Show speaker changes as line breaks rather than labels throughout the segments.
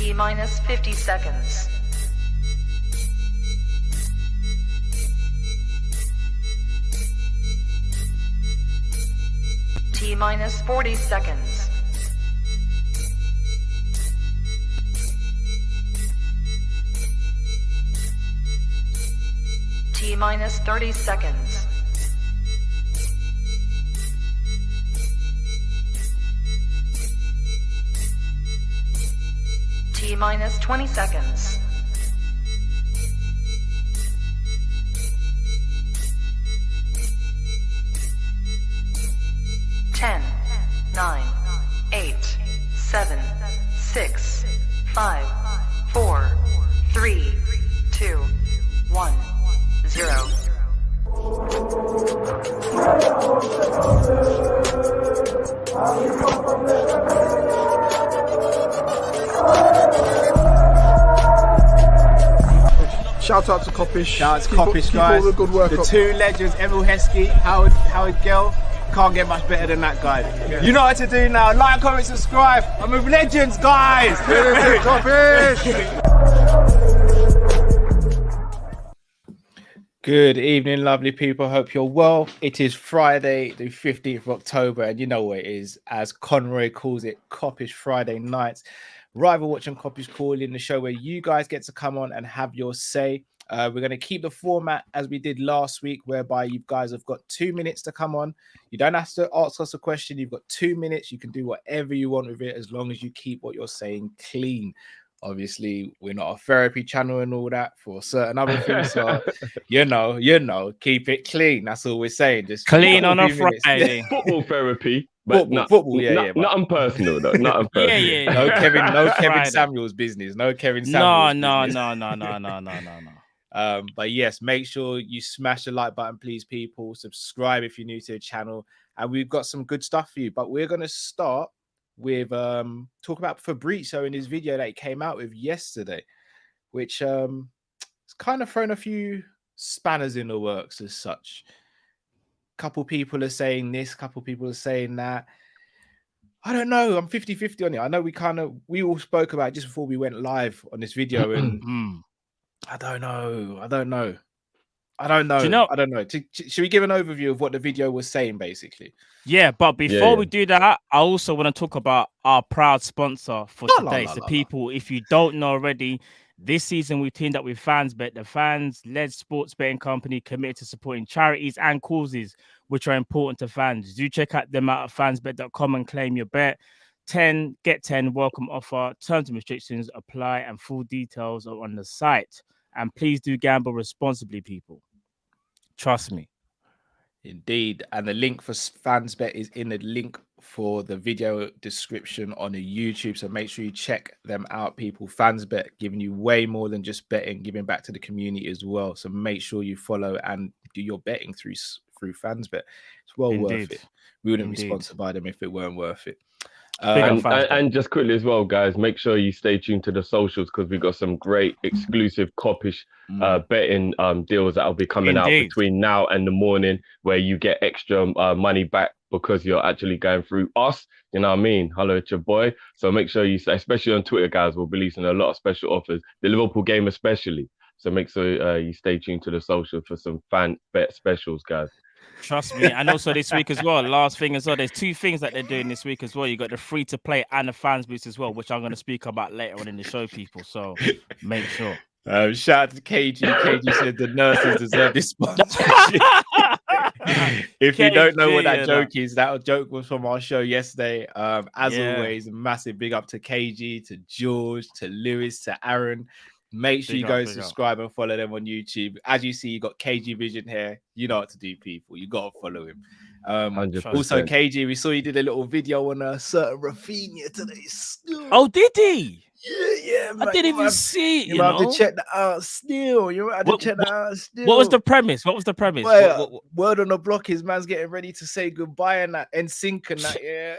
T minus 50 seconds. T minus 40 seconds. T minus 30 seconds. T minus 20 seconds. Ten, 9, 8, 7, 6, 5, 4, 3, 2, 1, 0.
Shout out to Kopish.
Shout out to Kopish, guys.
All the good work.
The
up.
two legends, Emil Heskey, Howard Gill. Can't get much better than that guy. Yeah. You know what to do now. Like, comment, subscribe. I'm with legends, guys.
Kopish.
Good evening, lovely people. Hope you're well. It is Friday, the 15th of October, and you know what it is, as Conroy calls it, Kop-ish Friday nights. Rival watching Kopish Kall-in, the show where you guys get to come on and have your say. We're going to keep the format as we did last week, whereby you guys have got 2 minutes to come on. You don't have to ask us a question. You've got 2 minutes. You can do whatever you want with it as long as you keep what you're saying clean. Obviously, we're not a therapy channel and all that for certain other things. So, you know, keep it clean. That's all we're saying. Just
clean on a Friday.
Football therapy, but
football,
not personal though. Not personal.
Yeah.
No Kevin Samuels business. No Kevin Samuels. No. But yes, make sure you smash the like button, please, people. Subscribe if you're new to the channel, and we've got some good stuff for you. But we're gonna start with talk about Fabrizio in his video that he came out with yesterday, which it's kind of thrown a few spanners in the works as such. Couple people are saying this, couple people are saying that. I don't know. I'm 50-50 on it. I know we all spoke about it just before we went live on this video, and I don't know. Do you know? I don't know. Should we give an overview of what the video was saying, basically?
Yeah, but before we do that, I also want to talk about our proud sponsor for today. People, if you don't know already, this season we've teamed up with FansBet, the fans-led sports betting company committed to supporting charities and causes which are important to fans. Do check out them out at fansbet.com and claim your bet. 10 get 10 welcome offer. Terms and restrictions apply, and full details are on the site. And please do gamble responsibly, people. Trust me.
Indeed. And the link for FansBet is in the link for the video description on the YouTube. So make sure you check them out, people. FansBet giving you way more than just betting, giving back to the community as well. So make sure you follow and do your betting through FansBet. It's well worth it. We wouldn't be sponsored by them if it weren't worth it.
And just quickly as well, guys, make sure you stay tuned to the socials because we've got some great exclusive Kopish betting deals that will be coming out between now and the morning, where you get extra money back because you're actually going through us. You know what I mean? Hello, it's your boy. So make sure you, especially on Twitter, guys, we're releasing a lot of special offers, the Liverpool game especially. So make sure you stay tuned to the social for some fan bet specials, guys.
Trust me. And also this week as well, last thing as well, there's two things that they're doing this week as well. You got the free to play and the fans boost as well, which I'm going to speak about later on in the show, people. So make sure.
Shout out to KG. KG said the nurses deserve this sponsorship. If you don't know what that joke is, that joke was from our show yesterday. As always, massive big up to KG, to George, to Lewis, to Aaron. Make sure you go subscribe and follow them on YouTube. As you see, you got KG Vision here. You know what to do, people. You got to follow him. Also, KG, we saw you did a little video on a certain Rafinha today.
Oh, did he?
Yeah, man.
I didn't even see it.
You might have to check that out still. What
was the premise?
Well, word on the block is man's getting ready to say goodbye and that and sync and that. Yeah.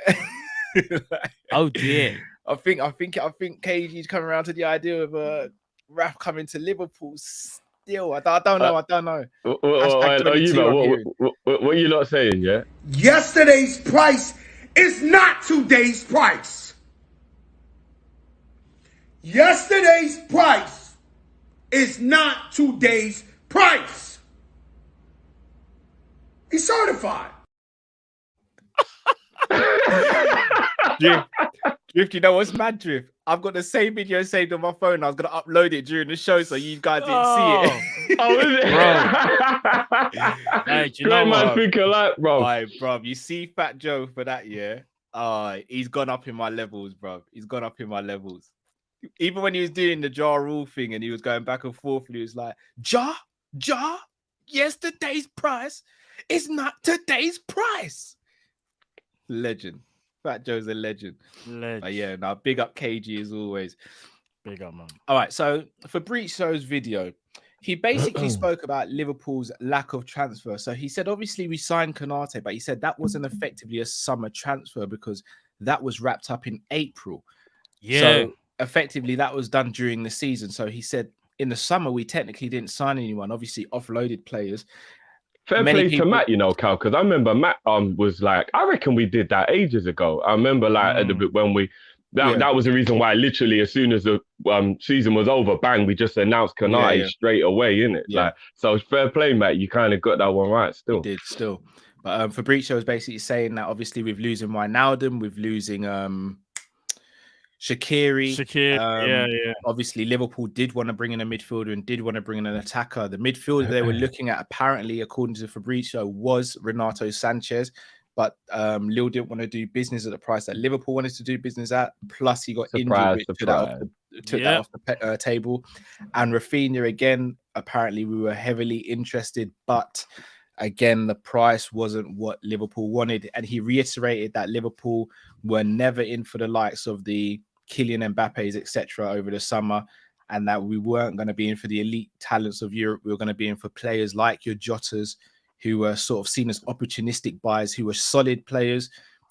Oh dear.
I think KG's coming around to the idea of Raf coming to Liverpool still. I don't know.
What are you not saying, yeah?
Yesterday's price is not today's price. Yesterday's price is not today's price. He's certified.
Drift, you know what's mad, Drift? I've got the same video saved on my phone. I was going to upload it during the show so you guys didn't see it.
Oh, is it?
Bro. Hey, do you
Great
know
man
what?
think alike, bro.
Alright, bro. You see Fat Joe for that year? He's gone up in my levels, bro. He's gone up in my levels. Even when he was doing the Ja Rule thing and he was going back and forth, and he was like, Ja, yesterday's price is not today's price. Legend. Fat Joe's a legend. But yeah, now big up KG as always.
Big up, man.
All right, so Fabrizio's video, he basically spoke about Liverpool's lack of transfer. So he said, obviously, we signed Konate, but he said that wasn't effectively a summer transfer because that was wrapped up in April.
Yeah.
So effectively, that was done during the season. So he said, in the summer, we technically didn't sign anyone, obviously offloaded players.
Fair play to Matt, you know, Cal, because I remember Matt was like, I reckon we did that ages ago. I remember like at the bit when we that was the reason why literally as soon as the season was over, bang, we just announced Konate straight away, innit?
Yeah.
Like, so fair play, Matt. You kind of got that one right still.
He did still. But Fabrizio was basically saying that obviously with losing Wijnaldum, with losing Shaqiri. Obviously, Liverpool did want to bring in a midfielder and did want to bring in an attacker. The midfielder they were looking at, apparently, according to Fabrizio, was Renato Sanchez. But Lille didn't want to do business at the price that Liverpool wanted to do business at. Plus, he got injured, which took that off the table. And Rafinha, again, apparently we were heavily interested, but again, the price wasn't what Liverpool wanted. And he reiterated that Liverpool were never in for the likes of the Kylian Mbappe's, etc. over the summer, and that we weren't going to be in for the elite talents of Europe. We were going to be in for players like your Jotas, who were sort of seen as opportunistic buys, who were solid players,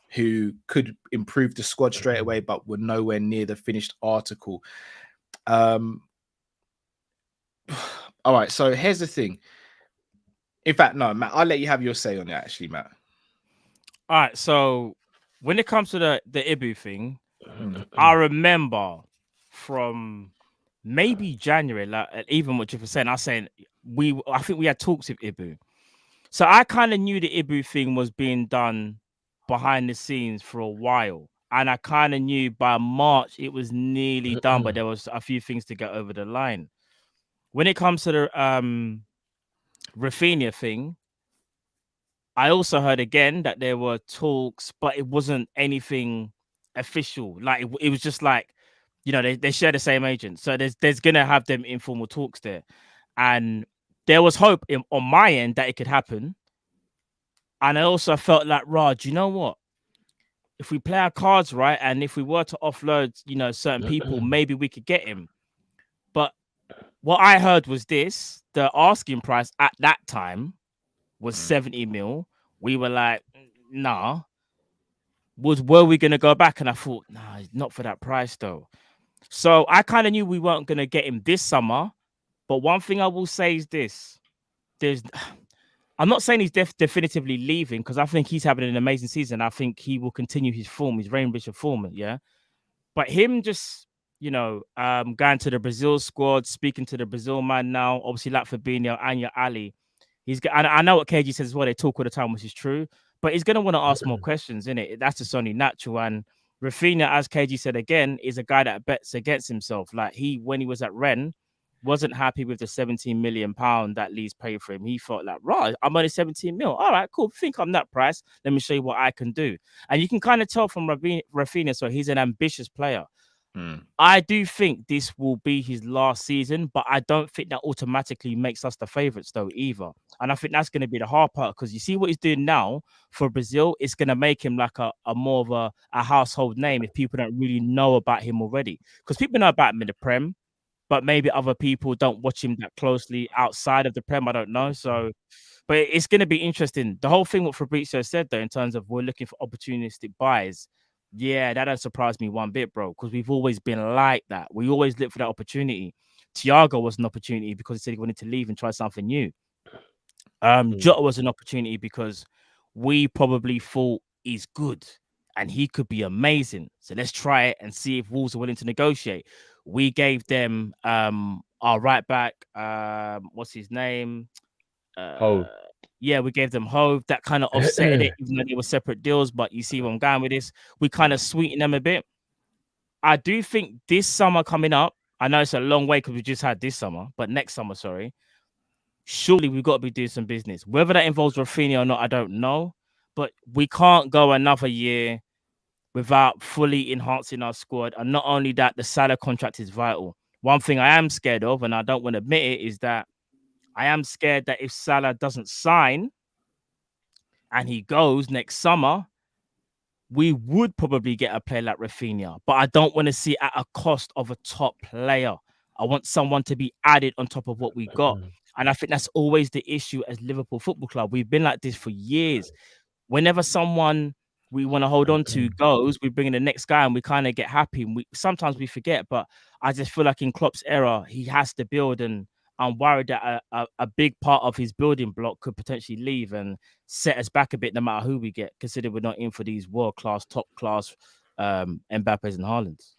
who could improve the squad straight away, but were nowhere near the finished article. All right, so here's the thing. In fact, no, Matt, I'll let you have your say on it, actually, Matt.
All right, so when it comes to the Ibu thing, I remember from maybe January, like even what you were saying, I think we had talks with Ibu. So I kind of knew the Ibu thing was being done behind the scenes for a while. And I kind of knew by March it was nearly done, but there was a few things to get over the line. When it comes to the Rafinha thing, I also heard again that there were talks, but it wasn't anything official. Like it was just like, you know, they share the same agent, so there's gonna have them informal talks there, and there was hope on my end that it could happen. And I also felt like, Raj, you know what? If we play our cards right, and if we were to offload, you know, certain people, maybe we could get him. But what I heard was this: the asking price at that time was 70 mil. We were like, nah. Were we gonna go back? And I thought, nah, not for that price though. So I kind of knew we weren't gonna get him this summer. But one thing I will say is this: I'm not saying he's definitively leaving, because I think he's having an amazing season. I think he will continue his form, his rainbow form, yeah. But him just, you know, going to the Brazil squad, speaking to the Brazil man now, obviously like Fabinho and your Ali. I know what KG says as well. They talk all the time, which is true. But he's going to want to ask more questions, isn't it? That's just only natural. And Rafinha, as KG said again, is a guy that bets against himself. Like when he was at Rennes, wasn't happy with the 17 million pound that Leeds paid for him. He thought like, right, I'm only 17 mil. All right, cool. Think I'm that price. Let me show you what I can do. And you can kind of tell from Rafinha, so he's an ambitious player. I do think this will be his last season, but I don't think that automatically makes us the favourites though either. And I think that's going to be the hard part, because you see what he's doing now for Brazil, it's going to make him like a more of a household name if people don't really know about him already. Because people know about him in the Prem, but maybe other people don't watch him that closely outside of the Prem. I don't know. So, but it's going to be interesting. The whole thing what Fabrizio said though, in terms of we're looking for opportunistic buys. Yeah, that don't surprise me one bit, bro, because we've always been like that. We always look for that opportunity. Thiago was an opportunity because he said he wanted to leave and try something new. Jota was an opportunity because we probably thought he's good and he could be amazing. So let's try it and see if Wolves are willing to negotiate. We gave them our right back. What's his name?
Hove.
Yeah, we gave them Hove. That kind of offset it, even though they were separate deals. But you see where I'm going with this. We kind of sweeten them a bit. I do think this summer coming up, I know it's a long way because we just had this summer, but next summer, sorry, surely we've got to be doing some business. Whether that involves Rafinha or not, I don't know. But we can't go another year without fully enhancing our squad. And not only that, the Salah contract is vital. One thing I am scared of, and I don't want to admit it, is that I am scared that if Salah doesn't sign and he goes next summer, we would probably get a player like Rafinha. But I don't want to see it at a cost of a top player. I want someone to be added on top of what we got. And I think that's always the issue as Liverpool Football Club. We've been like this for years. Whenever someone we want to hold on to goes, we bring in the next guy and we kind of get happy. And sometimes we forget, but I just feel like in Klopp's era, he has to build, and I'm worried that a big part of his building block could potentially leave and set us back a bit no matter who we get, considering we're not in for these world-class, top-class Mbappes and Haalands.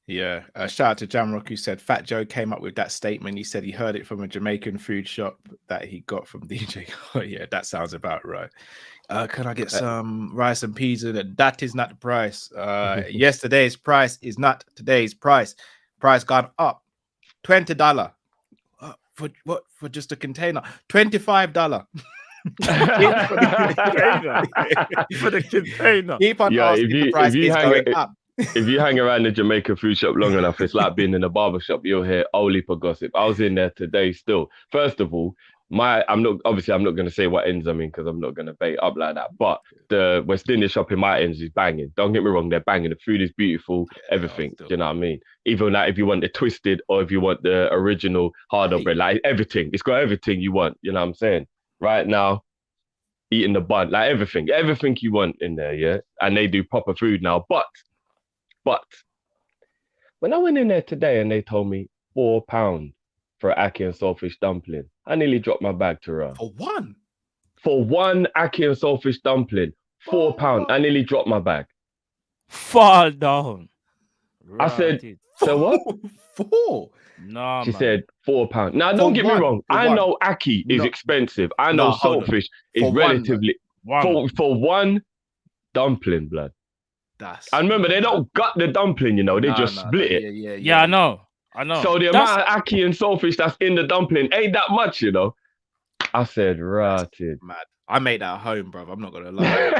Yeah, shout out to Jamrock who said Fat Joe came up with that statement. He said he heard it from a Jamaican food shop that he got from DJ. Oh, yeah, that sounds about right. Can I get some rice and peas in it? That is not the price. Yesterday's price is not today's price. Price gone up. $20. For what? For just a container? $25. For the container. Keep on asking, the price is going up.
If you hang around the Jamaican food shop long enough, it's like being in a barber shop. You'll hear all heap of gossip. I was in there today still. First of all, I'm not going to say what ends I'm in because I'm not going to bait up like that. But the West Indian shop in my ends is banging. Don't get me wrong, they're banging. The food is beautiful, everything. Do you know what I mean? Even like if you want the twisted or if you want the original hard bread, like everything. It's got everything you want. You know what I'm saying? Right now, eating the bun, like everything you want in there, yeah. And they do proper food now, But when I went in there today and they told me £4 for an ackee and saltfish dumpling, I nearly dropped my bag to her.
For one?
For one ackee and saltfish dumpling, £4. I nearly dropped my bag.
Fall down.
I said, so what?
Four?
No, she said £4. Now, don't get me wrong. I know ackee is expensive. I know saltfish is relatively... For one dumpling, blood. And remember, they don't gut the dumpling, you know, they just split it.
Yeah, I know.
So the amount of ackee and saltfish that's in the dumpling ain't that much, you know. I said, rotted.
Mad. I made that at home, bro. I'm not gonna lie.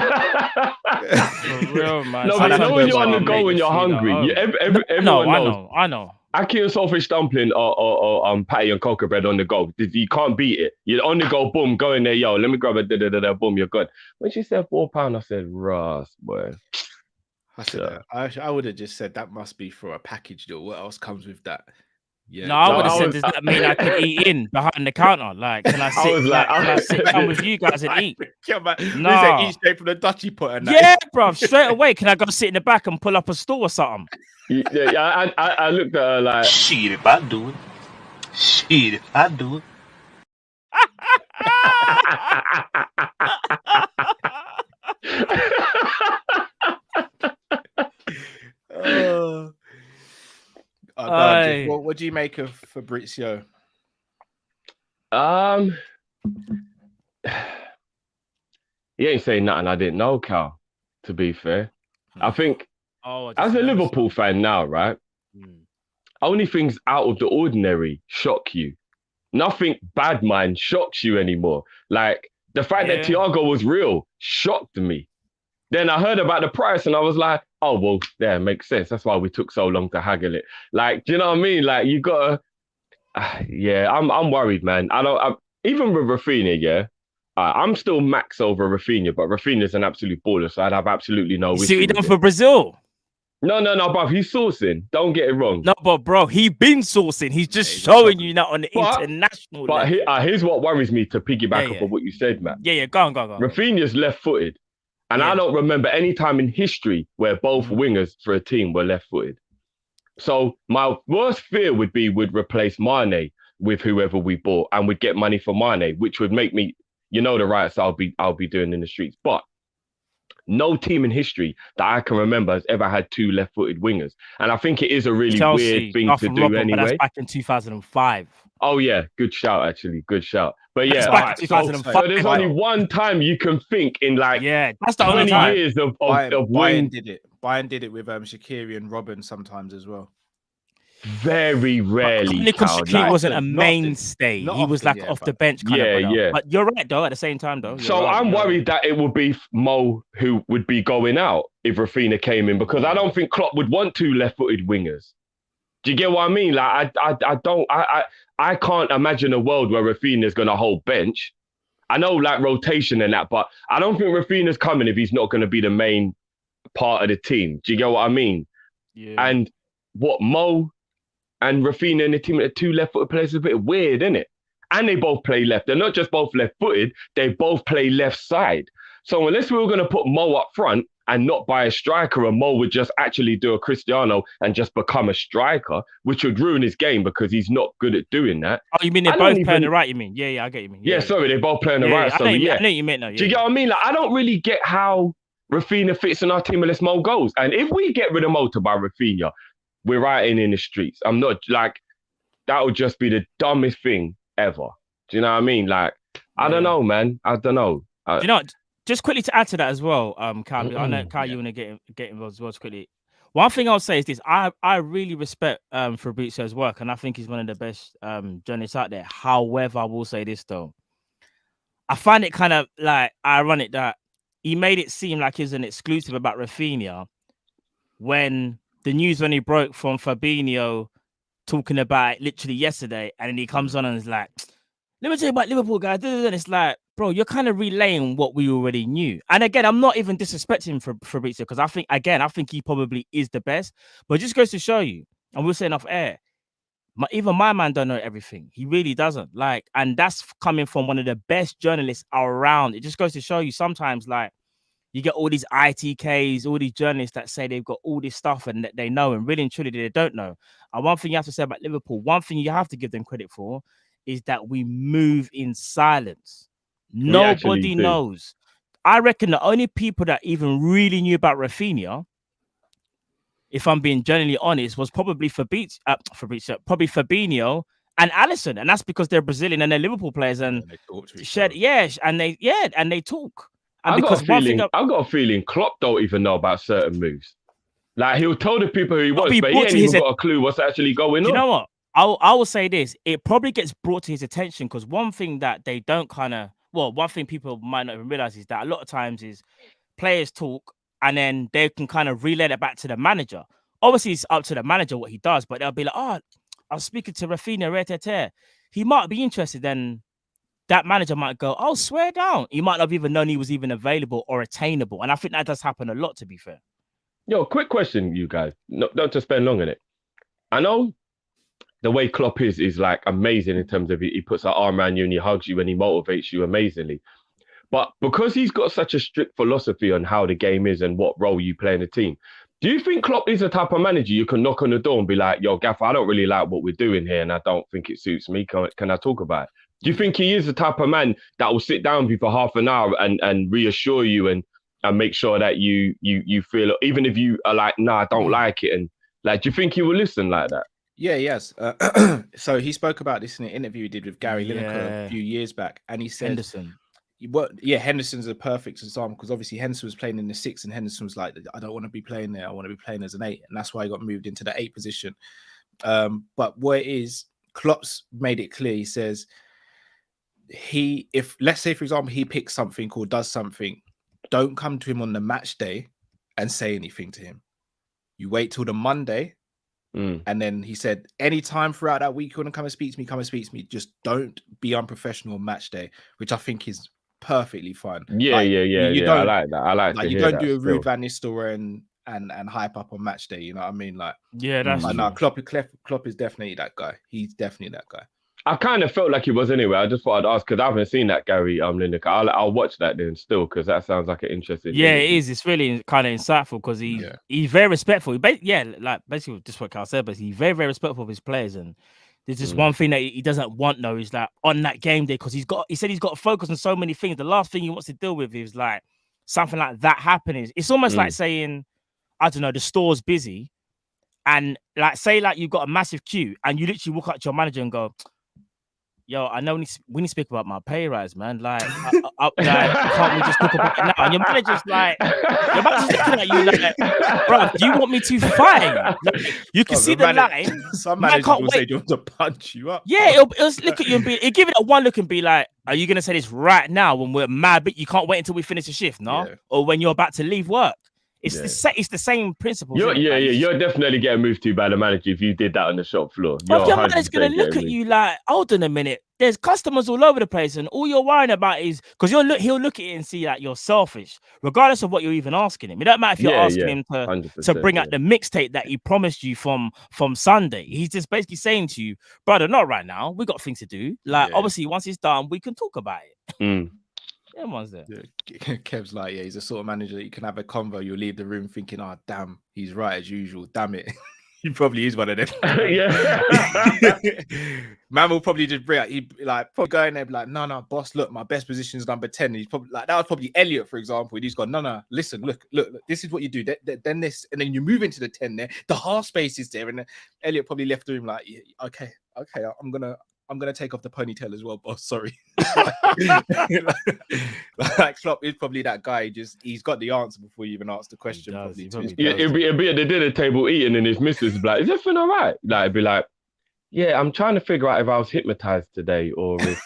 For real, man.
No, but you know when you're on the go when you're hungry. Everyone knows.
I know.
Ackee and saltfish dumpling or patty and cocoa bread on the go. You can't beat it. You're on the go, boom, go in there, yo. Let me grab a boom, you're good. When she said £4, I said, Ross, boy.
I would have just said that must be for a package deal. What else comes with that? Yeah.
No, I would have said, does that mean I can eat in behind the counter? Like, can I sit down with you guys and eat?
No, eat straight from the Dutchie pot. And
yeah, bro, straight away. Can I go sit in the back and pull up a stool or something?
Yeah, I looked at her like,
shit, if I do it. Shit, if I do it.
What do you make of Fabrizio?
He ain't saying nothing I didn't know, Cal, to be fair. I think as a Liverpool fan now, right? Only things out of the ordinary shock you. Nothing bad, man, shocks you anymore. Like the fact that Thiago was real shocked me. Then I heard about the price and I was like, oh, well, yeah, it makes sense. That's why we took so long to haggle it. Like, do you know what I mean? Like, you gotta, I'm worried, man. Even with Rafinha, yeah, I'm still max over Rafinha, but Rafinha's an absolute baller, so I'd have absolutely no issue.
See what he done for Brazil?
No, bro, he's sourcing. Don't get it wrong.
No, but bro, he been sourcing. He's just showing you now on the international level.
But here's what worries me to piggyback off of what you said, man.
Yeah, go on.
Rafinha's left-footed. And I don't remember any time in history where both wingers for a team were left-footed. So my worst fear would be we'd replace Mane with whoever we bought and we'd get money for Mane, which would make me, the riots I'll be doing in the streets. But No team in history that I can remember has ever had 2 left-footed wingers. And I think it is a really weird thing to do anyway.
But that's back in 2005.
Oh, yeah. Good shout, actually. Good shout. But
that's
yeah,
back in 2005.
So there's only one time you can think in like
that's the 20
years of
Bayern did it. Bayern did it with Shaqiri and Robin sometimes as well.
Very rarely.
Shaqiri wasn't a mainstay. He was like off the bench kind of.
Yeah.
But you're right though. At the same time though.
So I'm worried that it would be Mo who would be going out if Rafinha came in, because I don't think Klopp would want 2 left-footed wingers. Do you get what I mean? Like I can't imagine a world where Rafinha's going to hold bench. I know like rotation and that, but I don't think Rafinha's coming if he's not going to be the main part of the team. Do you get what I mean?
Yeah.
And what Mo and Rafinha in the team at 2 left-footed players is a bit weird, isn't it? And they both play left. They're not just both left-footed, they both play left side. So unless we were going to put Mo up front and not buy a striker, and Mo would just actually do a Cristiano and just become a striker, which would ruin his game because he's not good at doing that.
Oh, you mean they're both playing the right, you mean? Yeah, I get you mean.
Yeah, sorry, they're both playing the right.
I know you meant, no.
Do you get what I mean? Like, I don't really get how Rafinha fits in our team unless Mo goes. And if we get rid of Mo to buy Rafinha, we're rioting in the streets. I'm not like, that would just be the dumbest thing ever. Do you know what I mean? Like, I don't know, man. I don't know.
You know, just quickly to add to that as well, Kyle. I know Kyle, you want to get involved as well quickly. One thing I'll say is this: I really respect Fabrizio's work, and I think he's one of the best journalists out there. However, I will say this though, I find it kind of like ironic that he made it seem like he's an exclusive about Rafinha when the news only broke from Fabinho talking about it literally yesterday, and then he comes on and is like, "Let me tell you about Liverpool, guys." And it's like, bro, you're kind of relaying what we already knew. And again, I'm not even disrespecting Fabrizio because I think he probably is the best. But it just goes to show you, and we're saying off air, even my man don't know everything. He really doesn't. Like, and that's coming from one of the best journalists around. It just goes to show you sometimes, like, you get all these ITKs, all these journalists that say they've got all this stuff and that they know, and really and truly they don't know. And one thing you have to say about Liverpool, one thing you have to give them credit for is that we move in silence. Nobody knows. I reckon the only people that even really knew about Rafinha, if I'm being genuinely honest, was probably probably Fabinho and Alisson, and that's because they're Brazilian and they're Liverpool players, and they talk to each other. And they talk. And
I've got a feeling Klopp don't even know about certain moves. Like, he'll tell the people who he wants, but he ain't even got a clue what's actually going on.
You know what? I will say this: it probably gets brought to his attention because one thing that they don't one thing people might not even realize is that a lot of times is players talk and then they can kind of relay it back to the manager. Obviously, it's up to the manager what he does, but they'll be like, "Oh, I was speaking to Rafinha, he might be interested." Then that manager might go, "Oh, swear down." He might not have even known he was even available or attainable, and I think that does happen a lot. To be fair.
Yo, quick question, you guys. Not to spend long on it. I know the way Klopp is like amazing in terms of he puts an arm around you and he hugs you and he motivates you amazingly. But because he's got such a strict philosophy on how the game is and what role you play in the team, do you think Klopp is the type of manager you can knock on the door and be like, "Yo, Gaffer, I don't really like what we're doing here and I don't think it suits me. Can I talk about it?" Do you think he is the type of man that will sit down with you for half an hour and reassure you and make sure that you feel, even if you are like, "Nah, I don't like it," and like, do you think he will listen like that?
Yeah, yes. So he spoke about this in an interview he did with Gary Lineker a few years back, and he said, Henderson's a perfect example because obviously Henderson was playing in the 6, and Henderson was like, "I don't want to be playing there. I want to be playing as an 8," and that's why he got moved into the 8 position. But what it is, Klopp's made it clear. He says if let's say for example he picks something or does something, don't come to him on the match day and say anything to him. You wait till the Monday. And then he said, anytime throughout that week you want to come and speak to me, just don't be unprofessional on match day, which I think is perfectly fine.
Yeah. I like that. I like
you don't do a rude Van Nistelrooy and hype up on match day. You know what I mean? Like,
yeah, that's
true. No, Klopp is definitely that guy. He's definitely that guy.
I kind of felt like he was anyway. I just thought I'd ask because I haven't seen that Gary Lineker. I'll watch that then still because that sounds like an interesting.
Yeah, it is. It's really kind of insightful because he's very respectful. Like basically just what Carl said, but he's very, very respectful of his players. And there's just one thing that he doesn't want though is like on that game day because he said he's got to focus on so many things. The last thing he wants to deal with is like something like that happening. It's almost like saying, I don't know, the store's busy, and like say like you've got a massive queue, and you literally walk up to your manager and go, yo, I know we need to speak about my pay rise, man. Like, can't we just talk about it now? And your manager's looking at you like, bro, do you want me to fight? Like, you can see the line.
Some managers will say, do you want to punch you up?
Yeah, it'll look at you and it'll give it a one look and be like, are you going to say this right now when we're mad, but you can't wait until we finish the shift, no? Yeah. Or when you're about to leave work? It's the same principle.
You're definitely getting moved to by the manager if you did that on the shop floor.
But your manager's gonna look at you like, hold on a minute. There's customers all over the place, and all you're worrying about is because he'll look at it and see that you're selfish, regardless of what you're even asking him. It don't matter if you're asking him to bring out the mixtape that he promised you from Sunday. He's just basically saying to you, brother, not right now. We got things to do. Like obviously, once it's done, we can talk about it. Yeah, one's there.
Yeah. Kev's like, he's a sort of manager that you can have a convo. You'll leave the room thinking, oh, damn, he's right as usual. Damn it. He probably is one of them. Man will probably just bring out, he'd like probably go in there and be like, no, boss, look, my best position is number 10. And he's probably like, that was probably Elliot, for example. And he's gone, no, listen, look, this is what you do. Then this, and then you move into the 10 there. The half space is there. And then Elliot probably left the room like, okay, I'm gonna take off the ponytail as well, boss. Sorry. Like Klopp is probably that guy. He's got the answer before you even ask the question.
It'd be at the dinner table eating, and his missus be like, "Is everything all right?" Like, it'd be like, "Yeah, I'm trying to figure out if I was hypnotized today or if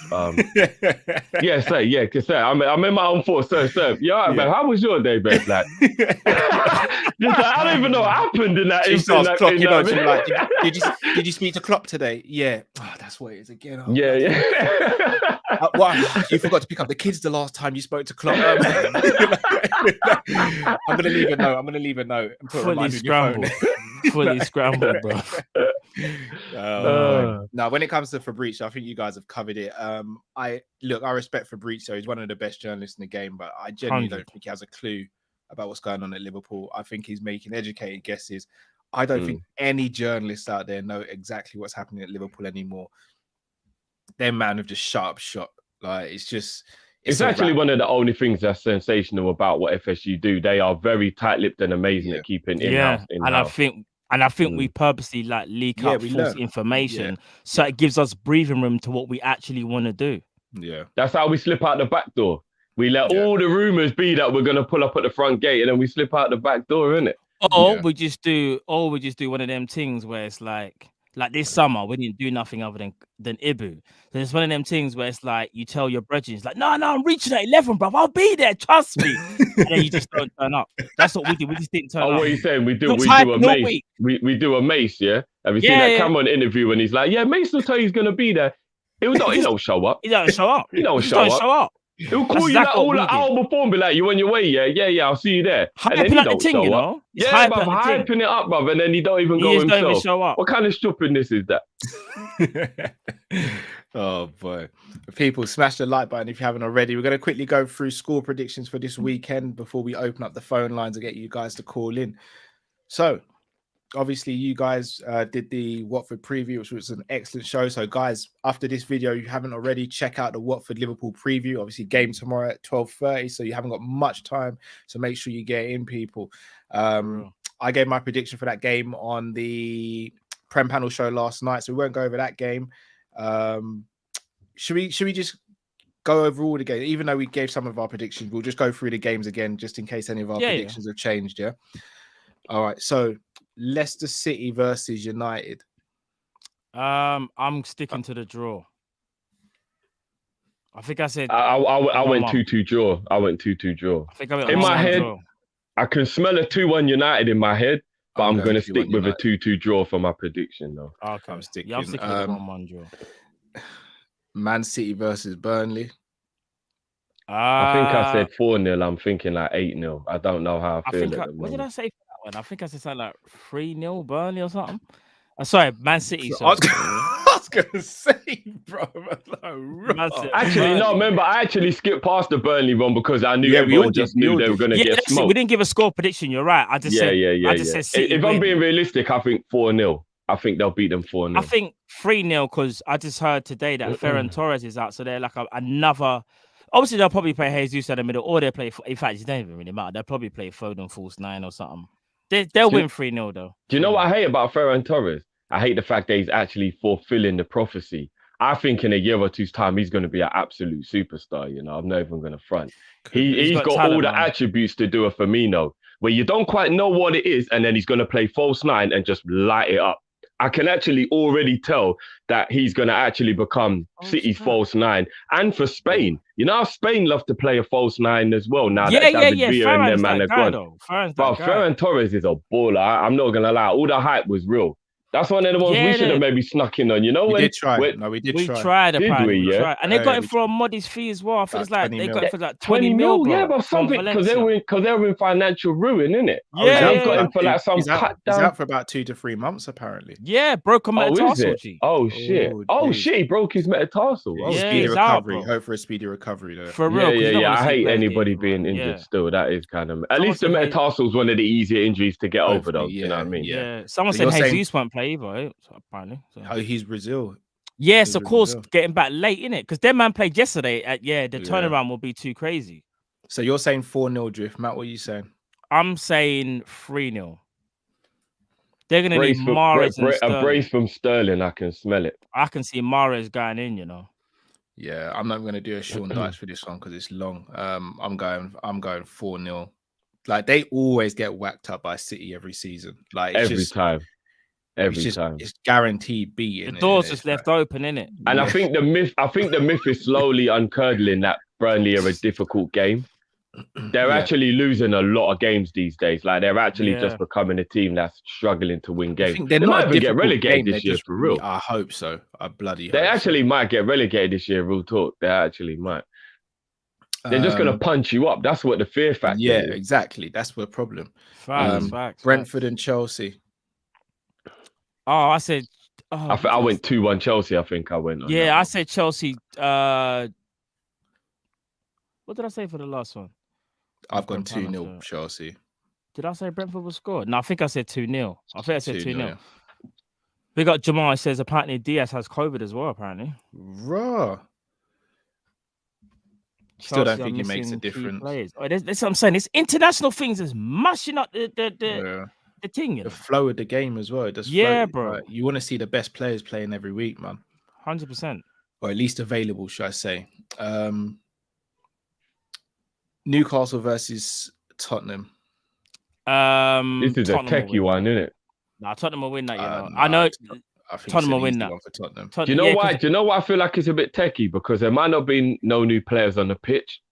yeah, sir, yeah, cause sir, I'm in my own thoughts, sir. Yeah, man, how was your day, babe? Like, just like, I don't even know what happened in that.
She starts clocking on. She's like, did you speak to Klopp today? Yeah. Oh, that's what it is again. Oh,
yeah.
What? You forgot to pick up the kids the last time you spoke to Klopp. I'm gonna leave a note. And put
fully scrambled. Fully scrambled, bro.
Now, when it comes to Fabrizio, I think you guys have covered it. I respect Fabrizio. He's one of the best journalists in the game, but I genuinely don't think he has a clue about what's going on at Liverpool. I think he's making educated guesses. I don't think any journalists out there know exactly what's happening at Liverpool anymore. Their man have just shut up shop. Like, it's
actually one of the only things that's sensational about what FSU do. They are very tight-lipped and amazing at keeping in-house.
And I think we purposely like leak up false information so it gives us breathing room to what we actually want to do.
Yeah,
that's how we slip out the back door. We let all the rumors be that we're gonna pull up at the front gate, and then we slip out the back door, innit?
We just do one of them things where it's like this summer we didn't do nothing other than Ibu. So it's one of them things where it's like you tell your brethren, it's like, no, I'm reaching at 11, bro. I'll be there, trust me. And then you just don't turn up. That's what we did. We just didn't turn up.
What are you saying? We do a mace. We do a mace, yeah? Have you seen that Cameron interview when he's like, yeah, Mace will tell you he's gonna be there. He don't show up.
He don't show up.
He'll show up. He'll call you that all the hour before and be like, you on your way, yeah, I'll see you there.
And then he don't show up.
Yeah, but hyping it up, bruv, and then he don't even go himself.
Don't even show up.
What kind of stupidness is that?
Oh boy. People, smash the like button if you haven't already. We're going to quickly go through score predictions for this weekend before we open up the phone lines and get you guys to call in. So, obviously, you guys did the Watford preview, which was an excellent show. So, guys, after this video, you haven't already, check out the Watford Liverpool preview. Obviously, game tomorrow at 12:30, so you haven't got much time. So make sure you get in, people. I gave my prediction for that game on the Prem Panel show last night, so we won't go over that game. Should we just go over all the games? Even though we gave some of our predictions, we'll just go through the games again, just in case any of our predictions have changed. Yeah. All right. So Leicester City versus United.
I'm sticking to the draw. I think I said
I went 2-2 draw. I went 2-2 draw.
I think I went
in my head.
Draw.
I can smell a 2-1 United in my head, but I'm going to stick with a 2-2 draw for my prediction, though.
Okay, I'm sticking with a 1-1 draw.
Man City versus Burnley.
I think I said 4-0. I'm thinking like 8-0. I don't know how I feel at the moment.
What did I say for that one? I think I said something like 3-0 Burnley or something. Sorry, Man City.
I was gonna say, bro.
Actually, no. Remember, I actually skipped past the Burnley one because I knew everyone just knew they were gonna get smoked.
We didn't give a score prediction. You're right. I just said City.
If I'm being realistic, I think 4-0. I think they'll beat them 4-0.
I think 3-0 because I just heard today that Ferran Torres is out, so they're like another. Obviously, they'll probably play Jesus in the middle, or they'll play. In fact, it doesn't even really matter. They'll probably play Foden false 9 or something. They'll win 3-0 though.
Do you know what I hate about Ferran Torres? I hate the fact that he's actually fulfilling the prophecy. I think in a year or two's time, he's going to be an absolute superstar. You know, I'm not even going to front. He's got talent, all the attributes to do a Firmino, where you don't quite know what it is, and then he's going to play false 9 and just light it up. I can actually already tell that he's going to actually become City's false 9. And for Spain, you know how Spain love to play a false 9 as well now that David Villa and them man are gone. But Ferran Torres is a baller. I'm not going to lie. All the hype was real. That's one of the ones we should have maybe snuck in on. You know,
we did try. We
tried. And they got it for a modest fee as well. I think it's like they got it for like 20 mil. Bro,
yeah, but something because they were in financial ruin, innit?
Yeah,
they got him for like some cut down.
He's out for about 2 to 3 months apparently.
Yeah, broke a metatarsal.
Oh shit! Oh shit! He broke his metatarsal.
Oh, speedy recovery. Hope for a speedy recovery though.
For real.
Yeah. I hate anybody being injured. Still, that is kind of. At least the metatarsal is one of the easier injuries to get over, though. You know what I mean?
Yeah. Someone said Jesus won't play either. Apparently.
Oh, he's Brazil.
Yes, of course, getting back late, innit? Because their man played yesterday. The turnaround will be too crazy.
So you're saying 4-0 drift, Matt? What are you saying?
I'm saying 3-0. They're gonna need Mahrez
a brace from Sterling. I can smell it.
I can see Mahrez going in. You know.
Yeah, I'm not gonna do a Sean Dyche for this one because it's long. I'm going 4-0. Like they always get whacked up by City every season. Like it's
every time.
It's guaranteed beating.
The door's just left open, innit?
And I think the myth is slowly uncurdling that Burnley are a difficult game. They're actually losing a lot of games these days. Like they're actually just becoming a team that's struggling to win games.
They
might even get relegated this year for real.
I hope so. I bloody
They
hope
actually might get relegated this year, real talk. They actually might. They're just going to punch you up. That's what the fear factor is.
Yeah, exactly. That's the problem.
Facts.
Brentford and Chelsea.
Oh, I said.
I went 2-1 Chelsea. I think I went.
I said Chelsea. What did I say for the last one?
I've gone 2-0 Chelsea.
Did I say Brentford will score? No, I think I said 2-0. I think I said 2-0. Yeah. We got Jamal says apparently Diaz has COVID as well. Apparently.
Raw. Still don't think it makes a difference.
That's what I'm saying. It's international things is mashing up the thing.
The flow of the game as well. It does
bro.
Right? You want to see the best players playing every week, man.
100%.
Or at least available, should I say. Newcastle versus Tottenham.
This is
Tottenham
a techie one, isn't it?
Nah, Tottenham will win that, you know. I know
I think
Tottenham will win that.
Do
you know why? Do you know why I feel like it's a bit techie? Because there might not be no new players on the pitch,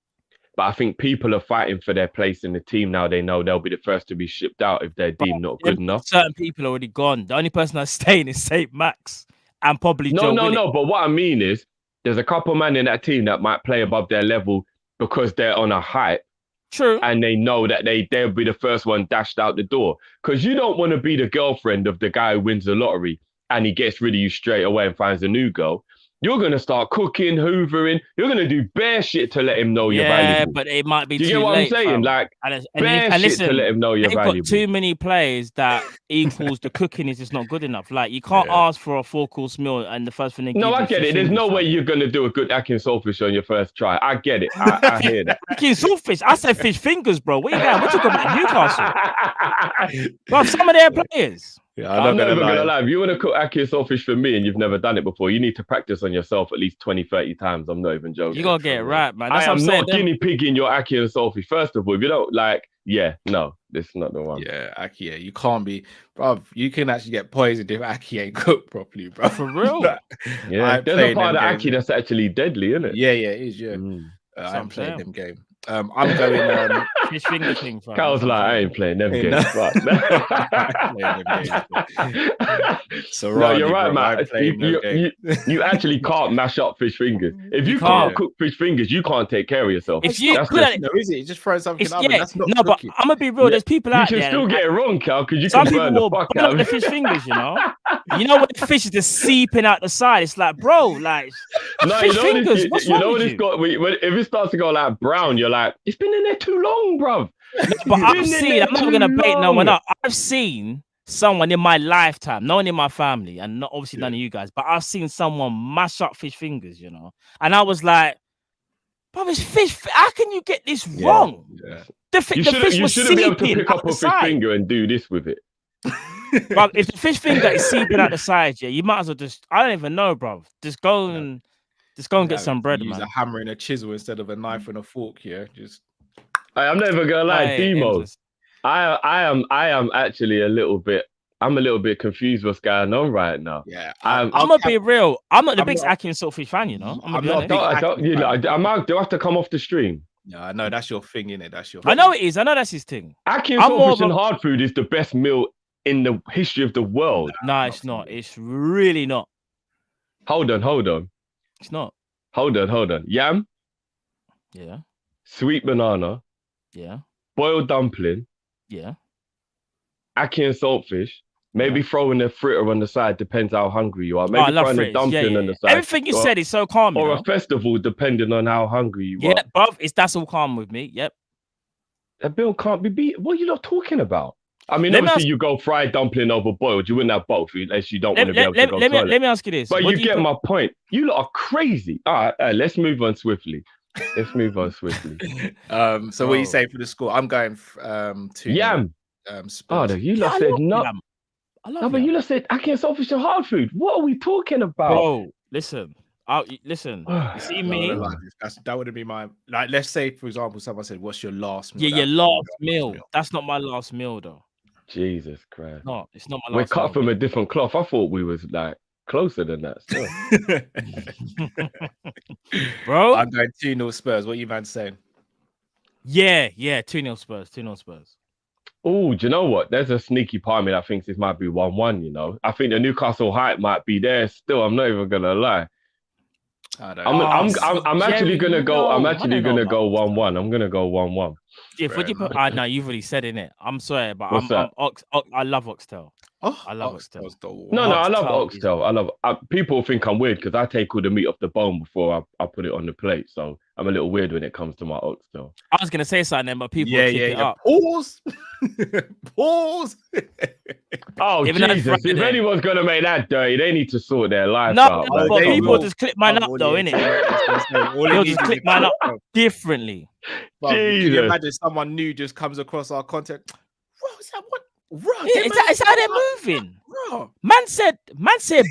but I think people are fighting for their place in the team now. They know they'll be the first to be shipped out if they're deemed not good enough.
Certain people are already gone. The only person that's staying is St. Max and probably Joe Willock.
No. But what I mean is, there's a couple men in that team that might play above their level because they're on a hype.
True.
And they know that they'll be the first one dashed out the door. Because you don't want to be the girlfriend of the guy who wins the lottery and he gets rid of you straight away and finds a new girl. You're going to start cooking, hoovering. You're going to do bare shit to let him know you're valuable.
Yeah, but it might be too late.
Do you get what I'm saying? Like, bare shit to let him know you're valuable.
They've got too many players that equals the cooking is just not good enough. Like, you can't ask for a 4-course meal and the first thing they give you.
No, I get it. There's no way you're going to do a good Akin Saltfish on your first try. I get it. I hear that.
Akin Saltfish? I said fish fingers, bro. What are you doing? We're talking about Newcastle. Bro, some of their players.
Yeah, I'm never going to lie. If you want to cook Ackee Saltfish for me and you've never done it before, you need to practice on yourself at least 20, 30 times. I'm not even joking.
You got to get it right, man.
That's I am not guinea pigging your Ackee and Saltfish. First of all, if you don't this is not the one.
Yeah, Ackee, you can't be, bro. You can actually get poisoned if Ackee ain't cooked properly, bro.
For real?
Yeah, there's a part of Ackee that's actually deadly, isn't it?
Yeah, it is, yeah. I ain't playing them game. I'm going
fish finger thing.
Carl's like, I ain't playing them games. So no, you're right, Matt. You actually can't mash up fish fingers. If you can't cook fish fingers, you can't take care of yourself.
If you
is it? Just throw something up. That's not
but I'm gonna be real. There's people out there.
You can still get it wrong, Cal, because you
some
can burn
people
the fuck out of
the fish fingers. You know when the fish is just seeping out the side. It's like, bro, like fish fingers. What's wrong with you?
If it starts to go like brown, you're like, it's been in there too long, bruv.
No, but I'm not gonna bait no one up. I've seen someone in my lifetime, no one in my family, and not obviously none of you guys, but I've seen someone mash up fish fingers, and I was like, Bro, it's fish. How can you get this wrong?
Yeah.
The fish was
shouldn't be able to
seeping
pick up
out
a
the
fish
side.
finger and do this with it.
Bro, if the fish finger is seeping out the side, yeah, you might as well just. I don't even know, bro. Just go and get some bread,
use
man.
a hammer and a chisel instead of a knife and a fork. Yeah, just.
I'm never gonna lie, Demo. I am actually a little bit. I'm a little bit confused what's going on right now.
Yeah,
I'm gonna be real. I'm not the biggest Aki and Saltfish fan, you know. I'm not.
Do I have to come off the stream?
No, I know that's your thing, innit? That's your.
I know it is. I know that's his thing.
Aki and Saltfish and hard food is the best meal in the history of the world.
No, it's not. It's really not.
Hold on.
It's not.
Hold on. Yam.
Yeah.
Sweet banana.
Yeah.
Boiled dumpling.
Yeah.
Aki and Saltfish. Maybe throwing a fritter on the side, depends how hungry you are. Maybe throwing a dumpling on the side.
Everything you said is so calm.
Or a festival, depending on how hungry you are.
Yeah, bruv, that's all calm with me. Yep.
That bill can't be beat. What are you not talking about? I mean, obviously, you go fried dumpling over boiled. You wouldn't have both unless you don't want to be able to go toilet.
Let me ask you this.
But you get my point. You lot are crazy. All right, let's move on swiftly. So
what are you saying for the score? I'm going to
Yam. You lot said no. But you lot said Aki and Saltfish are hard food. What are we talking about?
Bro, listen. Listen. You see me?
That would be my Let's say, for example, someone said, "What's your last meal?"
Yeah, your last meal. That's not my last meal, though.
Jesus Christ!
No, it's not my last.
We're cut from a different cloth. I thought we was like closer than that.
Bro,
I'm going 2-0 Spurs. What are you man saying?
Yeah, 2-0 Spurs. 2-0 Spurs.
Oh, do you know what? There's a sneaky part of me that thinks this might be 1-1, you know? I think the Newcastle hype might be there still. I'm not even going to lie. I'm actually going to go 1-1. I'm going to go 1-1.
Yeah, what you put? No, you've already said in it. I'm sorry, but I love oxtail. I love oxtail.
No, I love oxtail. People think I'm weird because I take all the meat off the bone before I put it on the plate. So I'm a little weird when it comes to my oxtail.
I was gonna say something then, but people keep it up.
Pause.
Oh, Jesus. If anyone's gonna make that dirty, they need to sort their life out.
No, but people just clip mine up though, innit? They'll just clip mine up differently.
Can you imagine someone new just comes across our content? Bro, is that what? Bro,
it's how they're moving. Bro. Man said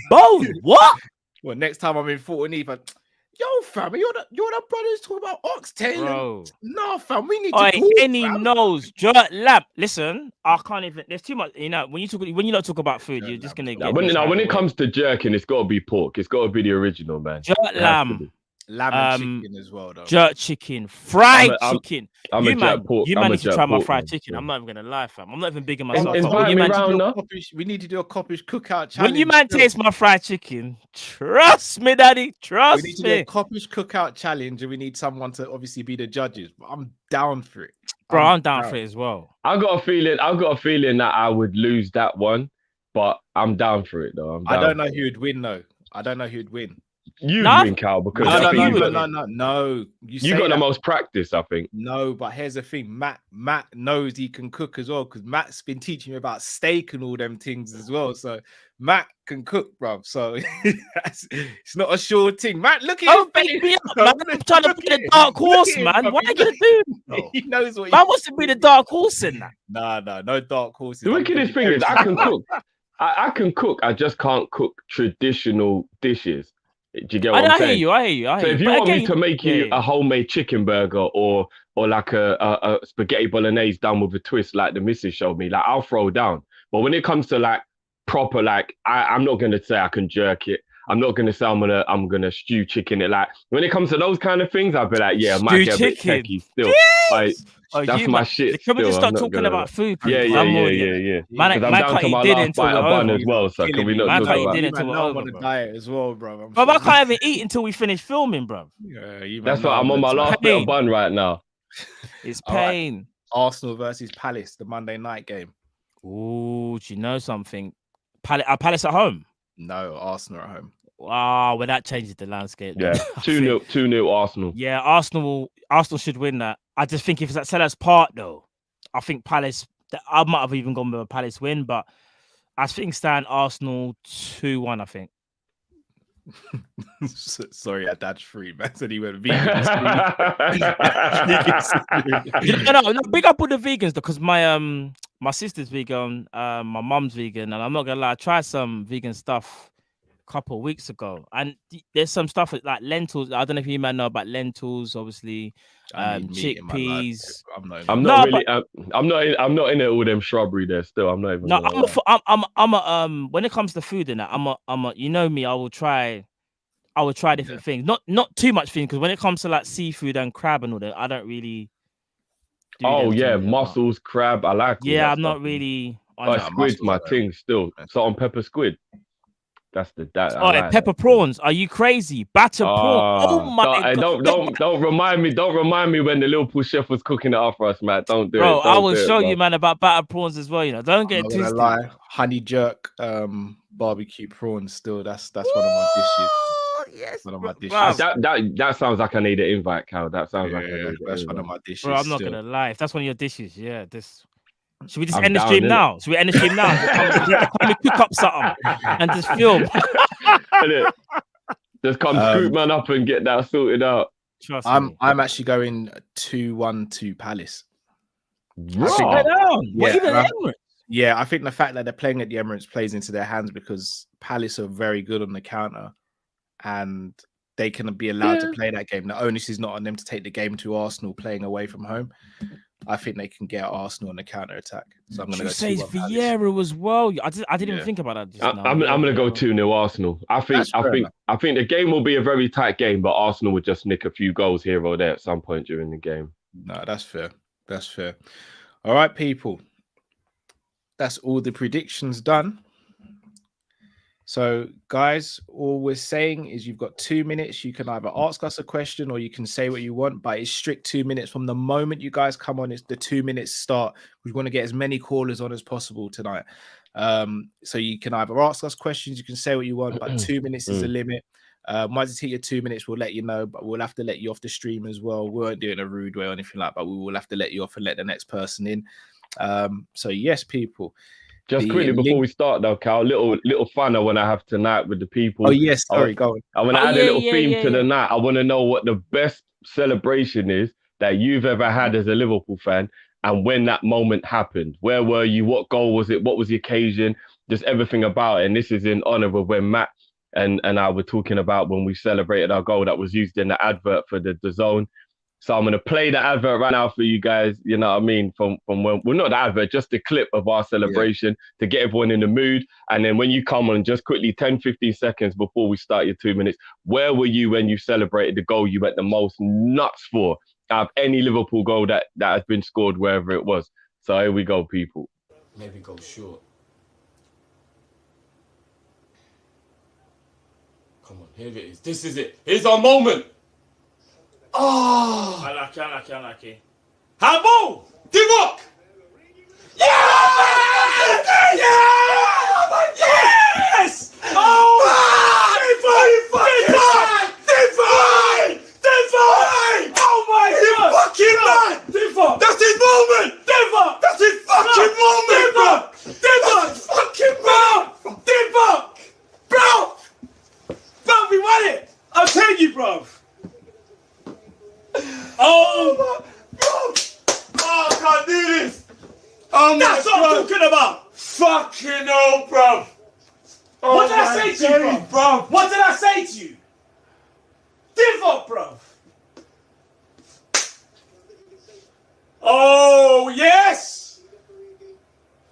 bone. What?
Well, next time I'm in Fort Eve, yo, fam, you're the brothers talking about oxtail.
Bro.
No, fam, we need to talk,
any nose, jerk lab. Listen, I can't even. There's too much. You know, when you not talk about food, you're just gonna get.
When it comes to jerking, it's got to be pork. It's got to be the original, man.
Jerk lamb.
Lamb and chicken as well, though.
Jerk chicken, fried chicken.
I'm a jerk pork.
You man need to try my fried chicken. I'm not even gonna lie, fam. I'm not even big in myself.
We need to do a Kopish cookout challenge.
When you man taste my fried chicken, trust me, daddy. Trust me.
We need to do a Kopish cookout challenge, and we need someone to obviously be the judges. But I'm down for it,
bro. I'm down for it as well.
I got a feeling that I would lose that one, but I'm down for it though.
I don't know who would win though.
You win, Cal, because
no.
You got the most practice, I think.
No, but here's the thing. Matt knows he can cook as well because Matt's been teaching me about steak and all them things as well. So Matt can cook, bro. So it's not a sure thing. Matt, look at him.
Baby, man. I'm trying to be the dark horse, man. What are you gonna do?
No. He knows what.
Man wants to be the dark horse in that.
No dark horses.
The wickedest thing is I can cook. I can cook. I just can't cook traditional dishes. Do you get what I'm saying?
I hear you.
So if you want me to make you a homemade chicken burger or like a spaghetti bolognese done with a twist like the missus showed me, like I'll throw down. But when it comes to like proper, like I'm not gonna say I can jerk it. I'm not gonna say I'm gonna stew chicken it. Like when it comes to those kind of things, I'll be like, yeah, I might get a bit techie still.
Yes!
That's my shit.
Can we just start talking about food?
Yeah.
Man, I'm down to my last bite of bun as
well. So can we not talk about
it? I'm on a diet as well, bro.
But I can't even eat until we finish filming, bro.
That's why I'm on my last bit of bun right now.
It's pain.
Right. Arsenal versus Palace, the Monday night game.
Oh, do you know something? Palace at home?
No, Arsenal at home.
Wow, well, that changes the landscape.
Yeah, 2-0 Arsenal.
Yeah, Arsenal should win that. I just think if it's at Selhurst Park, though, I think Palace, I might have even gone with a Palace win, but I think stand Arsenal 2-1, I think.
Sorry, Dad's free, man. Said he went vegan.
No, big up all the vegans because my sister's vegan, my mum's vegan, and I'm not gonna lie, I tried some vegan stuff a couple of weeks ago, and there's some stuff like lentils. I don't know if you might know about lentils, obviously, chickpeas.
I'm not in it with them shrubbery there still. I'm not even.
No, I'm a when it comes to food and that, I'm a you know me, I will try different things. Not too much things, because when it comes to like seafood and crab and all that, I don't really do
mussels, crab, I like
I'm not really
squid's my thing still. Salt and pepper squid. That's
like pepper prawns. Are you crazy? Batter prawn. Oh my god.
Don't remind me when the Liverpool chef was cooking it up for us, man. Don't do it.
Bro, I will show you, man, about batter prawns as well. Don't get twisted.
Lie. Honey jerk barbecue prawns still. That's one of my dishes.
Yes,
one of my dishes.
That sounds like I need an invite, Cal. That sounds like
that's one of my dishes.
Bro, I'm not gonna lie. If that's one of your dishes, should we just end the stream now? Should we end the stream now? Can we cook up something and just film?
Just come scoop man up and get that sorted out.
Trust me.
I'm actually going 2-1 to Palace. Yeah, I think the fact that they're playing at the Emirates plays into their hands because Palace are very good on the counter and they can be allowed to play that game. The onus is not on them to take the game to Arsenal playing away from home. I think they can get Arsenal on the counter attack. So I'm going to go
say Vieira as well. I didn't even think about that. Just now.
I'm going to go 2-0 Arsenal. I think the game will be a very tight game, but Arsenal would just nick a few goals here or there at some point during the game.
No, that's fair. That's fair. All right, people. That's all the predictions done. So, guys, all we're saying is you've got 2 minutes. You can either ask us a question or you can say what you want, but it's strict 2 minutes. From the moment you guys come on, it's the 2 minutes start. We want to get as many callers on as possible tonight. So you can either ask us questions, you can say what you want, but 2 minutes is the limit. Once you hit your 2 minutes, we'll let you know, but we'll have to let you off the stream as well. We won't do it in a rude way or anything like that, but we will have to let you off and let the next person in. So yes, people.
Just quickly before we start though, Cal, little fun I want to have tonight with the people.
Oh yes, sorry, go on.
I want to add a little theme to the night. I want to know what the best celebration is that you've ever had as a Liverpool fan, and when that moment happened. Where were you? What goal was it? What was the occasion? Just everything about it. And this is in honor of when Matt and I were talking about when we celebrated our goal that was used in the advert for the zone. So I'm going to play the advert right now for you guys, you know what I mean, from when, well, not the advert, just the clip of our celebration to get everyone in the mood. And then when you come on, just quickly, 10, 15 seconds before we start your 2 minutes, where were you when you celebrated the goal you went the most nuts for out of any Liverpool goal that has been scored, wherever it was? So here we go, people.
Maybe go short. Come on, here it is. This is it. Here's our moment. Oh! I like it. Handball! Divock! Yeah! Yeah! Yes! Oh! Divock! Oh my God! Fucking man! Divock! That's his moment! Divock! That's his fucking moment, bro! Divock! Fucking man! Divock! Bro, we won it! I'll tell you, bro. Oh, bro! Oh, I can't do this! Oh, that's what I'm talking about! Fucking hell, bro! Oh, what did I say to you, bro? What did I say to you? Divock, bro! Oh, yes!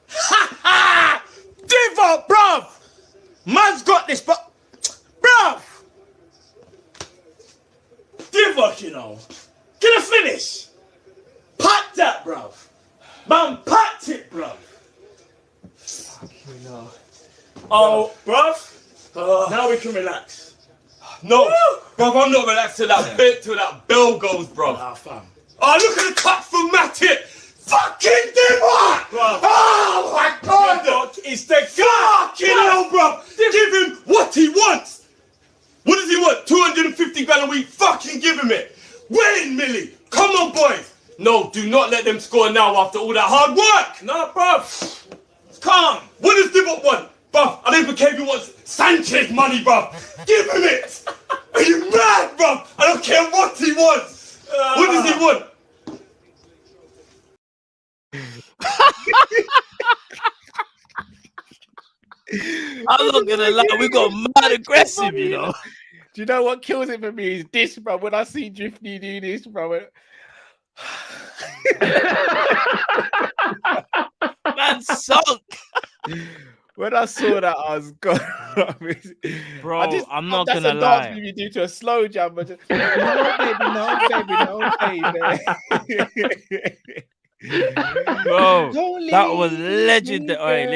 Ha ha! Divock, bro! Man's got this, but... Bro! Divock, you know. Get a finish. Pack that, bro. Man, packed it, bro. Fucking hell. Oh, bro. Now we can relax. No, bro, I'm not relaxed till that bell goes, bro. Ah, fam. Oh, look at the cut from Matip. Fucking Divock! Oh, my God. Divock is the fucking hell, bro. Give him what he wants. What does he want? 250 grand a week? Fucking give him it. Win, Millie. Come on, boys. No, do not let them score now after all that hard work. No, bro. Calm. What does Divock want? Bruv, I don't even care if he wants Sanchez money, bruv. Give him it. Are you mad, bruv? I don't care what he wants. What does he want?
I'm not gonna lie, we got mad aggressive, you know.
Do you know what kills it for me is this, bro? When I see Drifty do this, bro.
Man sunk.
When I saw that, I was gone.
Bro, I'm not gonna lie.
That's a dance you do to a slow jam, but just, no, baby.
Bro, that was legendary. Hey,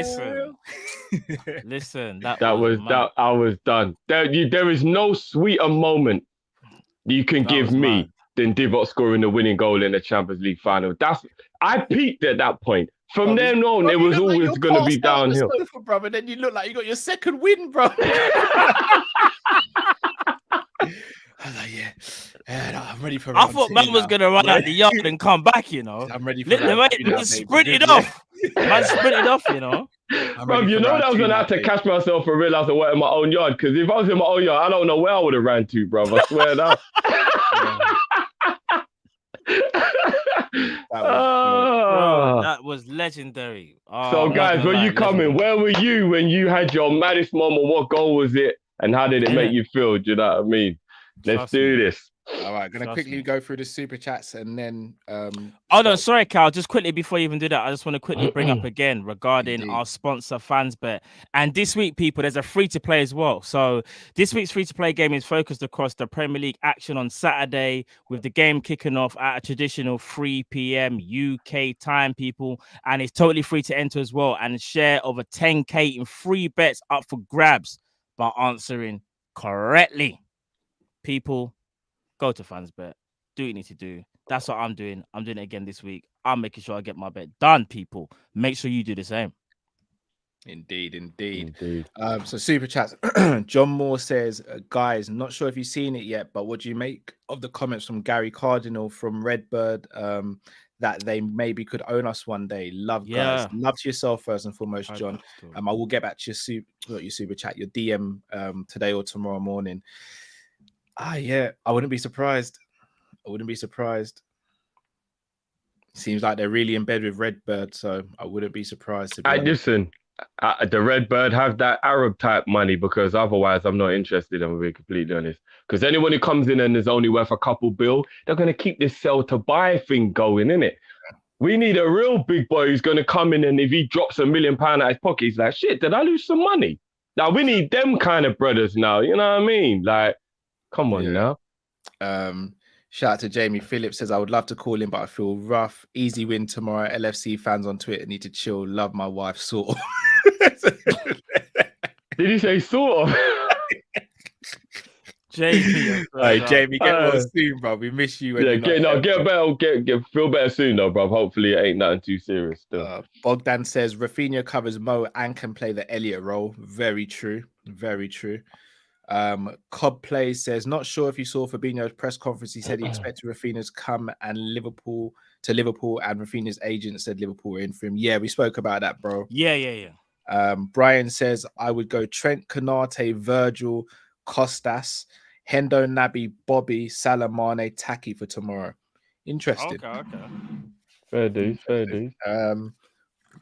listen. That was
I was done. There is no sweeter moment you can give me than Divock scoring the winning goal in the Champions League final. I peaked at that point. From then on, it was always going to be downhill.
Sofa, bro, and then you look like you got your second win, bro. I was like, no, I'm ready for.
I thought man was gonna run out the yard and come back. You know,
I'm ready for.
Man sprinted off. Man sprinted off. You know.
Bro, you know that I was gonna have to catch myself and realize I was in my own yard. Because if I was in my own yard, I don't know where I would have ran to, bro. I swear that.
That was legendary.
So, guys, when you come in, where were you when you had your maddest moment? What goal was it, and how did it make you feel? Do you know what I mean? Let's do this.
All right, gonna quickly go through the super chats and then.
Oh no, sorry, Cal. Just quickly before you even do that, I just want to quickly bring up again regarding our sponsor, FansBet. And this week, people, there's a free to play as well. So this week's free to play game is focused across the Premier League action on Saturday, with the game kicking off at a traditional 3 p.m. UK time, people. And it's totally free to enter as well. And share over 10k in free bets up for grabs by answering correctly. People, go to FansBet. Do what you need to do. That's what I'm doing. I'm doing it again this week. I'm making sure I get my bet done, people. Make sure you do the same.
Indeed. So super chats. John Moore says, guys, not sure if you've seen it yet, but what do you make of the comments from Gary Cardinal from Redbird that they maybe could own us one day? Love, guys. Love to yourself first and foremost, John. I will get back to your super chat, your DM today or tomorrow morning. I wouldn't be surprised. Seems like they're really in bed with Redbird, so I wouldn't be surprised.
Listen, the Redbird have that Arab type money, because otherwise I'm not interested, I'm being completely honest. Because anyone who comes in and is only worth a couple bill, they're going to keep this sell to buy thing going, innit? We need a real big boy who's going to come in, and if he drops £1 million out of his pocket, he's like, shit, did I lose some money? Now, we need them kind of brothers now, you know what I mean? Like, come on now.
Shout out to Jamie Phillips, says, I would love to call in, but I feel rough. Easy win tomorrow. LFC fans on Twitter need to chill. Love my wife, sort of.
Did he say sort of?
Jamie, Jamie, get well soon, bro. We miss you.
Get better. Feel better soon, though, bro. Hopefully, it ain't nothing too serious. Still.
Bogdan says Rafinha covers Mo and can play the Elliott role. Very true. Cobb Plays says, not sure if you saw Fabinho's press conference. He said he expected Rafinha to come and Liverpool, and Rafinha's agent said Liverpool were in for him. Yeah, we spoke about that, bro.
Yeah.
Brian says, I would go Trent, Konate, Virgil, Costas, Hendo, Naby, Bobby, Salah, Mane, Taki for tomorrow. Interesting.
Okay. Fair dues.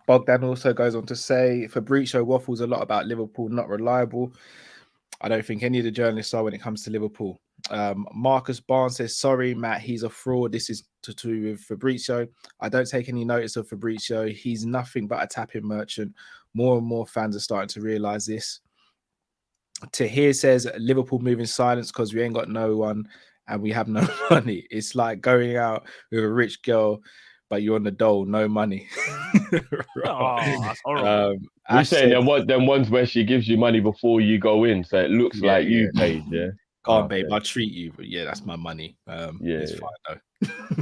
Bogdan also goes on to say, Fabrizio waffles a lot about Liverpool not reliable. I don't think any of the journalists are when it comes to Liverpool. Marcus Barnes says, sorry, Matt, he's a fraud. This is to do with Fabrizio. I don't take any notice of Fabrizio. He's nothing but a tapping merchant. More and more fans are starting to realise this. Tahir says, Liverpool move in silence because we ain't got no one and we have no money. It's like going out with a rich girl, but you're on the dole, no money.
That's horrible.
You're saying them ones where she gives you money before you go in, so it looks like you paid, yeah?
Can't, babe, I'll treat you, but yeah, that's my money. It's fine though.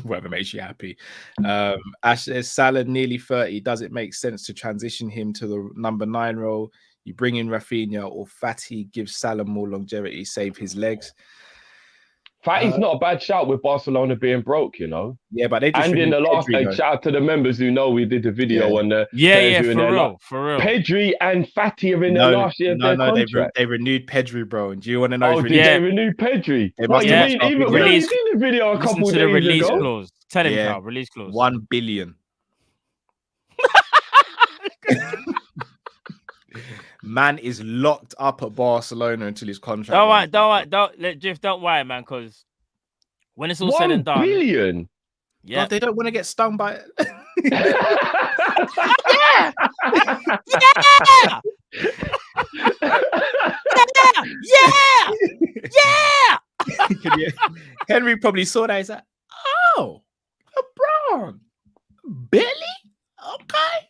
Whatever makes you happy. Ash says, Salah nearly 30. Does it make sense to transition him to the number 9 role? You bring in Rafinha, or Fatty gives Salah more longevity, save his legs.
Fatty's not a bad shout with Barcelona being broke, you know.
Yeah, but they just
and in the last
Pedri,
shout out to the members who know we did the video on the
for real.
Pedri and Fatty are in their last year of their contract.
They renewed Pedri, bro. And do you want to know?
Oh, did they renew Pedri? What you mean? Even when you seen the video a couple of days
release
ago.
Clause. Tell him how release clause.
1 billion. Man is locked up at Barcelona until his contract.
Don't worry, man, because when it's all said and done,
1 billion.
Yeah, they don't want to get stung by it. Yeah. Henry probably saw that. He's like, oh, LeBron, Billy, okay.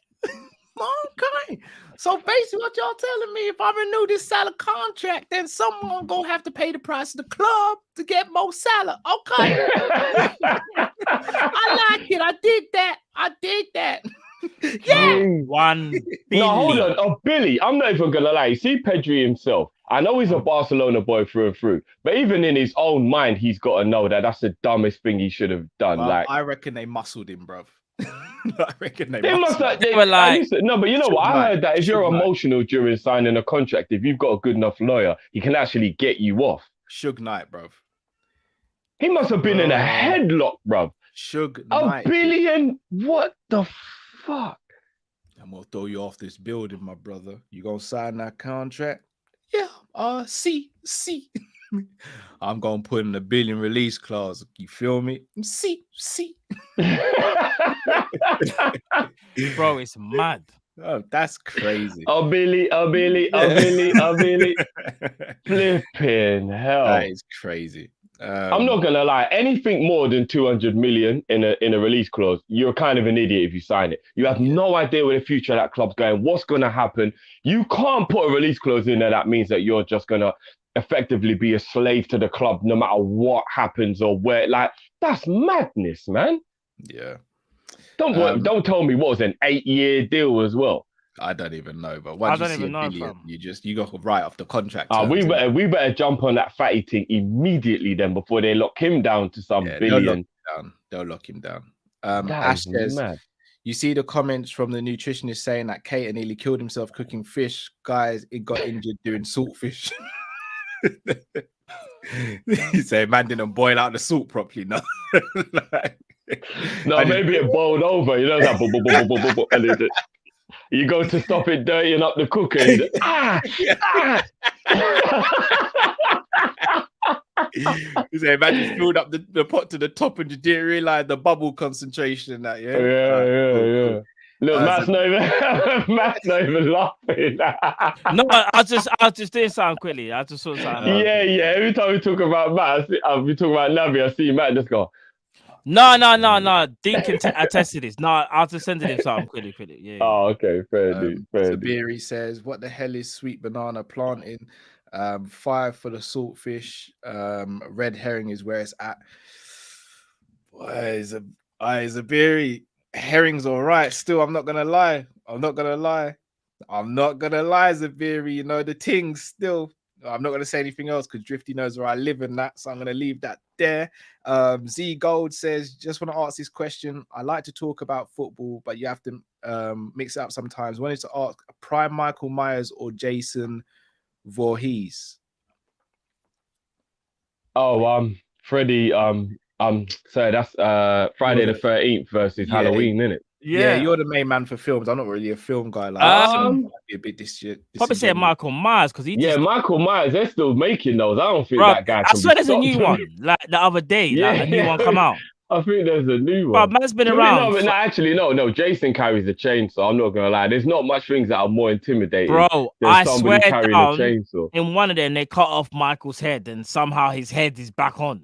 So basically, what y'all telling me? If I renew this Salah contract, then someone gonna have to pay the price of the club to get more Salah. Okay, I like it. I did that. Yeah,
1 billion.
No, hold on. Oh, Billy, I'm not even gonna lie. You see Pedri himself. I know he's a Barcelona boy through and through, but even in his own mind, he's got to know that that's the dumbest thing he should have done.
Well, I reckon they muscled him, bruv. I reckon they
must have. No, but you know what? I heard that if you're emotional during signing a contract, if you've got a good enough lawyer, he can actually get you off.
Suge Knight, bruv.
He must have been in a headlock, bruv.
Suge Knight.
$1 billion? What the fuck?
I'm gonna throw you off this building, my brother. You gonna sign that contract? Yeah. See. I'm gonna put in a $1 billion release clause. You feel me? See.
Bro, it's mad.
Oh, that's crazy.
A Billy. Flipping hell.
That is crazy.
I'm not gonna lie. Anything more than 200 million in a release clause, you're kind of an idiot if you sign it. You have no idea where the future of that club's going. What's gonna happen? You can't put a release clause in there that means that you're just gonna effectively be a slave to the club no matter what happens or where. Like, that's madness, man.
Yeah.
Don't tell me what was an 8-year deal as well.
I don't even know, but once you see $1 billion, you go right off the contract.
We better jump on that Fatty thing immediately then before they lock him down to some billion.
They'll lock him down. Ash says, mad. You see the comments from the nutritionist saying that Cater nearly killed himself cooking fish. Guys, it got injured doing saltfish. He said, man didn't boil out the salt properly. No,
maybe it boiled over. You know that. And you go to stop it dirtying up the cooker.
He said, imagine filled up the pot to the top and you didn't realize the bubble concentration in that.
Yeah. Look, Matt's not even laughing.
No, I just did something quickly. I just saw something.
Yeah. Every time we talk about Matt, we talk about Navi, I see Matt just go.
No. Dean can attest to this. No, I'll just send him something quickly. Yeah.
Oh, okay. Fair dude.
Sabiri says, what the hell is sweet banana planting? 5 for the saltfish. Red herring is where it's at. Boy, Zabiri. Herring's all right. Still, I'm not gonna lie, Zabiri. You know the things. Still, I'm not gonna say anything else because Drifty knows where I live in that, so I'm gonna leave that there. Z Gold says, just want to ask this question. I like to talk about football, but you have to mix it up sometimes. Wanted to ask, prime Michael Myers or Jason Voorhees?
Freddie. So that's Friday the 13th versus Halloween, isn't it?
Yeah, you're the main man for films. I'm not really a film guy. Like, be a bit
probably say Michael Myers because
Michael Myers. They're still making those. I don't think that guy.
I swear there's a new one. Like the other day, a new one come out.
I think there's a new one.
Bro, man's been around.
No. Jason carries a chainsaw. I'm not gonna lie. There's not much things that are more intimidating.
Bro, I swear down, in one of them they cut off Michael's head, and somehow his head is back on.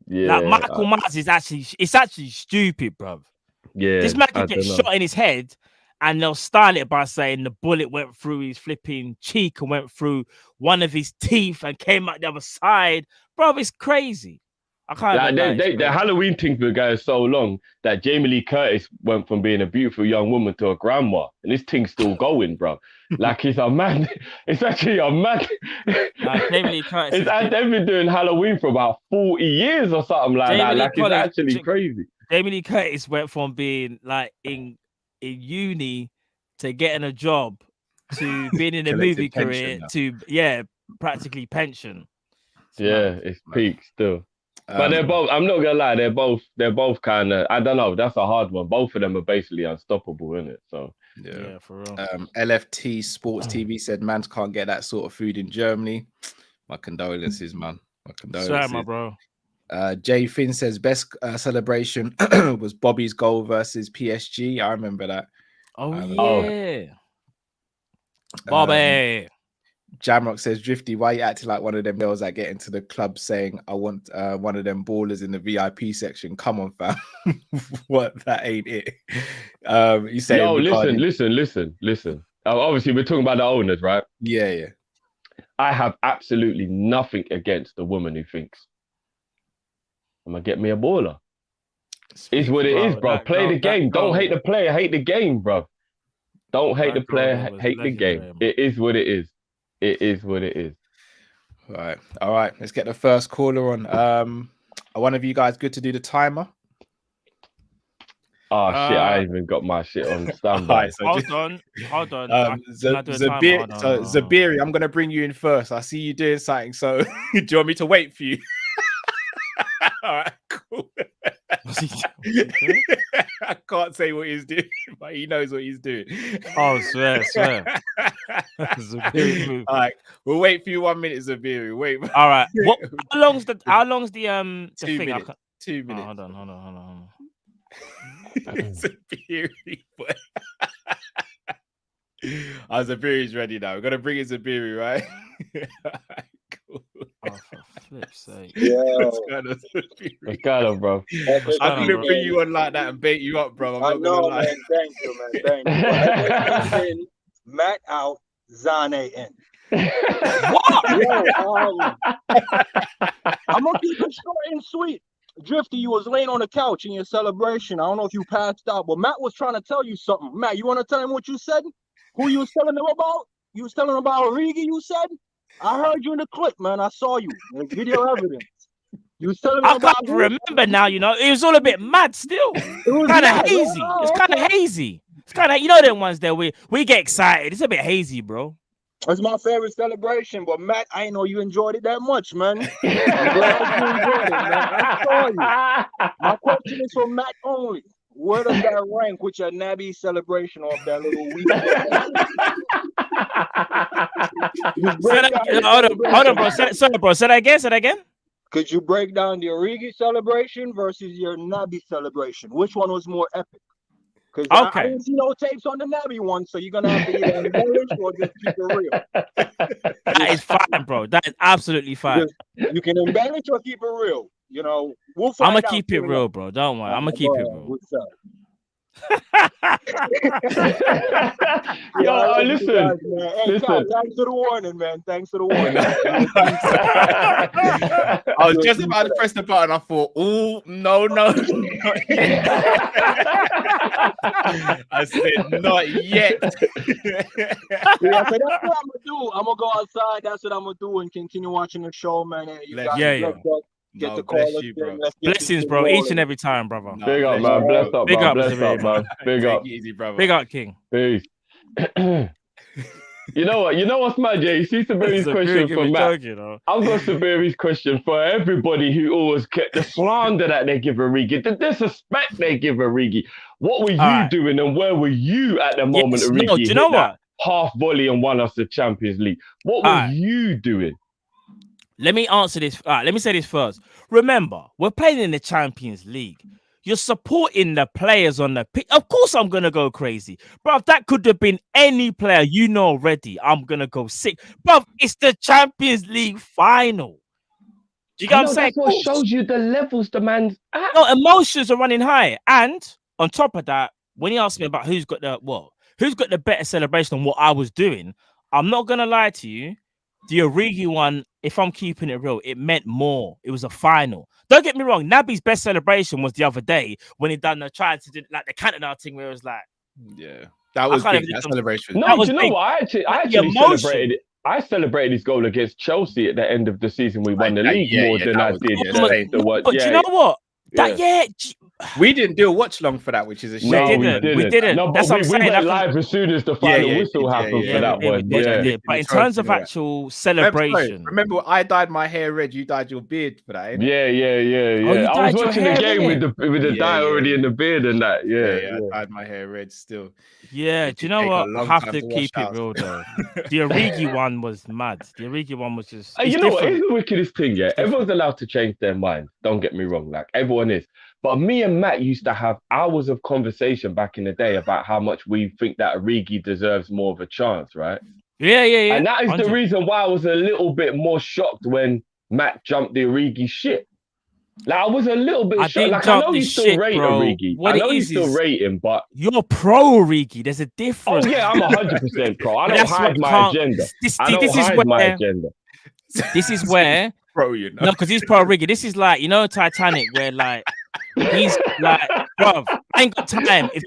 Yeah,
like Michael Myers is actually stupid, bro.
Yeah,
this man can get shot in his head, and they'll style it by saying the bullet went through his flipping cheek and went through one of his teeth and came out the other side, bro. It's crazy. I can't.
Like the Halloween things were going so long that Jamie Lee Curtis went from being a beautiful young woman to a grandma, and this thing's still going, bro. Like it's actually a mad.
Jamie Lee Curtis.
They've been doing Halloween for about 40 years or something like that. Like it's actually crazy.
Jamie Lee Curtis went from being like in uni to getting a job to being in a movie career to practically pension.
It's peak still. But they're both. I'm not gonna lie. They're both kind of. I don't know. That's a hard one. Both of them are basically unstoppable, isn't it? So
yeah, for real.
LFT Sports TV said, "Man can't get that sort of food in Germany." My condolences, man. My condolences,
sorry, my bro.
Jay Finn says best celebration was Bobby's goal versus PSG. I remember that.
Bobby.
Jamrock says, Drifty, why you acting like one of them girls that get into the club saying, I want one of them ballers in the VIP section? Come on, fam. What? That ain't it. You say,
yo, listen. Obviously, we're talking about the owners, right?
Yeah.
I have absolutely nothing against the woman who thinks, I'm going to get me a baller. It's what it is, bro. Play the game. Don't hate the player. Hate the game, bro. Don't hate the player. Hate the game. It is what it is. It is what it is.
All right. Let's get the first caller on. Are one of you guys good to do the timer?
Oh shit! I even got my shit on standby.
So hold on.
Zabiri, I'm gonna bring you in first. I see you doing something. So, do you want me to wait for you? All right, cool. I can't say what he's doing, but he knows what he's doing.
Oh, swear.
All right, we'll wait for you 1 minute, Zabiri. Wait.
All right. How long's the
2
thing?
minutes. 2 minutes.
Hold on.
Zabiri, boy. Zabiri's ready now. We're gonna bring in Zabiri, right? Cool.
Oh, for flip's sake.
What's going on, bro?
I couldn't bring you on like that and bait you up, bro.
I know, man. Thank you, man. Thank you. Matt out, Zane in.
What?
I'm gonna keep it short and sweet. Drifty, you was laying on the couch in your celebration. I don't know if you passed out, but Matt was trying to tell you something. Matt, you want to tell him what you said? Who you was telling him about? You was telling him about Origi, you said? I heard you in the clip, man. I saw you. There's video evidence. You was telling him
I
about
can't remember now, you know. It was all a bit mad still. It was kind of hazy. It's kind of hazy. It's kind of, you know, them ones there we get excited. It's a bit hazy, bro.
It's my favorite celebration, but Matt, I know you enjoyed it that much, man. I'm glad you enjoyed it, man. I saw you. My question is for Matt only. Where does that rank with your Naby celebration of that little week?
Hold on, bro. Sorry, bro. Say that again.
Could you break down the Origi celebration versus your Naby celebration? Which one was more epic? Because I didn't see no tapes on the Naby one, so you're gonna have to either embellish or just keep it real.
That is fine, bro. That is absolutely fine.
You can embellish or keep it real. You know, we'll find out.
I'm gonna keep it real, bro. Don't worry. I'm gonna keep it real.
What's up?
Yo, listen.
Cal, thanks for the warning, man. Thanks for the warning.
I was just about to press the button. I thought, oh, no. I said, not yet.
Yeah, so that's what I'm gonna do. I'm gonna go outside. That's what I'm gonna do and continue watching the show, man. Get the call.
You, bro.
Blessings, bro. Each and every time, brother.
No, big up, man. Blessed up,
big
man.
up,
Blessed up, man. Big up.
Easy, brother.
Big up, King.
Peace. You know what? You know what's mad, Jay? You see Sabiri's question for Matt. I've got Sabiri's question for everybody who always kept the slander that they give Origi, the disrespect they give Origi. What were you doing and where were you at the moment Origi
do you know what?
half volley and won us the Champions League? What were you doing?
Let me answer this. Let me say this first. Remember, we're playing in the Champions League. You're supporting the players on the pitch. Of course, I'm going to go crazy. Bruv, that could have been any player you know already. I'm going to go sick. Bruv, it's the Champions League final. Do you get what I'm saying?
That's what shows you the levels the man's at.
No, emotions are running high. And on top of that, when he asked me about who's got the better celebration than what I was doing, I'm not going to lie to you. the Origi one, if I'm keeping it real, it meant more. It was a final. Don't get me wrong. Naby's best celebration was the other day when he tried to do like the Canada thing where it was like,
yeah, that was big. That celebration.
No, do you know what? I actually celebrated it. I celebrated his goal against Chelsea at the end of the season. We won the league more than I did.
But do you know what?
We didn't do a watch long for that, which is a shame.
No, we didn't. No, but we went live as soon as the final whistle happened for that one.
But in terms of actual celebration,
remember, I dyed my hair red. You dyed your beard for that.
Yeah. I was watching the game with the dye already in the beard and that. Yeah.
I dyed my hair red still.
Yeah, do you know what? I have to keep it real though. The Origi one was mad. The Origi one was just.
You know what? Here's the wickedest thing. Yeah, everyone's allowed to change their mind. Don't get me wrong. Like everyone is. But me and Matt used to have hours of conversation back in the day about how much we think that Origi deserves more of a chance, right?
Yeah.
And that is 100. The reason why I was a little bit more shocked when Matt jumped the Origi shit. Like I was a little bit shocked. Like I know you still rate Origi. I know you still rate him, but
you're pro Origi. There's a difference.
Oh yeah, I'm 100% pro. I don't hide my agenda. I don't hide my agenda.
This is where
pro, you know.
No, because he's pro Origi. This is like, you know, Titanic, where like he's like, bruv, I ain't got time. If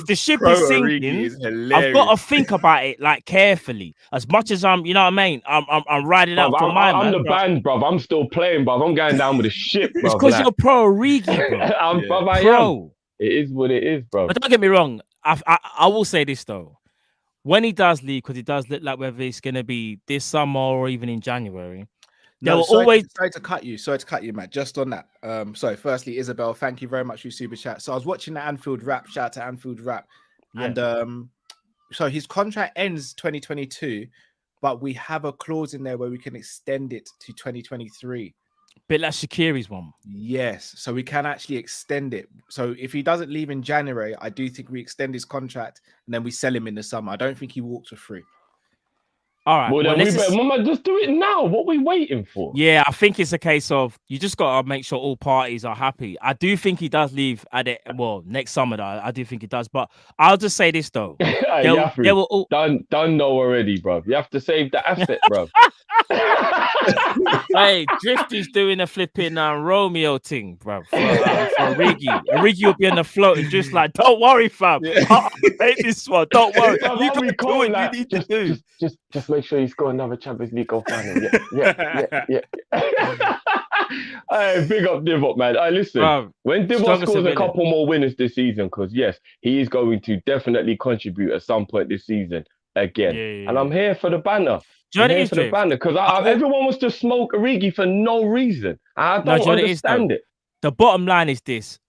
the ship is sinking, I've got to think about it like carefully. As much as I'm, you know what I mean? I'm riding out for my man.
I'm the band, bruv. I'm still playing, bruv. I'm going down with the ship, bruv.
It's because you're pro Origi, bro.
Bruv, I am. It is what it is, bro.
But don't get me wrong. I will say this though. When he does leave, because it does look like whether it's going to be this summer or even in January.
Sorry to cut you, Matt. Just on that. Sorry. Firstly, Isabel, thank you very much for your super chat. So I was watching the Anfield Wrap. Shout out to Anfield Wrap. Yeah. And so his contract ends 2022, but we have a clause in there where we can extend it to 2023.
Bit like Shaqiri's one.
Yes. So we can actually extend it. So if he doesn't leave in January, I do think we extend his contract and then we sell him in the summer. I don't think he walks for free.
All right.
Well, Mama, just do it now. What are we waiting for?
Yeah, I think it's a case of you just got to make sure all parties are happy. I do think he does leave at it. Well, next summer, though. I do think he does. But I'll just say this, though.
Done know already, bro. You have to save the asset, bro.
Hey, Drifty's doing a flipping Romeo thing, bro. For Origi. Origi will be on the float and just like, don't worry, fam. I'll make this one. Don't worry. You can do what you need to do.
Just make sure you score another Champions League goal final. Yeah. Hey, big up Divock, man. Listen, bro, when Divock scores a couple more winners this season, because yes, he is going to definitely contribute at some point this season again. Yeah. And I'm here for the banner. Because everyone wants to smoke Origi for no reason. I don't understand it.
The bottom line is this.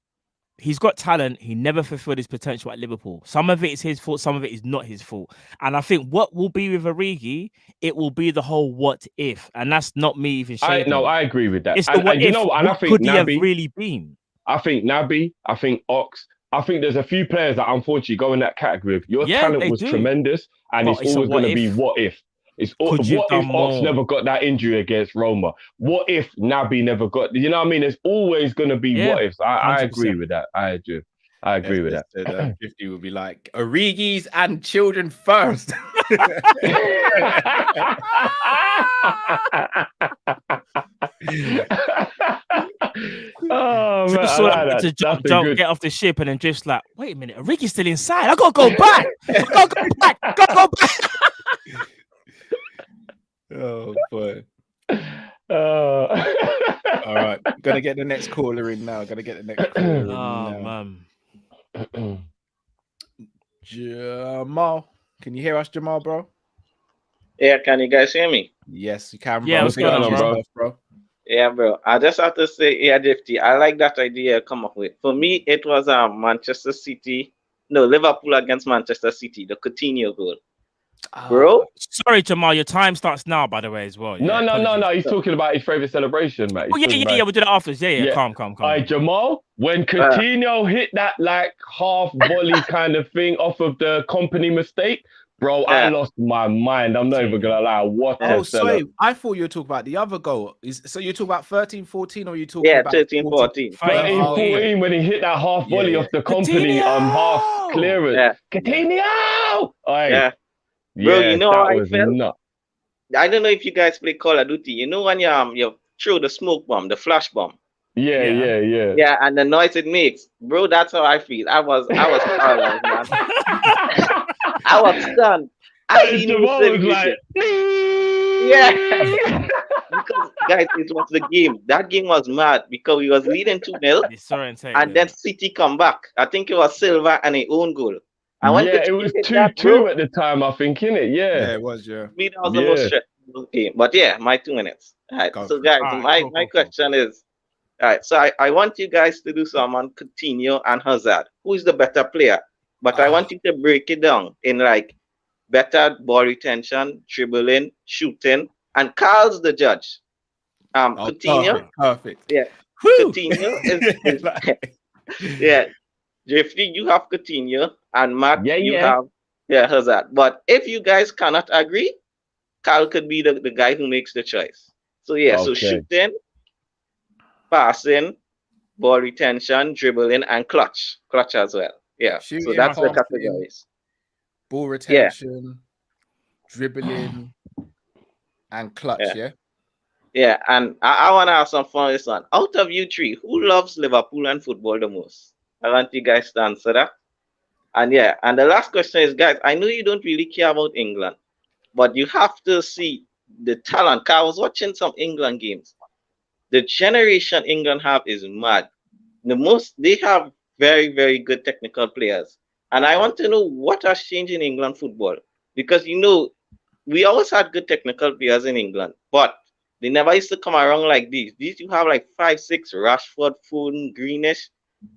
He's got talent. He never fulfilled his potential at Liverpool. Some of it is his fault. Some of it is not his fault. And I think what will be with Origi, it will be the whole what if. And that's not me even shading.
I agree with that.
It's the what if. You know, and I think could he have really been?
I think Naby, I think Ox. I think there's a few players that unfortunately go in that category. Your talent was tremendous. And it's always going to be what if. It's what if Ox never got that injury against Roma? What if Naby never got? You know what I mean? There's always going to be what ifs. I agree with that. I do. I agree with that.
50 would be like Origi's and children first.
Oh man,
to jump, get off the ship, and then just like, wait a minute, Origi's still inside. I gotta go back. Gotta go back.
Oh boy. All right, gonna get the next caller in now. Man. Jamal, can you hear us, Jamal, bro?
Yeah, can you guys hear me?
Yes, you can.
Yeah, what's going on,
bro? Yeah, bro. I just have to say, yeah, Drifty, I like that idea you come up with. For me, it was Liverpool against Manchester City, the Coutinho goal. Bro,
sorry, Jamal. Your time starts now, by the way, as well.
Yeah, no. He's talking about his favorite celebration, mate.
Oh, yeah. We'll do that after. Yeah. Calm.
All right, Jamal. When Coutinho hit that like half volley kind of thing off of the company mistake, bro, I lost my mind. I'm not even gonna lie. What?
Sorry. I thought you were talking about the other goal. So you're talking about 13-14, or you talking about
13-14?
13-14 when he hit that half volley off the company half clearance. Coutinho.
Bro, you know how I felt? I don't know if you guys play Call of Duty. You know when you throw the smoke bomb, the flash bomb.
Yeah.
Yeah, and the noise it makes, bro. That's how I feel. I was paralyzed, man. I was stunned. I didn't even
Jamal
say
was
anything.
like,
Yeah. Because guys, it was the game. That game was mad because we was leading 2-0, and then City come back. I think it was Silva and a own goal. And when
yeah, it was
hit
2-2 at the time, I think, innit? Yeah.
Yeah, it was, yeah.
me, that was the most stressful game. But yeah, my 2 minutes. All right.
Go
So
for it.
guys,
All right,
my question is, all right. So I want you guys to do some on Coutinho and Hazard. Who is the better player? But I want you to break it down in like better ball retention, dribbling, shooting, and Carl's the judge. Coutinho.
Perfect.
Yeah.
Whew!
Coutinho is yeah. Jeffrey, you have Coutinho, and Matt, you have Hazard. But if you guys cannot agree, Carl could be the guy who makes the choice. So yeah, so shooting, passing, ball retention, dribbling, and clutch as well. Yeah.
Shooting,
so that's the
passing,
categories.
Ball retention, dribbling, and clutch. Yeah.
Yeah, and I want to have some fun with this one. Out of you three, who loves Liverpool and football the most? I want you guys to answer that. And yeah, and the last question is, guys, I know you don't really care about England, but you have to see the talent. I was watching some England games. The generation England have is mad. They have very, very good technical players. And I want to know what has changed in England football. Because, we always had good technical players in England, but they never used to come around like these. These you have like 5, 6, Rashford, Foden, Greenish.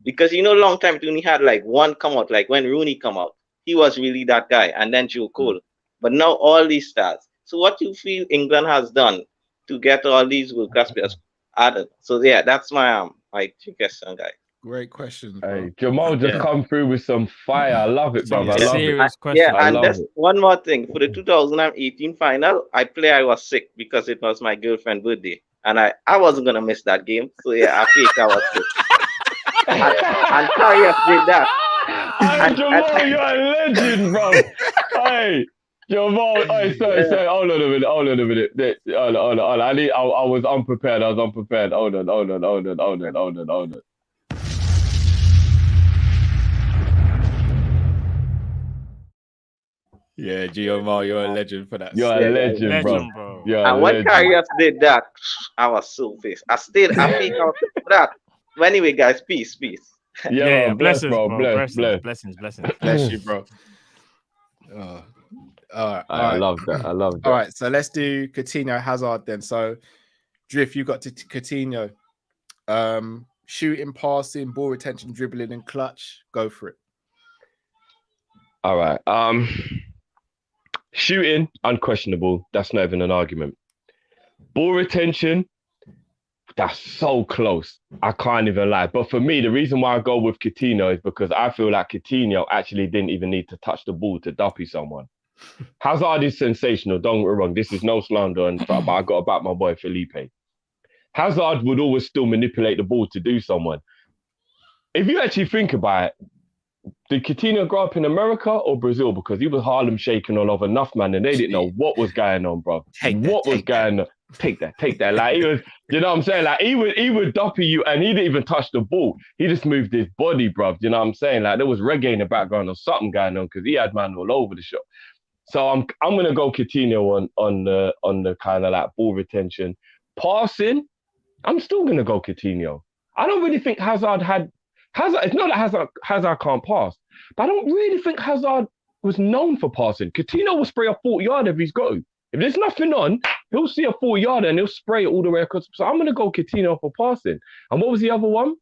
Because long time we only had like one come out, like when Rooney come out. He was really that guy, and then Joe Cole. But now all these stars. So what do you feel England has done to get all these world class players added? So yeah, that's my question, guys.
Great question.
Hey, Jamal just come through with some fire. I love it, brother. I love it.
Yeah, and just one more thing. For the 2018 final, I was sick because it was my girlfriend's birthday. And I wasn't going to miss that game. So yeah, I think I was sick. and Karius did that.
Hey, Jamal, you're a legend, bro. Hey, Jamal, sorry, hold on a minute. Hold on. I was unprepared. Hold on.
Yeah, Giomar, you're a legend for that.
You're a legend, bro.
And when Karius did that, I was so pissed. I think I was for that. But anyway, guys, peace.
Yeah,
blessings,
bro.
Blessings.
Bless you, bro. All right.
I love that.
All right, so let's do Coutinho, Hazard then. So, Drift, you got to Coutinho. Shooting, passing, ball retention, dribbling, and clutch. Go for it.
All right. Shooting, unquestionable. That's not even an argument. Ball retention, that's so close. I can't even lie. But for me, the reason why I go with Coutinho is because I feel like Coutinho actually didn't even need to touch the ball to duppy someone. Hazard is sensational. Don't get me wrong. This is no slander, but I got to back my boy Felipe. Hazard would always still manipulate the ball to do someone. If you actually think about it, did Coutinho grow up in America or Brazil? Because he was Harlem shaking all over enough, man, and they didn't know what was going on, bro. What was going on? Take that. Like, he was, you know what I'm saying? Like, he would duppy you, and he didn't even touch the ball. He just moved his body, bro. You know what I'm saying? Like, there was reggae in the background or something going on because he had man all over the shop. So I'm gonna go Coutinho on the kind of like ball retention. Passing, I'm still gonna go Coutinho. I don't really think Hazard. It's not that Hazard can't pass, but I don't really think Hazard was known for passing. Coutinho will spray a 40-yarder if he's got to. If there's nothing on, he'll see a 40-yarder and he'll spray it all the way across. So I'm going to go Coutinho for passing. And what was the other one?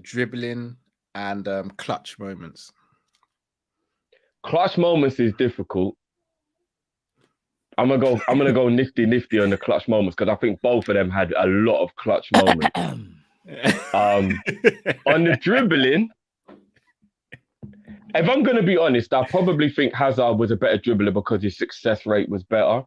Dribbling and clutch moments.
Clutch moments is difficult. I'm gonna go nifty on the clutch moments because I think both of them had a lot of clutch moments. On the dribbling, if I'm going to be honest, I probably think Hazard was a better dribbler because his success rate was better.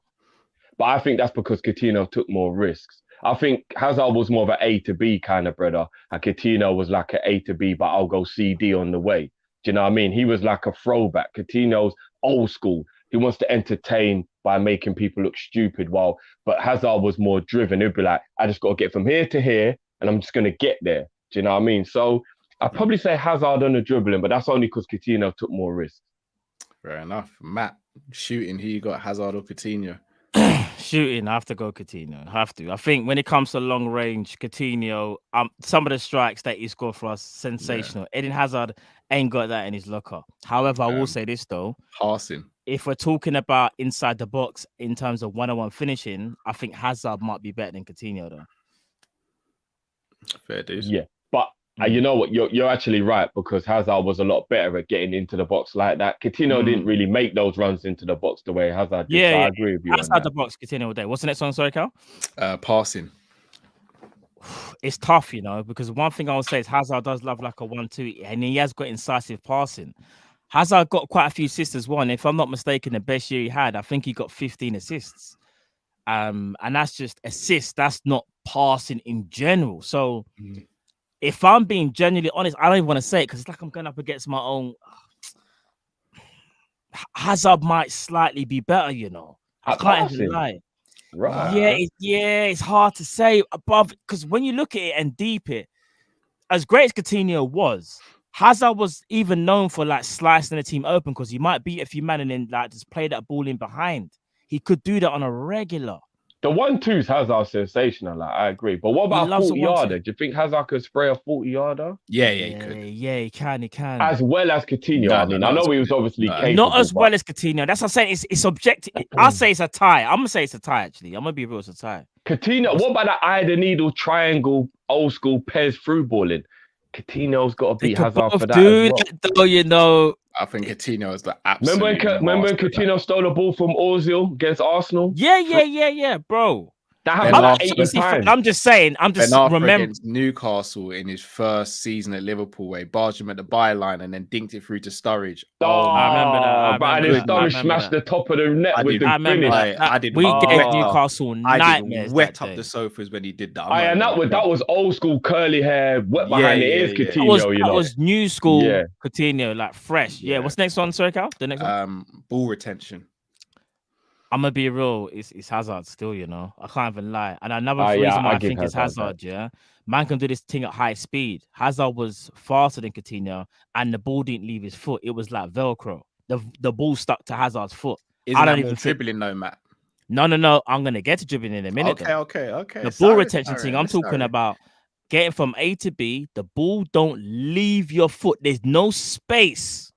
But I think that's because Coutinho took more risks. I think Hazard was more of an A to B kind of brother, and Coutinho was like an A to B, but I'll go C, D on the way. Do you know what I mean? He was like a throwback. Coutinho's old school. He wants to entertain by making people look stupid. But Hazard was more driven. He'd be like, I just got to get from here to here, and I'm just going to get there. Do you know what I mean? So I'd probably say Hazard on the dribbling, but that's only because Coutinho took more risks.
Fair enough. Matt, shooting, who you got, Hazard or Coutinho?
Shooting, I have to go Coutinho. I think when it comes to long range, Coutinho, some of the strikes that he scored for us, sensational. Eden Hazard ain't got that in his locker. However, I will say this though.
Passing.
If we're talking about inside the box in terms of one-on-one finishing, I think Hazard might be better than Coutinho though.
Fair dues.
Yeah. But you know what? You're actually right, because Hazard was a lot better at getting into the box like that. Coutinho didn't really make those runs into the box the way Hazard did. So I agree with you.
Outside the box, Coutinho all day. What's the next one? Sorry, Cal?
Passing.
It's tough, because one thing I would say is Hazard does love like a 1-2, and he has got incisive passing. Hazard got quite a few assists as well. And if I'm not mistaken, the best year he had, I think he got 15 assists. And that's just assists. That's not passing in general. So if I'm being genuinely honest, I don't even want to say it because it's like I'm going up against my own. Hazard might slightly be better, I can't even lie.
Right.
It's hard to say above, because when you look at it and deep it, as great as Coutinho was, Hazard was even known for like slicing the team open because he might beat a few men and then like just play that ball in behind. He could do that on a regular.
The 1-2s Hazard sensational. Like, I agree. But what about a 40-yarder? Do you think Hazard could spray a 40-yarder?
Yeah, he could.
Yeah, he can.
As well as Coutinho. I know he was obviously capable.
Not as well as Coutinho. That's what I'm saying. It's objective. I'll say it's a tie. I'm going to say it's a tie, actually. I'm going to be real, it's a tie.
Coutinho, what about the eye of the needle triangle, old school Pez through balling? Coutinho's got to beat Hazard for that
as well.
I think Coutinho is the absolute.
Remember when Coutinho stole the ball from Ozil against Arsenal?
Yeah, bro.
That happened like 80 times.
I'm just saying. Remember
against Newcastle in his first season at Liverpool, where he barged him at the byline and then dinked it through to Sturridge.
I remember that.
But then Sturridge smashed the top of the net with the finish.
We gave Newcastle nightmares.
I wet up the sofas when he did that.
That was old school curly hair, wet behind the ears, Coutinho.
That was new school Coutinho, like fresh. Yeah. What's the next one, sorry, Cal? The next one.
Ball retention.
I'm gonna be real. It's Hazard still, I can't even lie. And another reason why I think it's Hazard, man can do this thing at high speed. Hazard was faster than Coutinho, and the ball didn't leave his foot. It was like Velcro. The ball stuck to Hazard's foot.
I don't even dribbling though, Matt.
No. I'm gonna get to dribbling in a minute.
Okay.
The ball retention thing. I'm talking about getting from A to B. The ball don't leave your foot. There's no space,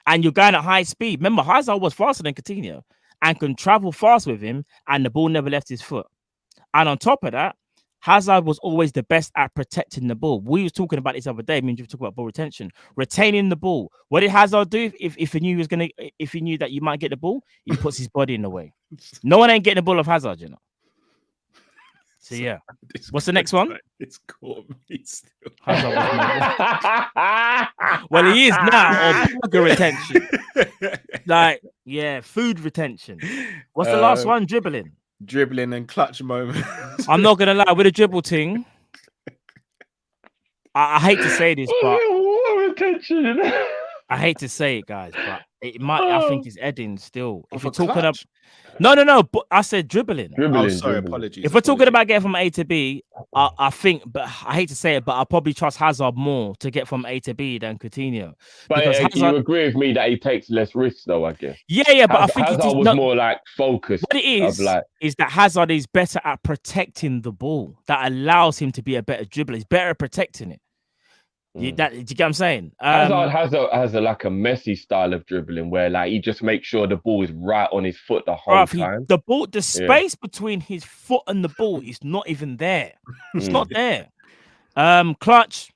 and you're going at high speed. Remember, Hazard was faster than Coutinho and can travel fast with him, and the ball never left his foot. And on top of that, Hazard was always the best at protecting the ball. We was talking about this other day. I mean, you talk about ball retention, retaining the ball. What did Hazard do if he knew if he knew that you might get the ball? He puts his body in the way. No one ain't getting the ball of Hazard, So yeah. What's the next one?
It's caught me still.
Well, he is now on bigger retention. Food retention. What's the last one? Dribbling.
Dribbling and clutch moment.
I'm not gonna lie, with a dribble thing. I hate to say this, but
retention.
I hate to say it, guys, but it might. I think it's Eden still. If you're talking about, no, but I said dribbling.
Apologies.
If we're talking about getting from A to B, I think, but I hate to say it, but I probably trust Hazard more to get from A to B than Coutinho.
But you agree with me that he takes less risks, though, I guess.
Yeah, but I think
Hazard was more like focused.
What it is that Hazard is better at protecting the ball. That allows him to be a better dribbler. He's better at protecting it. Do you get what I'm saying?
Hazard has a messy style of dribbling where like he just makes sure the ball is right on his foot the whole time.
The space between his foot and the ball is not even there. It's not there. Clutch.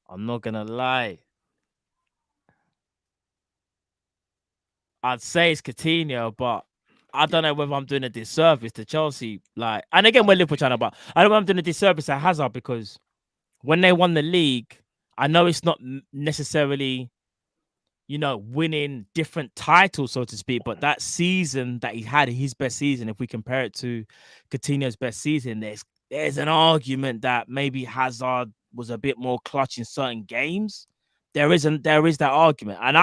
I'm not gonna lie. I'd say it's Coutinho, but I don't know whether I'm doing a disservice to Chelsea. And again, we're Liverpool channel, but I don't know if I'm doing a disservice to Hazard because when they won the league, I know it's not necessarily, winning different titles, so to speak, but that season that he had, his best season, if we compare it to Coutinho's best season, there's an argument that maybe Hazard was a bit more clutch in certain games. There is that argument, and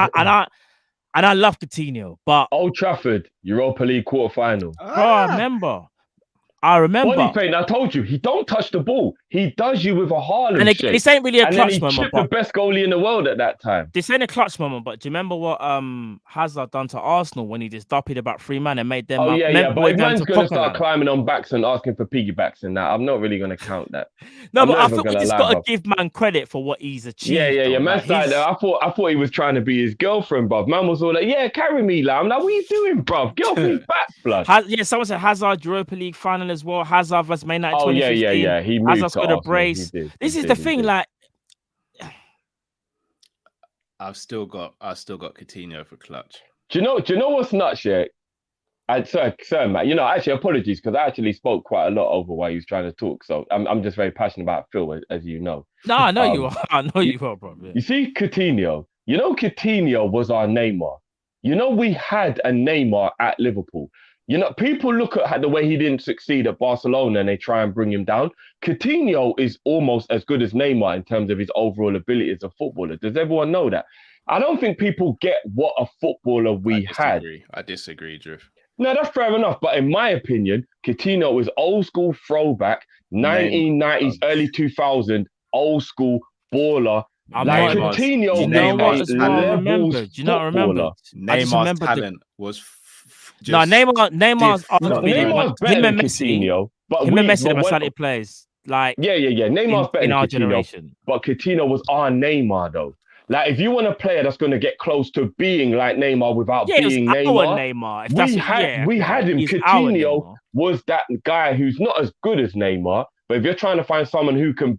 And I love Coutinho, but
Old Trafford, Europa League quarterfinal.
bro, I remember.
Body paint, I told you, he don't touch the ball. He does you with a Harlem
and again,
shake.
this ain't really a
and
clutch
then he
moment.
chipped the best goalie in the world at that time.
This ain't a clutch moment, but do you remember what Hazard done to Arsenal when he just duppied about 3 men and made them?
Oh yeah. But if man's gonna start climbing on backs and asking for piggybacks and that, I'm not really gonna count that.
No, but I thought we just gotta give man credit for what he's achieved.
Yeah. Man started there. I thought he was trying to be his girlfriend, bruv. Man was all like, yeah, carry me, lad. I'm like, what are you doing, bruv? Get off me back, blood.
Someone said Hazard Europa League final as well. Hazard versus Man United 2015.
Yeah. He moved
Hazard's got a brace. This is the thing, like.
I've still got Coutinho for clutch.
Do you know what's nuts, yeah? Sorry, Matt. Actually, apologies because I actually spoke quite a lot over while he was trying to talk. So I'm just very passionate about Phil, as you know.
No, I know you are. I know you are, bro. Yeah.
You see, Coutinho. Coutinho was our Neymar. We had a Neymar at Liverpool. People look at the way he didn't succeed at Barcelona and they try and bring him down. Coutinho is almost as good as Neymar in terms of his overall ability as a footballer. Does everyone know that? I don't think people get what a footballer we had.
I disagree, Drift.
No, that's fair enough. But in my opinion, Coutinho is old school throwback, 1990s, early 2000s, old school baller. Coutinho,
you know what? Do you not remember?
Neymar's talent was.
Neymar's
better than Coutinho, but
him and Messi are Masali players. Like
Neymar's better
in
than
our
Coutinho,
generation.
but Coutinho was our Neymar though. Like if you want a player that's going to get close to being like Neymar without being
Neymar,
we had him. Coutinho was that guy who's not as good as Neymar, but if you're trying to find someone who can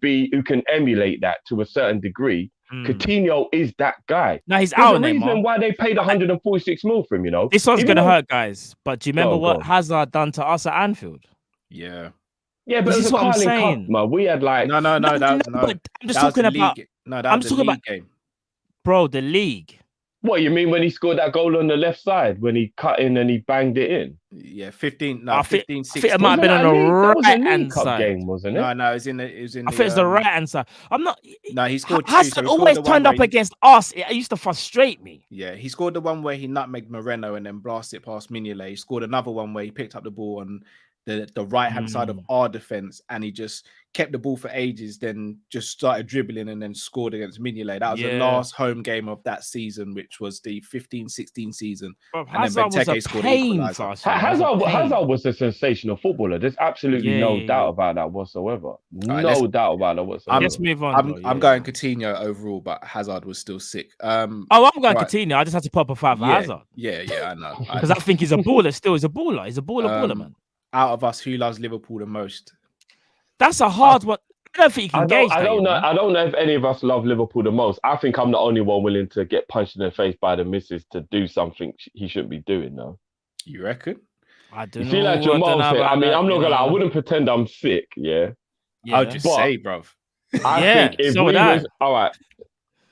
emulate that to a certain degree. Coutinho is that guy.
No, he's
There's
our
a reason
Neymar.
Why they paid 146 mil for him,
This one's going to hurt, guys. But do you remember what Hazard done to us at Anfield?
Yeah.
Yeah, but
this is what I'm saying.
Cup, we had like...
No. I'm just talking about... No, that was the league game.
Bro, the league.
What, you mean when he scored that goal on the left side, when he cut in and he banged it in?
Yeah, 15, 16.
It might have been on the right-hand side.
Game, wasn't it?
No, it was in the...
I think it's the right-hand side. I'm not...
No, he scored
two. So always turned up against us. It used to frustrate me.
Yeah, he scored the one where he nutmegged Moreno and then blasted it past Mignolet. He scored another one where he picked up the ball on the right-hand side of our defense and he just kept the ball for ages, then just started dribbling and then scored against Mignolet. That was the last home game of that season, which was the 15-16 season.
Bro,
and then Benteke scored equaliser.
Hazard was a sensational footballer. There's absolutely no doubt about that whatsoever. No doubt about that whatsoever.
Let's move on.
I'm going Coutinho overall, but Hazard was still sick.
I'm going Coutinho. I just had to pop a 5 for Hazard.
Yeah, I know.
Because I think he's a baller still. He's a baller. He's a baller, man.
Out of us, who loves Liverpool the most?
That's a hard one. I don't think you can gauge that.
I don't know if any of us love Liverpool the most. I think I'm the only one willing to get punched in the face by the missus to do something he shouldn't be doing now.
You reckon?
I don't know.
See, like Jamal said, I'm not gonna lie, I wouldn't pretend I'm sick, yeah.
I'll just say, bruv.
I think if we was all right.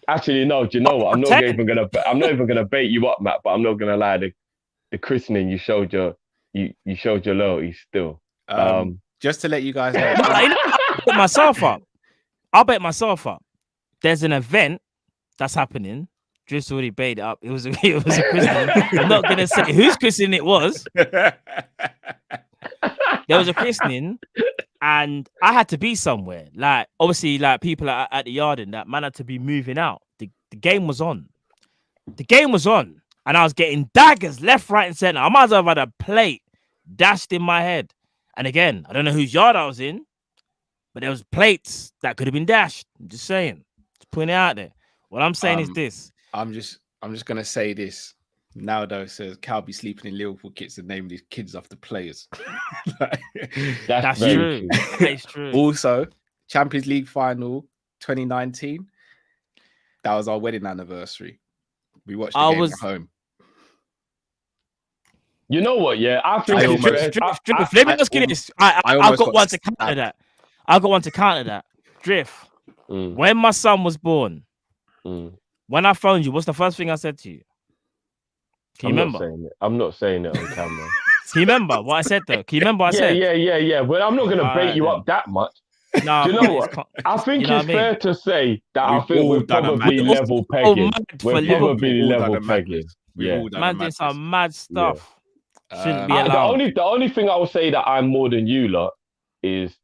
Actually, no, do you know what? I'm not even gonna bait you up, Matt, but I'm not gonna lie, the christening you showed your loyalty still.
Just to let you guys know.
I'll bet myself up. There's an event that's happening. Just already baited it up. It was a christening. I'm not gonna say whose christening it was. There was a christening, and I had to be somewhere. Like obviously, like people at the yard and that man had to be moving out. The game was on. And I was getting daggers left, right, and center. I might as well have had a plate dashed in my head. And again, I don't know whose yard I was in, but there was plates that could have been dashed. I'm just saying. Just putting it out there. What I'm saying is this.
I'm just gonna say this. Now though, says Cal be sleeping in Liverpool kits and name these kids after players.
That's true.
That's true.
Also, Champions League final 2019. That was our wedding anniversary. We watched the game at home.
You know what? Yeah, I think
Drift. Let me just get this. I've got one to counter that. Drift. When my son was born, when I phoned you, what's the first thing I said to you? Can you remember?
I'm not saying it on camera.
Can you remember what I said though? Can you remember what I said?
Yeah. Well, I'm not gonna bait you up that much. No, do you know what? I think it's fair to say that I think we're probably level pegging. We're probably level pegging.
Man doing some mad stuff. Shouldn't be
The
allowed.
only thing I will say that I'm more than you lot is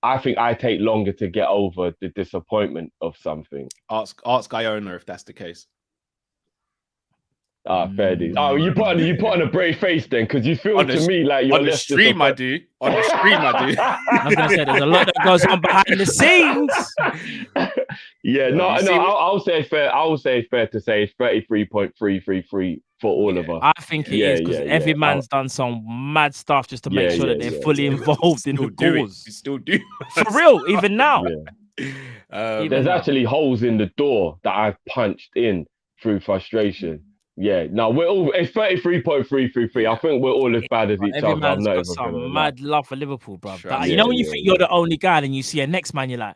I think I take longer to get over the disappointment of something.
Ask Iona if that's the case.
Fair dues. Oh, you put on a brave face then, because you feel to me like you're
on the stream. I do. On the stream, I do.
I was gonna say there's a lot that goes on behind the scenes.
I'll say it's fair. I will say it's fair to say it's 33.333 for all of us.
I think it is because every man's done some mad stuff just to make sure that they're fully involved in the cause.
We still do
for real, even now.
There's actually holes in the door that I've punched in through frustration. Yeah, no, we're all. It's 33.333. I think we're all as bad as each other.
Every man's got some mad love for Liverpool, bro. You know when you think you're the only guy, and you see a next man, you're like,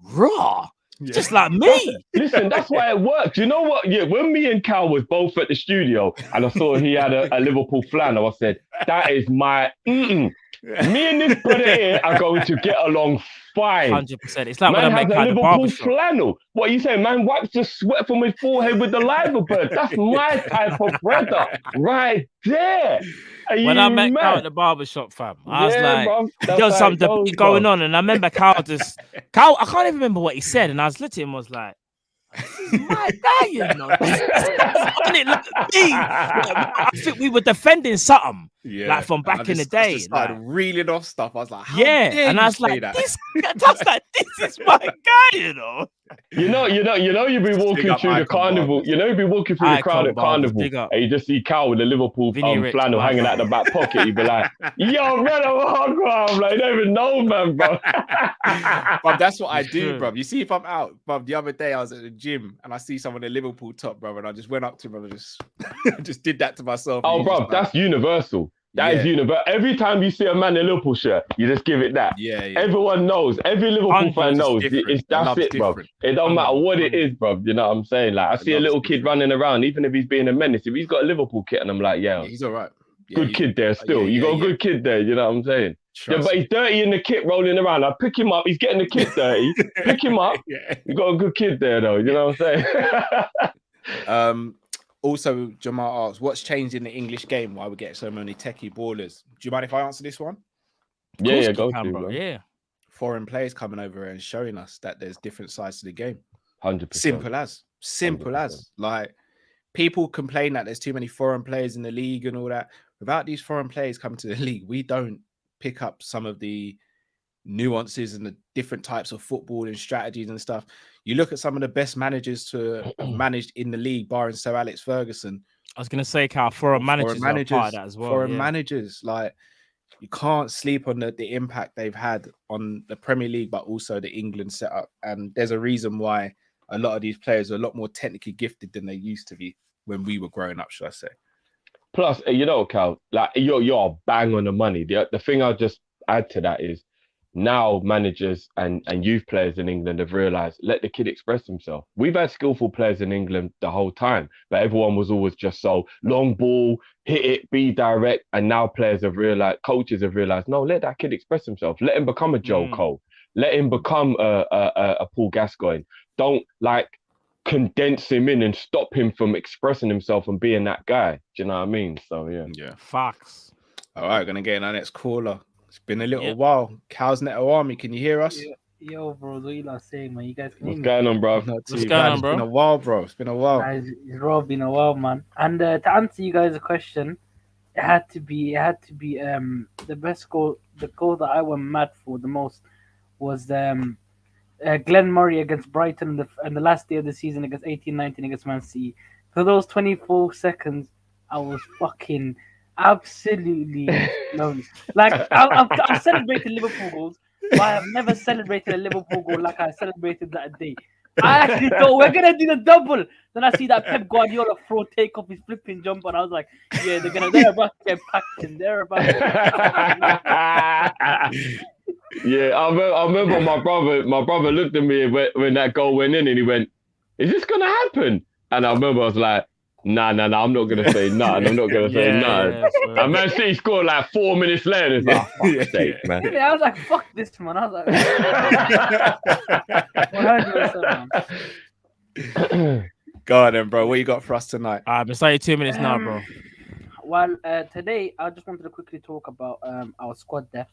raw. Just like me.
Listen, that's why it works. You know what? Yeah, when me and Cal was both at the studio and I saw he had a Liverpool flannel, I said, that is my Me and this brother here are going to get along fine.
100%. It's like
man
when I make
has a Liverpool
barbershop.
flannel. What are you saying? Man wipes the sweat from his forehead with the liver bird. That's my type of brother right there.
When I met Cal at the barbershop, fam, I was like, there was some debate going on, and I remember Cal, I can't even remember what he said, and I was looking at him, was like, this is my guy, you know. I think we were defending something, like from back in the day.
I started reeling off stuff. I was like,
and I was like, this is my guy, you know.
You know, you've been walking through the carnival. You know, you've been walking through the crowd at carnival, and you just see Cal with a Liverpool flannel hanging out the back pocket. You'd be like, "Yo, brother, I'm like, I don't even know, man, bro."
Bro, that's what I do, bro. You see, if I'm out, bro. The other day I was at the gym and I see someone in a Liverpool top, bro, and I just went up to him and just did that to myself.
Oh, bro, that's universal. That is universal. Every time you see a man in a Liverpool shirt, you just give it that.
Yeah.
Everyone knows. Every Liverpool fan knows. That's it, bro. It don't matter what it is, bro. You know what I'm saying? Like, I see a little kid running around, even if he's being a menace. If he's got a Liverpool kit, and I'm like,
he's all right.
Good kid there still. You got a good kid there. You know what I'm saying? But he's dirty in the kit rolling around. I pick him up. He's getting the kit dirty. Pick him up. You got a good kid there, though. You know what I'm saying?
Also, Jamal asks, what's changed in the English game? Why we get so many techie ballers? Do you mind if I answer this one?
Yeah, go through, bro.
Yeah.
Foreign players coming over and showing us that there's different sides to the game.
100%.
Simple as. Like, people complain that there's too many foreign players in the league and all that. Without these foreign players coming to the league, we don't pick up some of the nuances and the different types of football and strategies and stuff. You look at some of the best managers to have managed in the league, barring Sir Alex Ferguson.
I was going to say, Cal, foreign managers are part of that as well.
Foreign managers, like, you can't sleep on the impact they've had on the Premier League, but also the England setup. And there's a reason why a lot of these players are a lot more technically gifted than they used to be when we were growing up, should I say.
Plus, you know, Cal, like, you're bang on the money. The thing I'll just add to that is, now managers and youth players in England have realised, let the kid express himself. We've had skillful players in England the whole time, but everyone was always just so long ball, hit it, be direct. And now players have realised, coaches have realised, no, let that kid express himself. Let him become a Joe Cole. Let him become a Paul Gascoigne. Don't like condense him in and stop him from expressing himself and being that guy. Do you know what I mean? So
yeah.
Facts.
All right, gonna get in our next caller. It's been a little while. Cal's Netto Army, can you hear us?
Yo, bro, what you lot saying, man? You guys can
What's going on, bro?
What's going on, bro?
It's been a while, bro. It's been a while.
Guys, it's been a while, man. And to answer you guys a question, it had to be the best goal. The goal that I went mad for the most was Glenn Murray against Brighton in the last day of the season against 18-19 against Man City. For those 24 seconds, I was fucking absolutely lovely. Like, I've celebrated Liverpool goals, but I have never celebrated a Liverpool goal like I celebrated that day. I actually thought we're gonna do the double. Then I see that Pep Guardiola take off his flipping jumper, and I was like, yeah, they're about to get packed in. They're about to
Yeah, I remember my brother looked at me when that goal went in and he went, is this gonna happen? And I remember I was like, Nah, I'm not gonna say nothing. I'm not gonna say nothing. And Man City scored like 4 minutes later. It's like, fuck's sake, man.
Yeah, I was like, fuck this, man. I was like, 100%, man.
Go on then, bro. What you got for us tonight?
I've been starting 2 minutes now, bro.
Well, today I just wanted to quickly talk about our squad depth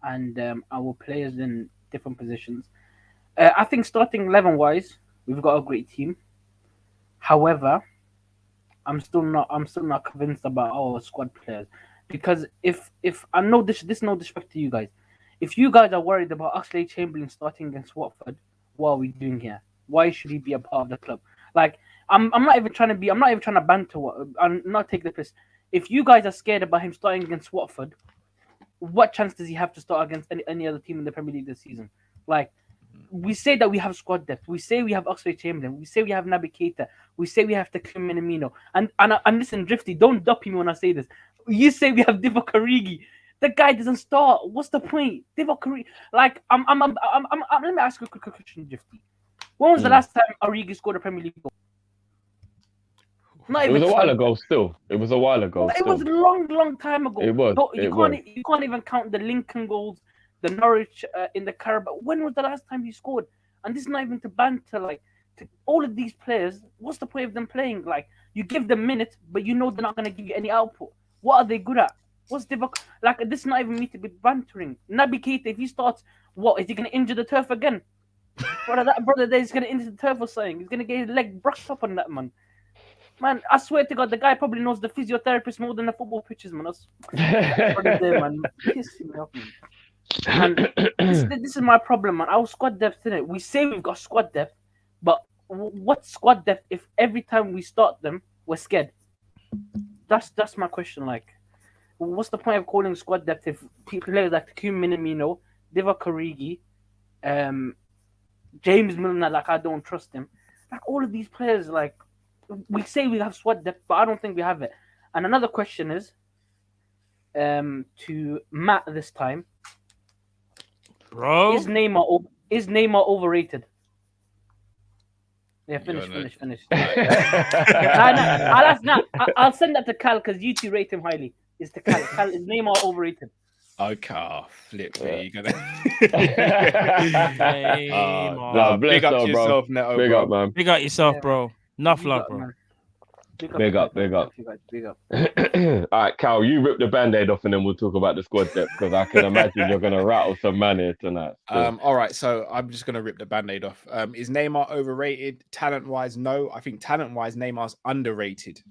and our players in different positions. I think starting 11 wise, we've got a great team. However, I'm still not convinced about our squad players, because if I know this no disrespect to you guys, if you guys are worried about Oxlade-Chamberlain starting against Watford, what are we doing here? Why should he be a part of the club? Like I'm not even trying to banter. I'm not taking the piss. If you guys are scared about him starting against Watford, what chance does he have to start against any other team in the Premier League this season? Like, we say that we have squad depth. We say we have Oxlade-Chamberlain. We say we have Naby Keita. We say we have Takumi Minamino. And listen, Drifty, don't dup me when I say this. You say we have Divock Origi. The guy doesn't start. What's the point? Divock Origi. Like, let me ask you a quick question, Drifty. When was the last time Origi scored a Premier League goal?
It was a while ago still. It was a while ago.
It was a long time ago.
It was.
You can't even count the Lincoln goals, the Norwich in the Carabao. When was the last time he scored? And this is not even to banter. Like, to all of these players, what's the point of them playing? Like, you give them minutes, but you know they're not going to give you any output. What are they good at? What's Divock? Like, this is not even me to be bantering. Naby Keita, if he starts, what is he going to injure the turf again? brother, he's going to injure the turf or something. He's going to get his leg brushed up on that, man. Man, I swear to God, the guy probably knows the physiotherapist more than the football pitches, man. Man. Piss me off, man. And this is my problem, man. Our squad depth, innit? We say we've got squad depth, but what squad depth if every time we start them, we're scared? That's my question. Like, what's the point of calling squad depth if players like Takumi Minamino, Divock Origi, James Milner, like, I don't trust him. Like, all of these players, like, we say we have squad depth, but I don't think we have it. And another question is, to Matt this time,
bro,
is Neymar overrated? Yeah, finish. I'll send that to Kall because you two rate him highly. It's to Kall. Kall, is Neymar overrated?
Okay, flip me. You're gonna.
Big up
yourself, Neto.
Big up, man.
Big up yourself, bro. Enough love, bro.
Big up. All right, Kall, you rip the band-aid off and then we'll talk about the squad depth because I can imagine you're going to rattle some man here tonight.
All right, so I'm just going to rip the band-aid off. Is Neymar overrated? Talent-wise, no. I think talent-wise, Neymar's underrated.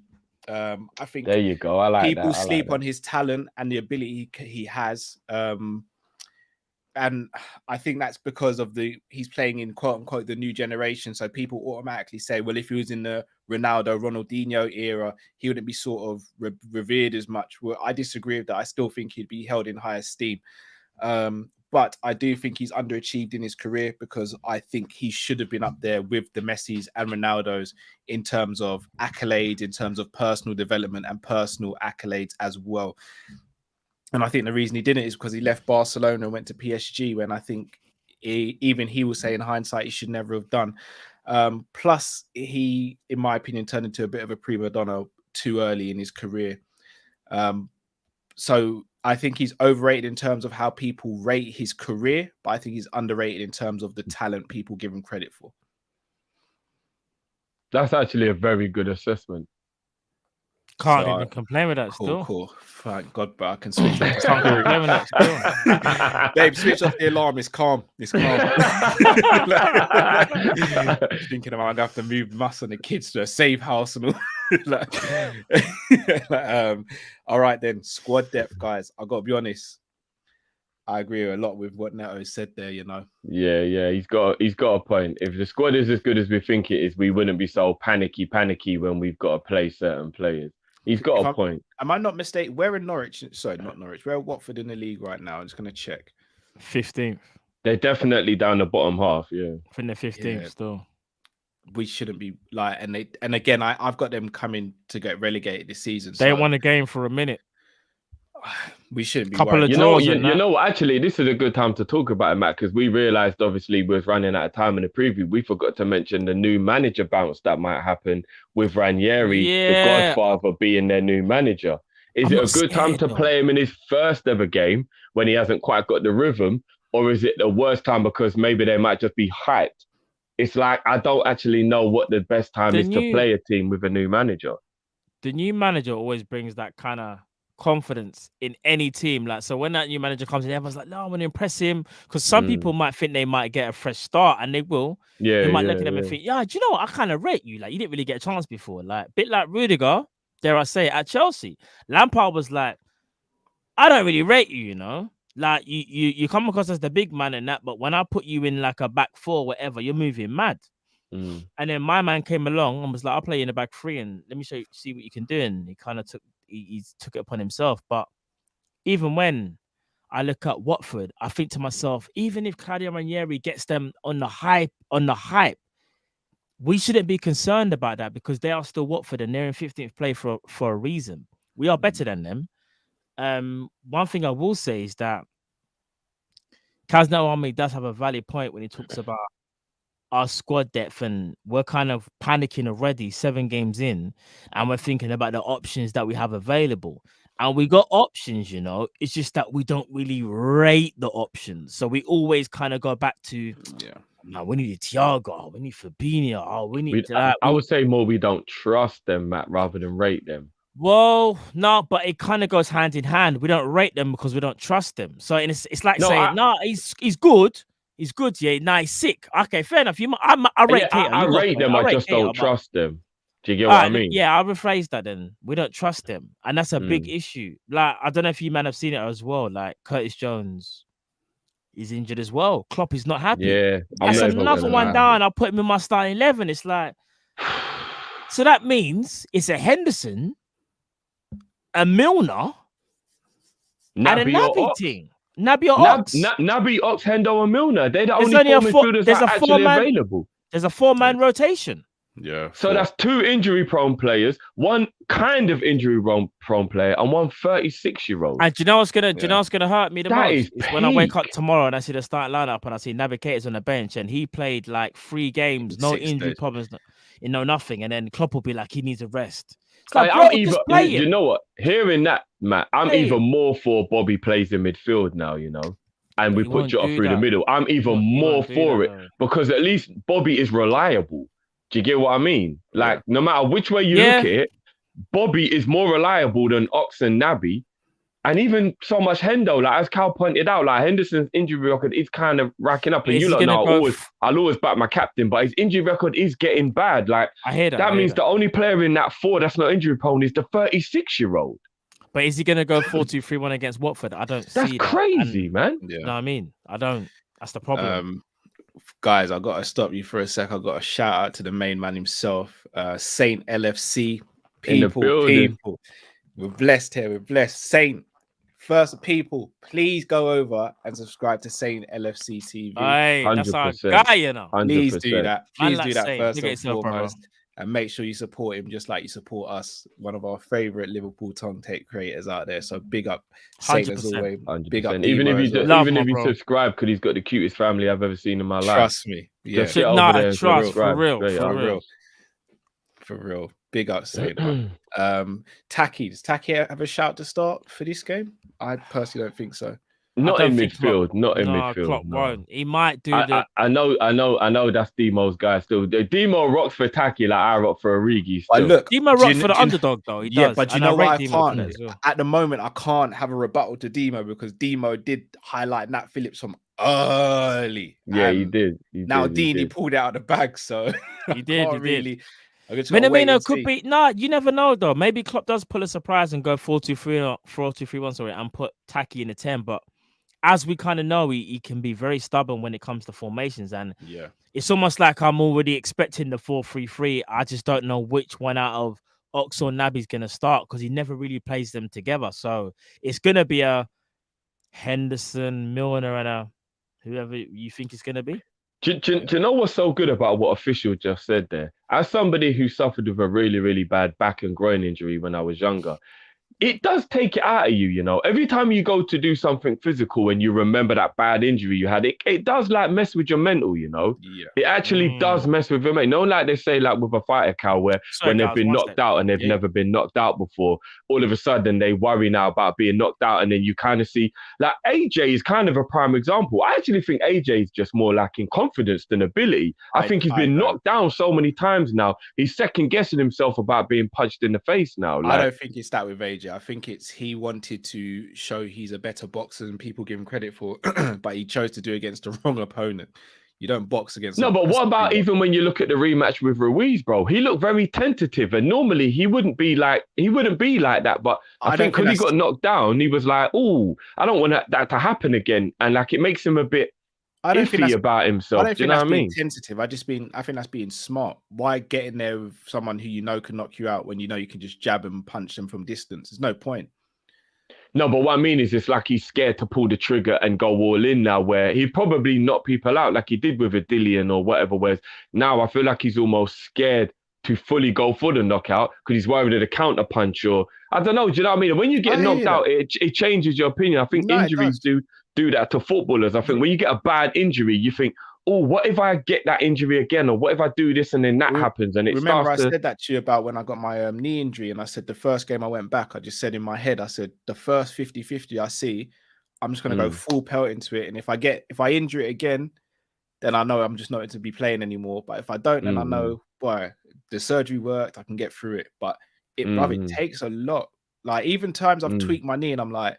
I think
there you go. I like
people
that.
sleep on his talent and the ability he has. And I think that's because of he's playing in quote unquote the new generation. So people automatically say, well, if he was in the Ronaldo, Ronaldinho era, he wouldn't be sort of revered as much. Well, I disagree with that. I still think he'd be held in high esteem. But I do think he's underachieved in his career because I think he should have been up there with the Messis and Ronaldos in terms of accolades, in terms of personal development and personal accolades as well. And I think the reason he didn't is because he left Barcelona and went to PSG when I think even he will say in hindsight he should never have done. Plus, he, in my opinion, turned into a bit of a prima donna too early in his career. So I think he's overrated in terms of how people rate his career, but I think he's underrated in terms of the talent people give him credit for.
That's actually a very good assessment.
Can't even complain with that still.
Cool. Thank God, but I can switch off. Can't complain with that still. Babe, switch off the alarm. It's calm. Thinking about I'm gonna have to move Mus and the kids to a safe house and all. All right then, squad depth, guys. I gotta be honest. I agree a lot with what Neto said there. You know.
Yeah. He's got a point. If the squad is as good as we think it is, we wouldn't be so panicky when we've got to play certain players. He's got a point.
Am I not mistaken? We're in Norwich. Sorry, not Norwich. We're Watford in the league right now. I'm just going to check.
15th.
They're definitely down the bottom half. Yeah.
I think they're 15th still.
We shouldn't be like, and again, I've got them coming to get relegated this season.
They won a game for a minute.
We shouldn't be
couple
worried.
of draws.
You know, actually, this is a good time to talk about it, Matt, because we realised, obviously, we was running out of time in the preview. We forgot to mention the new manager bounce that might happen with Ranieri, the Godfather, being their new manager. Is it a good time to play him in his first ever game when he hasn't quite got the rhythm? Or is it the worst time because maybe they might just be hyped it's like I don't actually know what the best time is to play a team with a new manager.
The new manager always brings that kind of confidence in any team. Like, so when that new manager comes in, everyone's like, no, I want to impress him. Because some people might think they might get a fresh start, and they will.
Yeah.
You might look at them and think, yeah, do you know what? I kind of rate you. Like, you didn't really get a chance before. Like, a bit like Rudiger, dare I say, at Chelsea. Lampard was like, I don't really rate you, you know? Like, you come across as the big man and that, but when I put you in like a back four, whatever, you're moving mad. And then my man came along and was like, I'll play you in the back three and let me see what you can do. And he kind of took it upon himself. But even when I look at Watford, I think to myself, even if Claudio Ranieri gets them on the hype, we shouldn't be concerned about that because they are still Watford and they're in 15th place for a reason. We are better than them. One thing I will say is that Kaz Naomi does have a valid point when he talks about our squad depth, and we're kind of panicking already 7 games in, and we're thinking about the options that we have available. And we got options, you know. It's just that we don't really rate the options. So we always kind of go back to, no, we need a Thiago, we need Fabinho, we need that.
I would say more we don't trust them, Matt, rather than rate them.
Well, no, but it kind of goes hand in hand. We don't rate them because we don't trust them. So it's like saying, he's good. He's good, yeah. Nah, he's sick. Okay, fair enough. I rate
I rate them. I just don't trust them. Do you get what I mean?
Yeah, I'll rephrase that then. We don't trust them. And that's a big issue. Like, I don't know if you man have seen it as well. Like, Curtis Jones is injured as well. Klopp is not happy.
Yeah.
That's another one down. I'll put him in my starting 11. It's like, so that means it's a Henderson, a Milner, and a Naby team. Naby or Ox.
Naby, Ox, Hendo, and Milner. They're the only 4 midfielders that are actually available.
There's a 4-man rotation.
Yeah. So that's 2 injury-prone players, 1 kind of injury-prone player, and 1 36-year-old.
And do you know what's gonna hurt me the most? It's when I wake up tomorrow and I see the starting lineup and I see Naby Keita's on the bench and he played like 3 games, no injury problems, nothing. And then Klopp will be like, he needs a rest. Like,
you know what? Hearing that, Matt, I'm even more for Bobby plays in midfield now, you know, and we put Jota through the middle. I'm even more for it because at least Bobby is reliable. Do you get what I mean? Like, no matter which way you look at it, Bobby is more reliable than Ox and Naby. And even so much Hendo, like as Cal pointed out, like Henderson's injury record is kind of racking up. And you lot know I'll always back my captain, but his injury record is getting bad. Like
I hear that.
That means the only player in that 4 that's not injury prone is the 36-year-old.
But is he gonna go 4-2-3-1 against Watford? I don't see that.
That's crazy, man.
You know what I mean? I don't. That's the problem.
Guys, I gotta stop you for a sec. I got a shout out to the main man himself, Saint LFC. People. We're blessed here. We're blessed. Saint. First, people, please go over and subscribe to Saint LFC TV.
Aye, that's our guy, you know.
100%.
Please do that. Please do that first and
yourself,
foremost. And make sure you support him just like you support us, one of our favorite Liverpool tongue tape creators out there. So big up Saint as always.
100%.
Big up.
Even if you subscribe, because he's got the cutest family I've ever seen in my life.
Trust me. Yeah.
For
real. Big up Saint. Taki, does Taki have a shout to start for this game? I personally don't think so.
Not in midfield.
Klopp won't. He might do
I know that's Demo's guy still. Demo rocks for Taki like I rock for Origi still.
Look,
Demo rocks for the underdog though. He does.
But you know what? I can't. At the moment, I can't have a rebuttal to Demo because Demo did highlight Nat Phillips from early.
Yeah, he did.
Now Dean pulled it out of the bag, so
he did. Minamino could be. Nah, you never know though. Maybe Klopp does pull a surprise and go 4-2-3 or 4-2-3-1, and put Taki in the 10. But as we kind of know, he can be very stubborn when it comes to formations, and it's almost like I'm already expecting the 4-3-3. I just don't know which one out of Ox or Naby's gonna start because he never really plays them together. So it's gonna be a Henderson, Milner, and a whoever you think it's gonna be.
Do you know what's so good about what official just said there? As somebody who suffered with a really, really bad back and groin injury when I was younger, it does take it out of you, you know. Every time you go to do something physical and you remember that bad injury you had, it does like mess with your mental, you know.
Yeah.
It actually does mess with your mental. No, like they say, like with a fighter, Cal, where when they've been knocked out and they've never been knocked out before, all of a sudden they worry now about being knocked out, and then you kind of see, like AJ is kind of a prime example. I actually think AJ is just more lacking confidence than ability. I think he's been knocked down so many times now. He's second guessing himself about being punched in the face now.
I don't think it's that with AJ. I think it's he wanted to show he's a better boxer than people give him credit for, but he chose to do it against the wrong opponent. You don't box against.
No, but what about even when you look at the rematch with Ruiz, bro? He looked very tentative, and normally he wouldn't be like that. But I think because he got knocked down, he was like, "Oh, I don't want that to happen again," and like it makes him a bit iffy about himself. Do you know what I mean?
Tentative. I think that's being smart. Why get in there with someone who you know can knock you out when you know you can just jab and punch them from distance? There's no point.
No, but what I mean is it's like he's scared to pull the trigger and go all in now, where he'd probably knock people out like he did with a Dillian or whatever. Whereas now I feel like he's almost scared to fully go for the knockout because he's worried of the counter punch, or I don't know. Do you know what I mean? And when you get knocked out, it changes your opinion. I think injuries do that to footballers. I think when you get a bad injury, you think, oh, what if I get that injury again? Or what if I do this and then that happens? And
I said that to you about when I got my knee injury, and I said the first game I went back, I just said in my head, I said the first 50-50 I see, I'm just going to go full pelt into it. And if I injure it again, then I know I'm just not to be playing anymore. But if I don't, then I know, boy, the surgery worked, I can get through it. But it takes a lot. Like even times I've tweaked my knee and I'm like,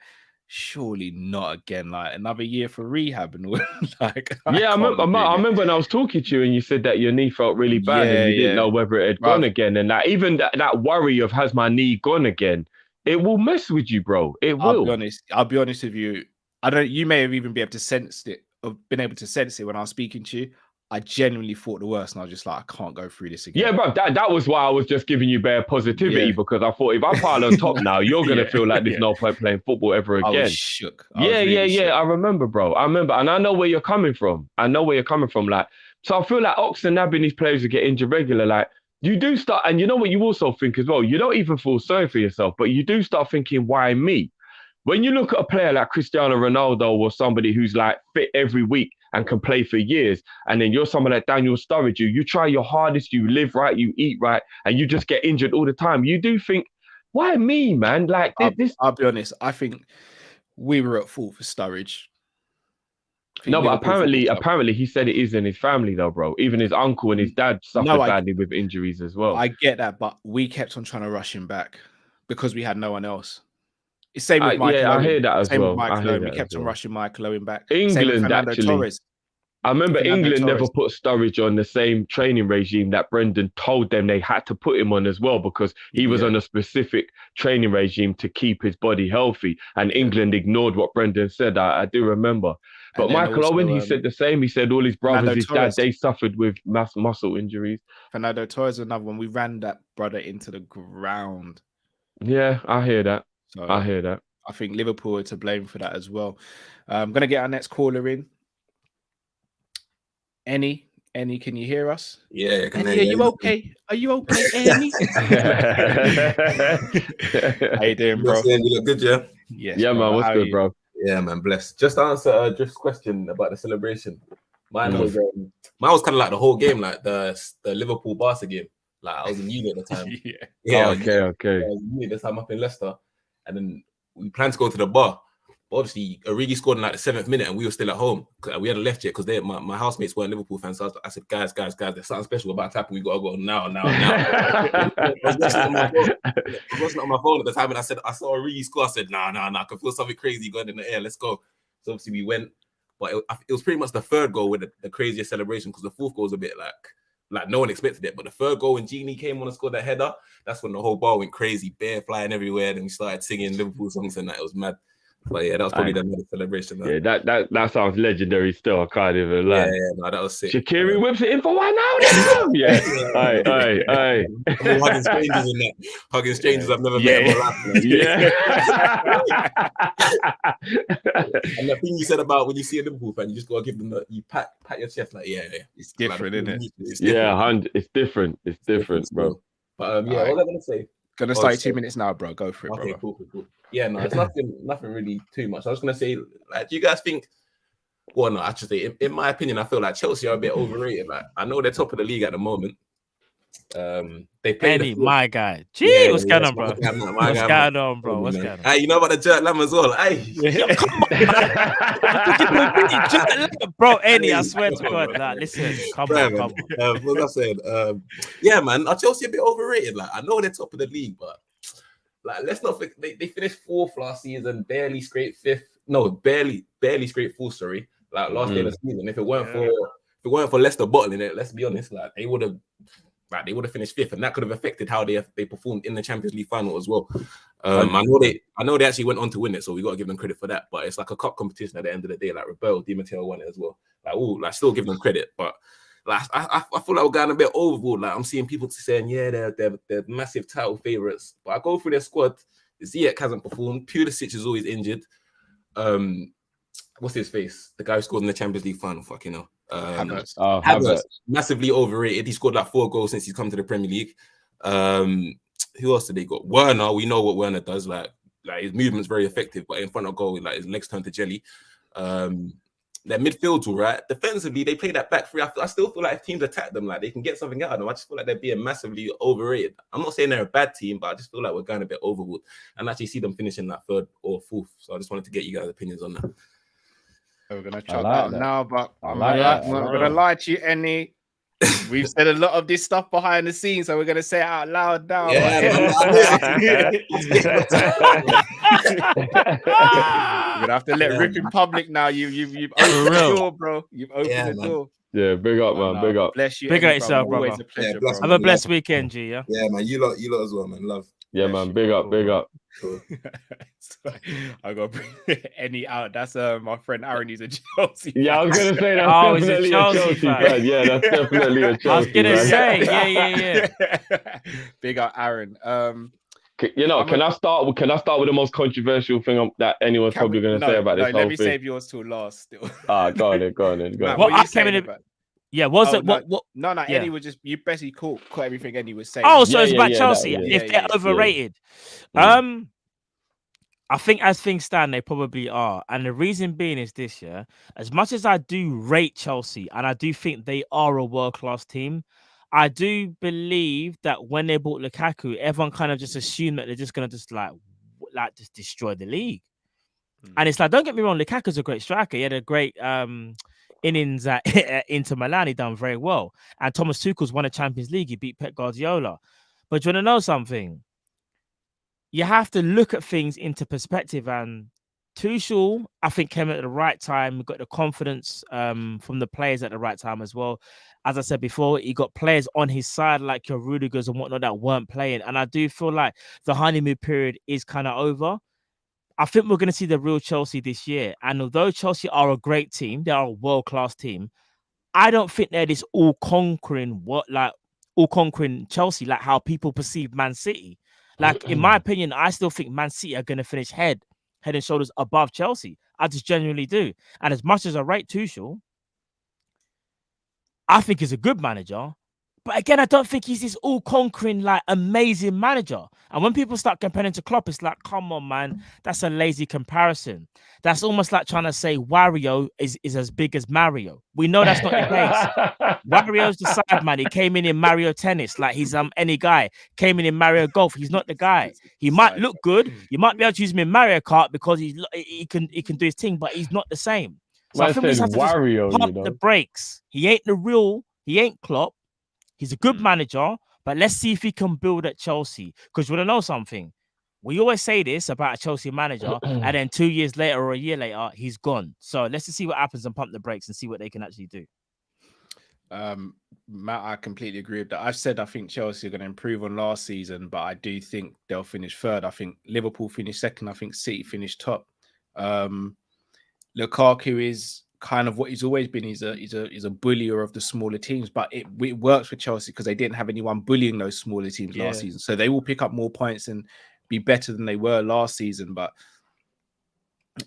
surely not again, like another year for rehab and all. Like,
I remember when I was talking to you and you said that your knee felt really bad and you didn't know whether it had gone again, and like even that worry of has my knee gone again, it will mess with you, bro. It will.
I'll be honest with you. You may have even been able to sense it, or been able to sense it when I was speaking to you. I genuinely thought the worst, and I was just like, I can't go through this again.
Yeah, bro, that was why I was just giving you bare positivity, because I thought if I pile on top now, you're going to feel like there's no point playing football ever again.
I was shook.
Shook. I remember, bro. And I know where you're coming from. Like, so I feel like Oxen nabbing these players who get injured regular, like, you do start, and you know what you also think as well? You don't even feel sorry for yourself, but you do start thinking, why me? When you look at a player like Cristiano Ronaldo or somebody who's like fit every week and can play for years, and then you're someone like Daniel Sturridge, you try your hardest, you live right, you eat right, and you just get injured all the time. You do think, why me, man? Like this.
I'll be honest. I think we were at fault for Sturridge.
No, but apparently he said it is in his family though, bro. Even his uncle and his dad suffered badly with injuries as well.
I get that, but we kept on trying to rush him back because we had no one else. It's same with Michael Owen.
I hear that as well.
We kept on rushing Michael Owen back.
England actually. Torres. I remember England never put Sturridge on the same training regime that Brendan told them they had to put him on as well, because he was on a specific training regime to keep his body healthy. And England ignored what Brendan said. I do remember. But Michael Owen, he said the same. He said all his brothers, his dad, they suffered with muscle injuries.
Fernando Torres, another one. We ran that brother into the ground.
Yeah, I hear that.
So
I hear that.
I think Liverpool are to blame for that as well. I'm going to get our next caller in. Any, can you hear us?
Yeah,
are you okay? Are you okay, Annie? How you doing, bro?
You look good, yeah?
Yes,
yeah, man. What's good, bro?
Yeah, man. Blessed. Just to answer just question about the celebration. Mine was kind of like the whole game, like the Liverpool Barca game. Like I was in uni at the time.
Okay.
I was in uni this time up in Leicester, and then we planned to go to the bar. But obviously, Origi scored in like the 7th minute, and we were still at home. We hadn't left yet because my housemates weren't Liverpool fans. So I said, guys, there's something special about to happen. We got to go now. I was watching it on my phone at the time, and I saw Origi score. I said, nah, I can feel something crazy going in the air. Let's go. So obviously we went, but it was pretty much the third goal with the craziest celebration, because the fourth goal was a bit like no one expected it. But the third goal when Genie came on and scored that header, that's when the whole bar went crazy, bear flying everywhere. Then we started singing Liverpool songs and that. It was mad. But yeah, that was probably the celebration.
Yeah, that sounds legendary still. I can't even lie.
Yeah, no, that was sick.
Shaqiri whips it in for 1 now. Yeah. Aye.
I'm hugging strangers in that. Hugging strangers I've never met in my life.
Yeah.
And the thing you said about when you see a Liverpool fan, you just gotta give them you pat your chest like
it's different, isn't it?
It's different, bro.
But what was I gonna say?
Gonna start 2 minutes now, bro. Go for it,
okay,
bro.
cool. Yeah, no, it's nothing really too much. I was gonna say, like, do you guys think? Well, no, actually, in my opinion, I feel like Chelsea are a bit overrated. Like, I know they're top of the league at the moment. They play
my guy. Gee, what's going on, bro?
What's going
on, bro? What's going on?
Hey, you know about the Jerk Lamb as well? Hey,
come on, bro. Any, I swear to God, like, listen, come on.
What was I saying? Yeah, man, are Chelsea a bit overrated? Like, I know they're top of the league, but like, let's not forget they finished 4th last season, barely scraped 5th. No, barely scraped 4th. Sorry, like last year of the season. If it weren't for Leicester bottling it, let's be honest, like they would have finished 5th, and that could have affected how they performed in the Champions League final as well. I know they actually went on to win it, so we got to give them credit for that. But it's like a cup competition at the end of the day. Like Rebel, Di Matteo won it as well. Like still give them credit, but like I feel like we're going a bit overboard. Like I'm seeing people saying, yeah, they're massive title favorites, but I go through their squad. Ziyech hasn't performed. Pulisic is always injured. What's his face? The guy who scored in the Champions League final. Fucking hell. Havertz, massively overrated. He scored like 4 goals since he's come to the Premier League. Who else did they got? Werner. We know what Werner does. Like his movement's very effective, but in front of goal, like his legs turn to jelly. Their midfield's all right. Defensively, they play that back three. I still feel like if teams attack them, like they can get something out of them. I just feel like they're being massively overrated. I'm not saying they're a bad team, but I just feel like we're going a bit overboard, and actually see them finishing that 3rd or 4th. So I just wanted to get you guys' opinions on that.
We're gonna chop that now, but I'm gonna lie to you, Any. We've said a lot of this stuff behind the scenes, so we're gonna say it out loud now. You're gonna have to let rip in public now. You've opened the door, bro. You've opened the door.
Yeah, big up, man. Big up.
Bless you.
Big up yourself,
bro.
brother.
Always a pleasure,
Have a blessed weekend, G. Yeah.
Yeah, man. You lot as well, man. Love.
Yeah, man. Big up.
Cool. I got to bring Any out. That's my friend Aaron. He's a Chelsea fan.
Yeah, I was gonna say that's definitely a Chelsea fan. Yeah, that's definitely a Chelsea.
I was gonna say, yeah.
Big up, Aaron.
Can I start with the most controversial thing that anyone's probably gonna say about this whole thing?
Let me save yours till last. Still.
Go on.
Matt,
what I came in. Yeah, was it what?
No. Eddie was just you basically caught everything Eddie was saying.
Oh, so it's about Chelsea. If they're overrated, I think as things stand, they probably are, and the reason being is this: as much as I do rate Chelsea, and I do think they are a world-class team, I do believe that when they bought Lukaku, everyone kind of just assumed that they're just gonna just just destroy the league. And it's like, don't get me wrong, Lukaku's a great striker. He had a great innings at Inter Milan. He done very well. And Thomas Tuchel's won a Champions League. He beat Pep Guardiola. But do you want to know something? You have to look at things into perspective. And Tuchel, I think, came at the right time. We got the confidence from the players at the right time as well. As I said before, he got players on his side like your Rudigers and whatnot that weren't playing. And I do feel like the honeymoon period is kind of over. I think we're going to see the real Chelsea this year. And although Chelsea are a great team, they are a world-class team, I don't think they're this all-conquering Chelsea, like how people perceive Man City. Like, in my opinion, I still think Man City are going to finish head and shoulders above Chelsea. I just genuinely do. And as much as I rate Tuchel, I think he's a good manager. But again, I don't think he's this all-conquering, like, amazing manager. And when people start comparing to Klopp, it's like, come on, man, that's a lazy comparison. That's almost like trying to say Wario is as big as Mario. We know that's not the case. Wario's the side man. He came in Mario Tennis, like he's any guy. Came in Mario Golf. He's not the guy. He might look good. You might be able to use him in Mario Kart because he can do his thing, but he's not the same. So I think we just have to Wario, pump the brakes. He ain't Klopp. He's a good manager, but let's see if he can build at Chelsea. Because you want to know something? We always say this about a Chelsea manager, and then 2 years later or a year later, he's gone. So let's just see what happens and pump the brakes and see what they can actually do.
Matt, I completely agree with that. I've said I think Chelsea are going to improve on last season, but I do think they'll finish 3rd. I think Liverpool finished 2nd. I think City finished top. Lukaku is kind of what he's always been. He's a bullier of the smaller teams, but it works for Chelsea because they didn't have anyone bullying those smaller teams last season. So they will pick up more points and be better than they were last season. But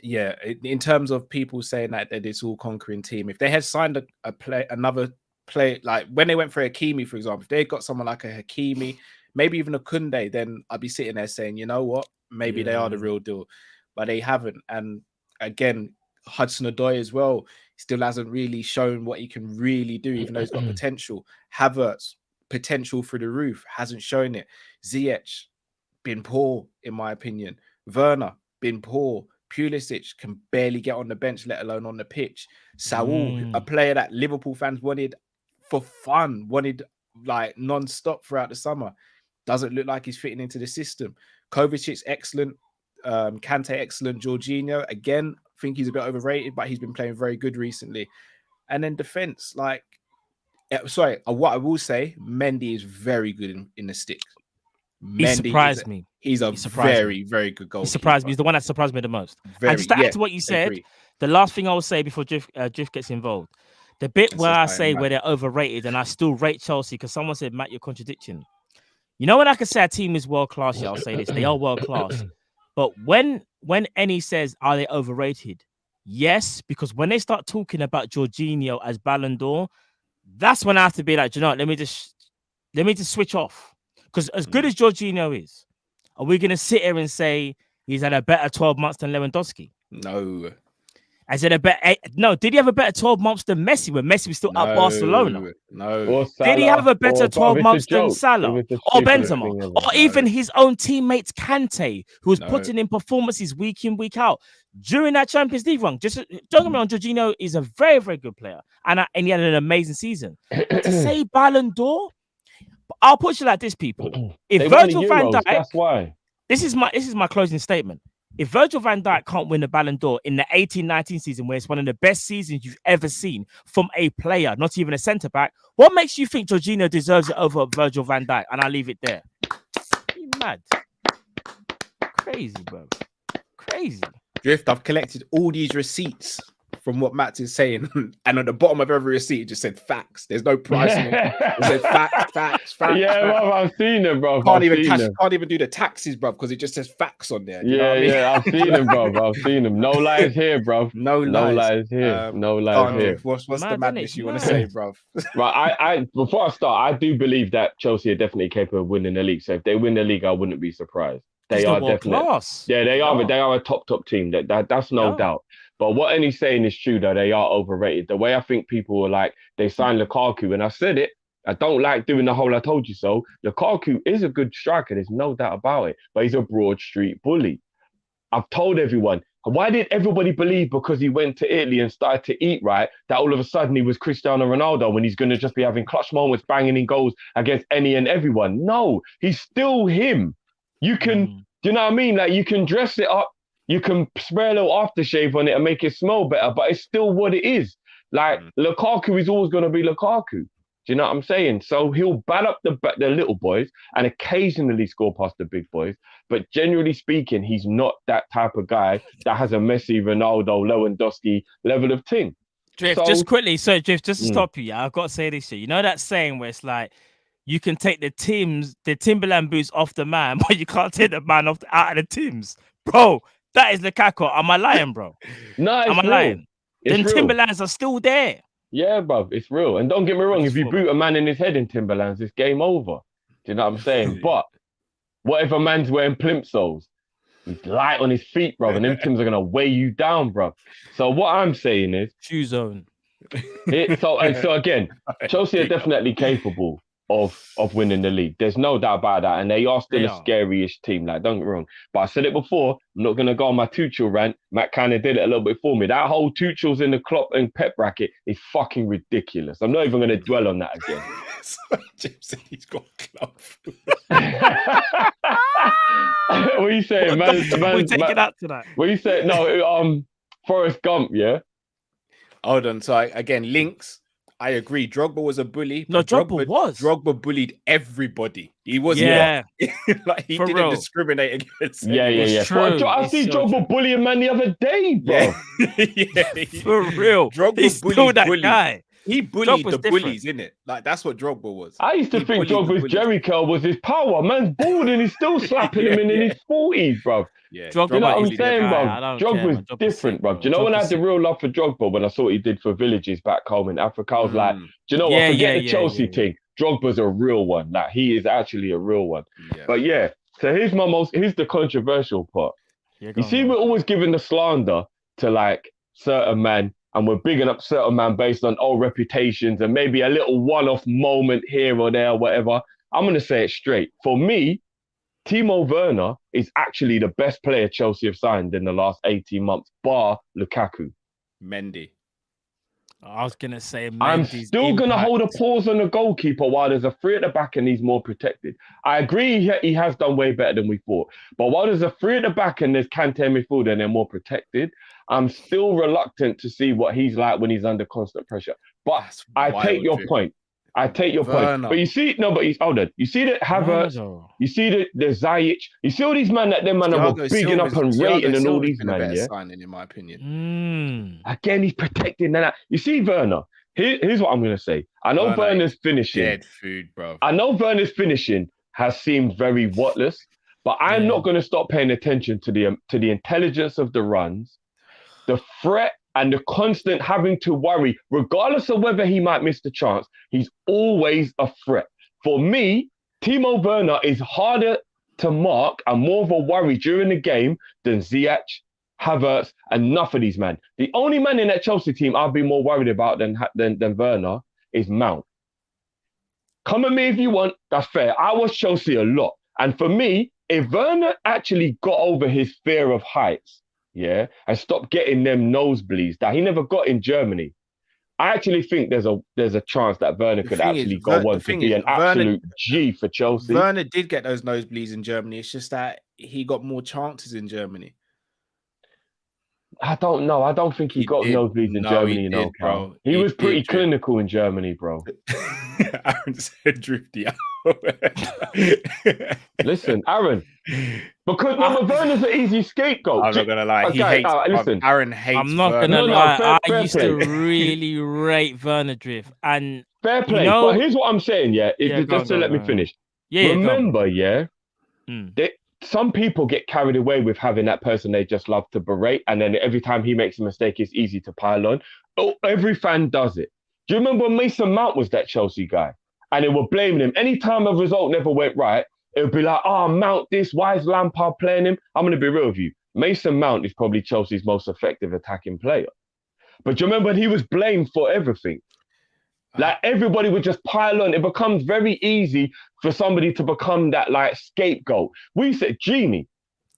yeah, in terms of people saying that they're this all-conquering team, if they had signed another play, like when they went for Hakimi, for example, if they got someone like a Hakimi, maybe even a Kunde, then I'd be sitting there saying, you know what, maybe they are the real deal, but they haven't. And again, Hudson-Odoi as well still hasn't really shown what he can really do, even though he's got potential. Havertz, potential through the roof, hasn't shown it. Ziyech, been poor in my opinion. Werner, been poor. Pulisic can barely get on the bench, let alone on the pitch. Saul, a player that Liverpool fans wanted for fun, wanted like non-stop throughout the summer, doesn't look like he's fitting into the system. Kovacic, excellent. Kante, excellent. Jorginho, again, I think he's a bit overrated, but he's been playing very good recently. And then defense, what I will say, Mendy is very good in the stick.
He surprised me.
He's a very, very good goalkeeper.
He surprised me. He's the one that surprised me the most. And just to add to what you said, the last thing I will say before Jiff gets involved, the bit where I say where they're overrated, and I still rate Chelsea because someone said, Matt, you're contradicting. You know when I can say a team is world class, I'll say this. They are world class. But when any says, are they overrated? Yes, because when they start talking about Jorginho as Ballon d'Or, that's when I have to be like, you know what, let me just switch off. Because as good as Jorginho is, are we going to sit here and say he's had a better 12 months than Lewandowski?
No.
No, did he have a better 12 months than Messi when Messi was still at Barcelona?
No.
Did he have a better 12 months than Salah or Benzema or even his own teammates Kante, who was putting in performances week in, week out during that Champions League run? Just don't get me wrong, Jorginho is a very, very good player and he had an amazing season. But to say Ballon d'Or, I'll put you like this, people. If Virgil van Dijk,
that's why.
This is my closing statement. If Virgil van Dijk can't win the Ballon d'Or in the 18-19 season, where it's one of the best seasons you've ever seen from a player, not even a centre-back, what makes you think Jorginho deserves it over Virgil van Dijk? And I'll leave it there. You mad? Crazy, bro. Crazy.
Drift, I've collected all these receipts from what Matt is saying, and on the bottom of every receipt, it just said facts. There's no price. It said facts.
Yeah, bro, I've seen them, bro.
Can't even do the taxes, bro, because it just says facts on there.
I've seen them, bro. I've seen them. No lies here, bro.
No lies here.
No lies here.
What's the madness you want to say, bro?
Right, I before I start, I do believe that Chelsea are definitely capable of winning the league. So if they win the league, I wouldn't be surprised. They are definitely
class.
Yeah, they are. But they are a top team. That's no doubt. But what Annie's saying is true, though. They are overrated. The way I think people are like, they signed Lukaku, and I said it. I don't like doing the whole I told you so. Lukaku is a good striker. There's no doubt about it. But he's a Broad Street bully. I've told everyone. Why did everybody believe because he went to Italy and started to eat right, that all of a sudden he was Cristiano Ronaldo when he's going to just be having clutch moments, banging in goals against any and everyone? No, he's still him. You can, do you know what I mean? Like, you can dress it up. You can spray a little aftershave on it and make it smell better, but it's still what it is. Like, Lukaku is always going to be Lukaku. Do you know what I'm saying? So he'll bat up the little boys and occasionally score past the big boys. But generally speaking, he's not that type of guy that has a Messi, Ronaldo, Lewandowski level of thing.
Drift, just quickly. So, Drift, just to stop you, I've got to say this shit. You know that saying where it's like, you can take the Timberland boots off the man, but you can't take the man out of the Timbs. Bro, that is Lukaku. Am I lying, bro?
No, it's
Am I
real.
lying?
It's
Then
real.
Timberlands are still there.
Yeah, bro, it's real. And don't get me wrong, if you boot a man in his head in Timberlands, it's game over. Do you know what I'm saying? But what if a man's wearing plimp soles? He's light on his feet, bro, and them Timbs are going to weigh you down, bro. So what I'm saying is...
Shoe zone.
So again, Chelsea are definitely capable of winning the league. There's no doubt about that. And they are still a scary-ish team. Like, don't get me wrong. But I said it before, I'm not going to go on my Tuchel rant. Matt kind of did it a little bit for me. That whole Tuchel's in the Klopp and Pep bracket is fucking ridiculous. I'm not even going to dwell on that again.
Jim he's got Klopp.
What are you saying, man?
We take it out tonight.
What are you saying? No, Forrest Gump, yeah?
Hold on. So, again, links. I agree. Drogba was a bully.
No, Drogba was.
Drogba bullied everybody. He was
like
he
for
didn't
real.
discriminate against.
Yeah.
True.
I see Drogba bullying man the other day, bro.
For real.
Drogba
bullied that guy.
He bullied the
different.
bullies, innit? Like, that's what Drogba was.
I used to think Drogba's Jericho was his power. Man's bald and he's still slapping him in his 40s, bro.
Yeah,
you know what I'm saying, bro? Drogba's
Drogba's
different,
sick,
bro. Do you know when I had the real love for Drogba when I saw what he did for villages back home in Africa? I was like, do you know what? Forget the Chelsea thing. Drogba's a real one. Like, he is actually a real one.
Yeah.
But yeah, so here's the controversial part. You see, we're always giving the slander to like certain men, and we're bigging up certain man based on old reputations and maybe a little one-off moment here or there, or whatever. I'm gonna say it straight. For me, Timo Werner is actually the best player Chelsea have signed in the last 18 months, bar Lukaku.
Mendy.
I was gonna say
I'm still going to hold a pause on the goalkeeper while there's a three at the back and he's more protected. I agree he has done way better than we thought. But while there's a three at the back and there's Kante midfield and they're more protected, I'm still reluctant to see what he's like when he's under constant pressure. But I take your point. I take your point. But you see, hold on. You see that Havertz, you see the Ziyech, you see all these men that them man are bigging up and rating and all these men, yeah?
Signing, in my opinion.
Again, he's protecting that. You see, Werner, here's what I'm going to say. I know Werner's finishing.
Dead food, bro.
I know Werner's finishing has seemed very whatless, but I'm not going to stop paying attention to the intelligence of the runs, the threat, and the constant having to worry, regardless of whether he might miss the chance, he's always a threat. For me, Timo Werner is harder to mark and more of a worry during the game than Ziyech, Havertz, and enough of these men. The only man in that Chelsea team I'd be more worried about than Werner is Mount. Come at me if you want, that's fair. I watch Chelsea a lot. And for me, if Werner actually got over his fear of heights, yeah, and stop getting them nosebleeds that he never got in Germany, I actually think there's a chance that Werner could actually go on to be an absolute G for Chelsea.
Werner did get those nosebleeds in Germany. It's just that he got more chances in Germany.
I don't know. I don't think he got nosebleeds in Germany, you know, bro. He was pretty clinical in Germany, bro.
Aaron said drifty out.
Listen, Aaron, because Werner's an easy scapegoat.
I'm not gonna lie. He hates.
Listen,
Aaron hates.
I'm not
Werner.
gonna lie.
Fair
I used to really rate Werner Drift, and
fair play. But here's what I'm saying. Yeah, just to let me finish. Remember, some people get carried away with having that person they just love to berate, and then every time he makes a mistake, it's easy to pile on. Oh, every fan does it. Do you remember when Mason Mount was that Chelsea guy? And they were blaming him. Anytime a result never went right, it would be like, Mount this, why is Lampard playing him? I'm going to be real with you. Mason Mount is probably Chelsea's most effective attacking player. But do you remember when he was blamed for everything? Like, everybody would just pile on. It becomes very easy for somebody to become that, like, scapegoat. We said, Genie,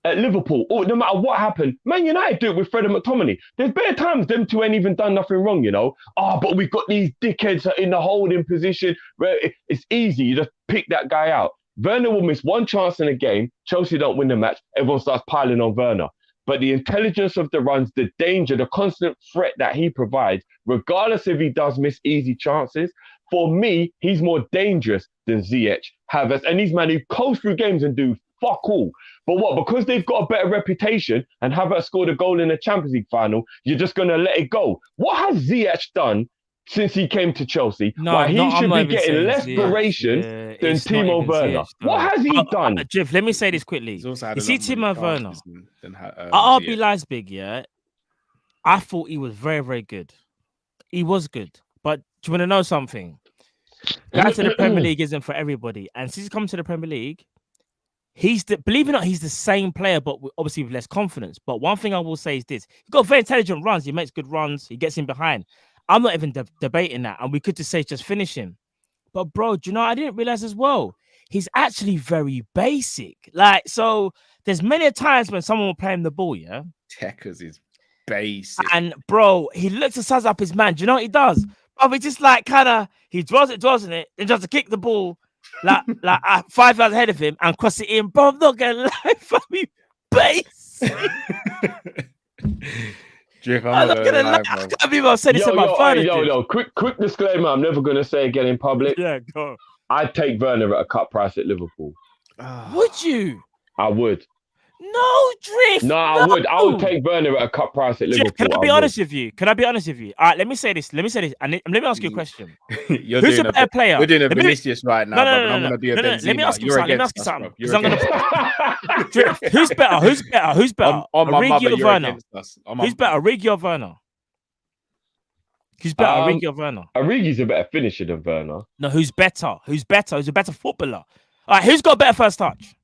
at Liverpool, no matter what happened, Man United do it with Fred and McTominay. There's better times them two ain't even done nothing wrong, you know? But we've got these dickheads in the holding position where it's easy. You just pick that guy out. Werner will miss one chance in a game. Chelsea don't win the match. Everyone starts piling on Werner. But the intelligence of the runs, the danger, the constant threat that he provides, regardless if he does miss easy chances, for me, he's more dangerous than Ziyech, Havertz, and these men who coast through games and do fuck all. But what? Because they've got a better reputation and Havertz scored a goal in the Champions League final, you're just going to let it go. What has Ziyech done since he came to Chelsea? He should be getting less duration than Timo Werner. What has he done?
Jeff, let me say this quickly. You see Timo Werner? RB Leipzig, yeah? I thought he was very, very good. He was good. But do you want to know something? Going to the Premier League isn't for everybody. And since he's come to the Premier League, believe it or not, he's the same player, but obviously with less confidence. But one thing I will say is this. He's got very intelligent runs. He makes good runs. He gets in behind. I'm not even debating that. And we could just say just finish him. But bro, do you know, I didn't realize as well, he's actually very basic. Like, so there's many times when someone will play him the ball, yeah?
Techers is basic.
And bro, he looks to size up his man. Do you know what he does? Bro, he just like he draws it, then just to kick the ball like 5 yards ahead of him and cross it in. Bro, I'm not gonna lie, for me, basic. I'm not gonna lie. I can't believe I said this about Werner.
Quick disclaimer. I'm never gonna say again in public.
Yeah, go.
I'd take Werner at a cut price at Liverpool.
Would you?
I would.
No, Drift.
No, I would. I would take Werner at a cut price at Liverpool.
Can I be honest with you? All right, let me say this. And let me ask you a question. Who's a better player?
We're doing a Vinicius right now, but I'm going to be a Benzema.
Let me ask you something. Who's better?
On my mother,
Origi or
you're
Werner?
against us.
Who's better, Origi or Werner? Who's better, Origi or Werner?
Origi's a better finisher than Werner.
No, who's better? Who's a better footballer? All right, who's got a better first touch?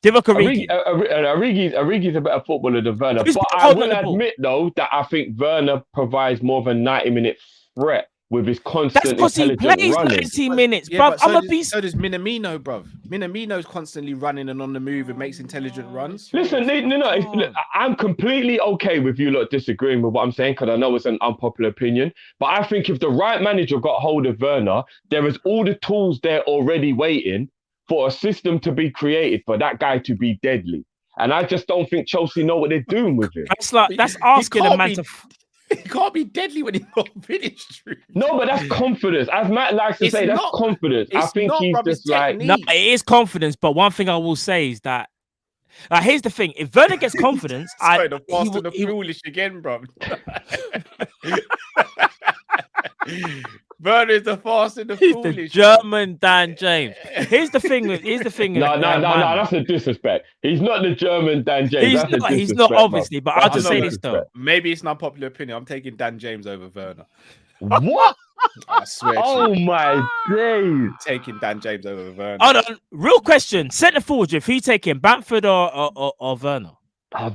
Divock Origi.
Origi's a better footballer than Werner. But I will admit, though, that I think Werner provides more of a 90-minute threat with his constant intelligent running. That's because he plays
90 minutes,
yeah,
bruv.
So does Minamino, bruv. Minamino's constantly running and on the move and makes intelligent runs.
Listen, I'm completely okay with you lot disagreeing with what I'm saying because I know it's an unpopular opinion. But I think if the right manager got hold of Werner, there is all the tools there already waiting for a system to be created for that guy to be deadly. And I just don't think Chelsea know what they're doing with him.
That's asking a man to...
He can't be deadly when he's not finished.
No, but that's confidence. As Matt likes to say, that's confidence. I think he's just like...
No, it is confidence. But one thing I will say is that... here's the thing. If Werner gets confidence...
Sorry, the fast and the foolish again, bro. Werner is the fast and the foolish.
The German Dan James. Here's the thing. No,
that's a disrespect. He's not the German Dan James.
He's not obviously, but I'll just say this though.
Maybe it's not popular opinion. I'm taking Dan James over Werner.
What?
I swear.
Oh my days!
Taking Dan James over Werner.
Hold on. Real question. Centre forward. If he taking Bamford or Werner?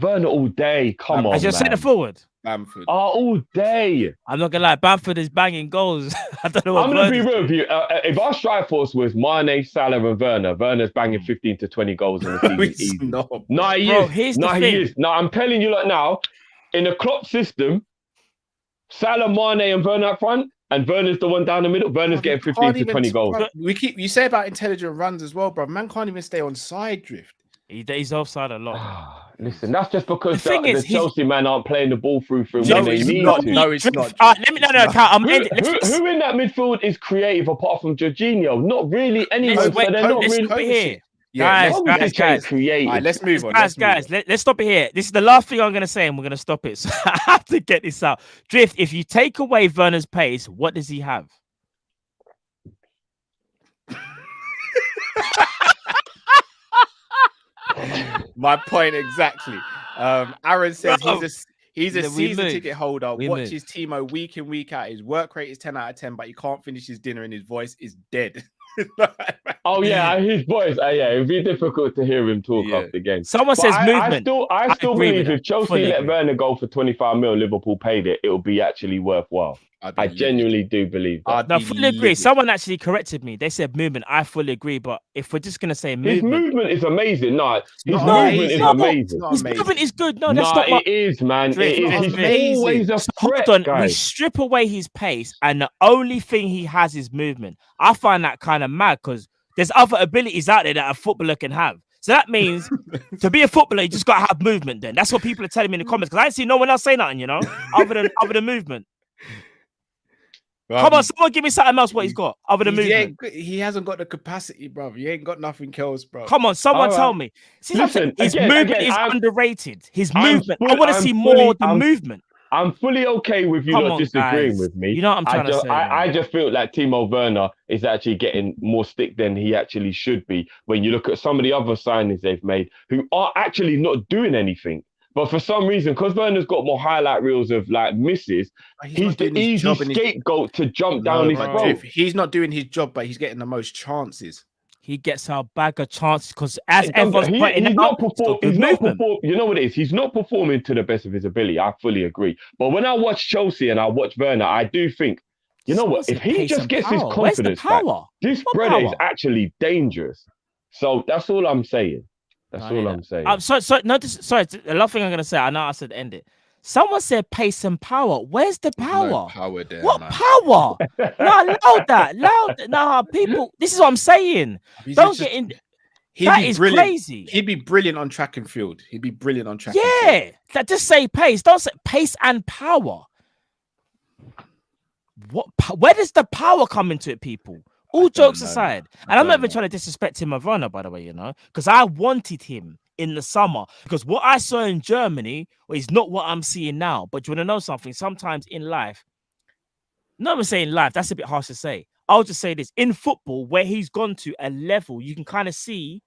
Werner all day. Come on,
as your centre forward.
Bamford.
All day.
I'm not gonna lie, Bamford is banging goals. I don't know.
I'm gonna be real with you. If our strike force was Mane, Salah, and Werner's banging 15 to 20 goals in the season. No, he is. He is. No, I'm telling you, like now, in a Klopp system, Salah, Mane, and Werner up front, and Werner's the one down the middle. Werner's getting 15 to 20 goals.
Bro, you say about intelligent runs as well, bro. Man can't even stay on side drift.
He's offside a lot.
Listen, that's just because the Chelsea man aren't playing the ball through when they need to.
No, it's not.
Who in that midfield is creative apart from Jorginho? Not really anyone. So they're not really
here.
Guys,
creative. All right, let's move on.
Guys, let's stop it here. This is the last thing I'm going to say, and we're going to stop it. So I have to get this out. Drift, if you take away Werner's pace, what does he have?
My point exactly. Aaron says he's a season ticket holder. Watches Timo week in, week out. His work rate is 10 out of 10, but he can't finish his dinner and his voice is dead.
Oh yeah, his voice. Yeah, it'd be difficult to hear him talk after the game.
Someone says movement.
I still believe if Chelsea let Werner go for 25 mil, Liverpool paid it, it'll be actually worthwhile. I genuinely do believe that.
No, fully agree. Someone actually corrected me. They said movement. I fully agree. But if we're just gonna say movement,
his movement is amazing. No, his movement is amazing.
His movement is good. No, that's not.
It is, man. It is. He's always a threat,
hold on.
guys.
We strip away his pace, and the only thing he has is movement. I find that kind of mad because there's other abilities out there that a footballer can have. So that means to be a footballer, you just gotta have movement. Then that's what people are telling me in the comments because I ain't seen no one else say nothing, other than movement. Come on, someone give me something else what he's got other than movement.
He hasn't got the capacity, bro. He ain't got nothing else, bro.
Come on, someone tell me. See, listen, his movement is underrated. His movement. I want to see more than movement.
I'm fully okay with you not disagreeing with me.
You know what I'm trying to say.
I just feel like Timo Werner is actually getting more stick than he actually should be when you look at some of the other signings they've made who are actually not doing anything. But for some reason, because Werner's got more highlight reels of like misses, he's the easy scapegoat to jump down his throat.
He's not doing his job, but he's getting the most chances.
He gets a bag of chances because as everyone's
he's not performing. You know what it is? He's not performing to the best of his ability. I fully agree. But when I watch Chelsea and I watch Werner, I do think, you know what? If he just gets his confidence back, this brother is actually dangerous. So that's all I'm saying. That's all I'm saying.
Sorry, the last thing I'm going to say, I know I said end it. Someone said pace and power. Where's the power?
No power there,
what
man.
Power? No, loud. No, people, this is what I'm saying. Don't get in. That is crazy.
He'd be brilliant on track and field.
Yeah, just say pace. Don't say pace and power. Where does the power come into it, people? All jokes aside, and I'm not even trying to disrespect him, Werner, by the way, because I wanted him in the summer because what I saw in Germany is not what I'm seeing now. But you want to know something? Sometimes in life, not even saying life, that's a bit harsh to say. I'll just say this: in football, where he's gone to a level, you can kind of see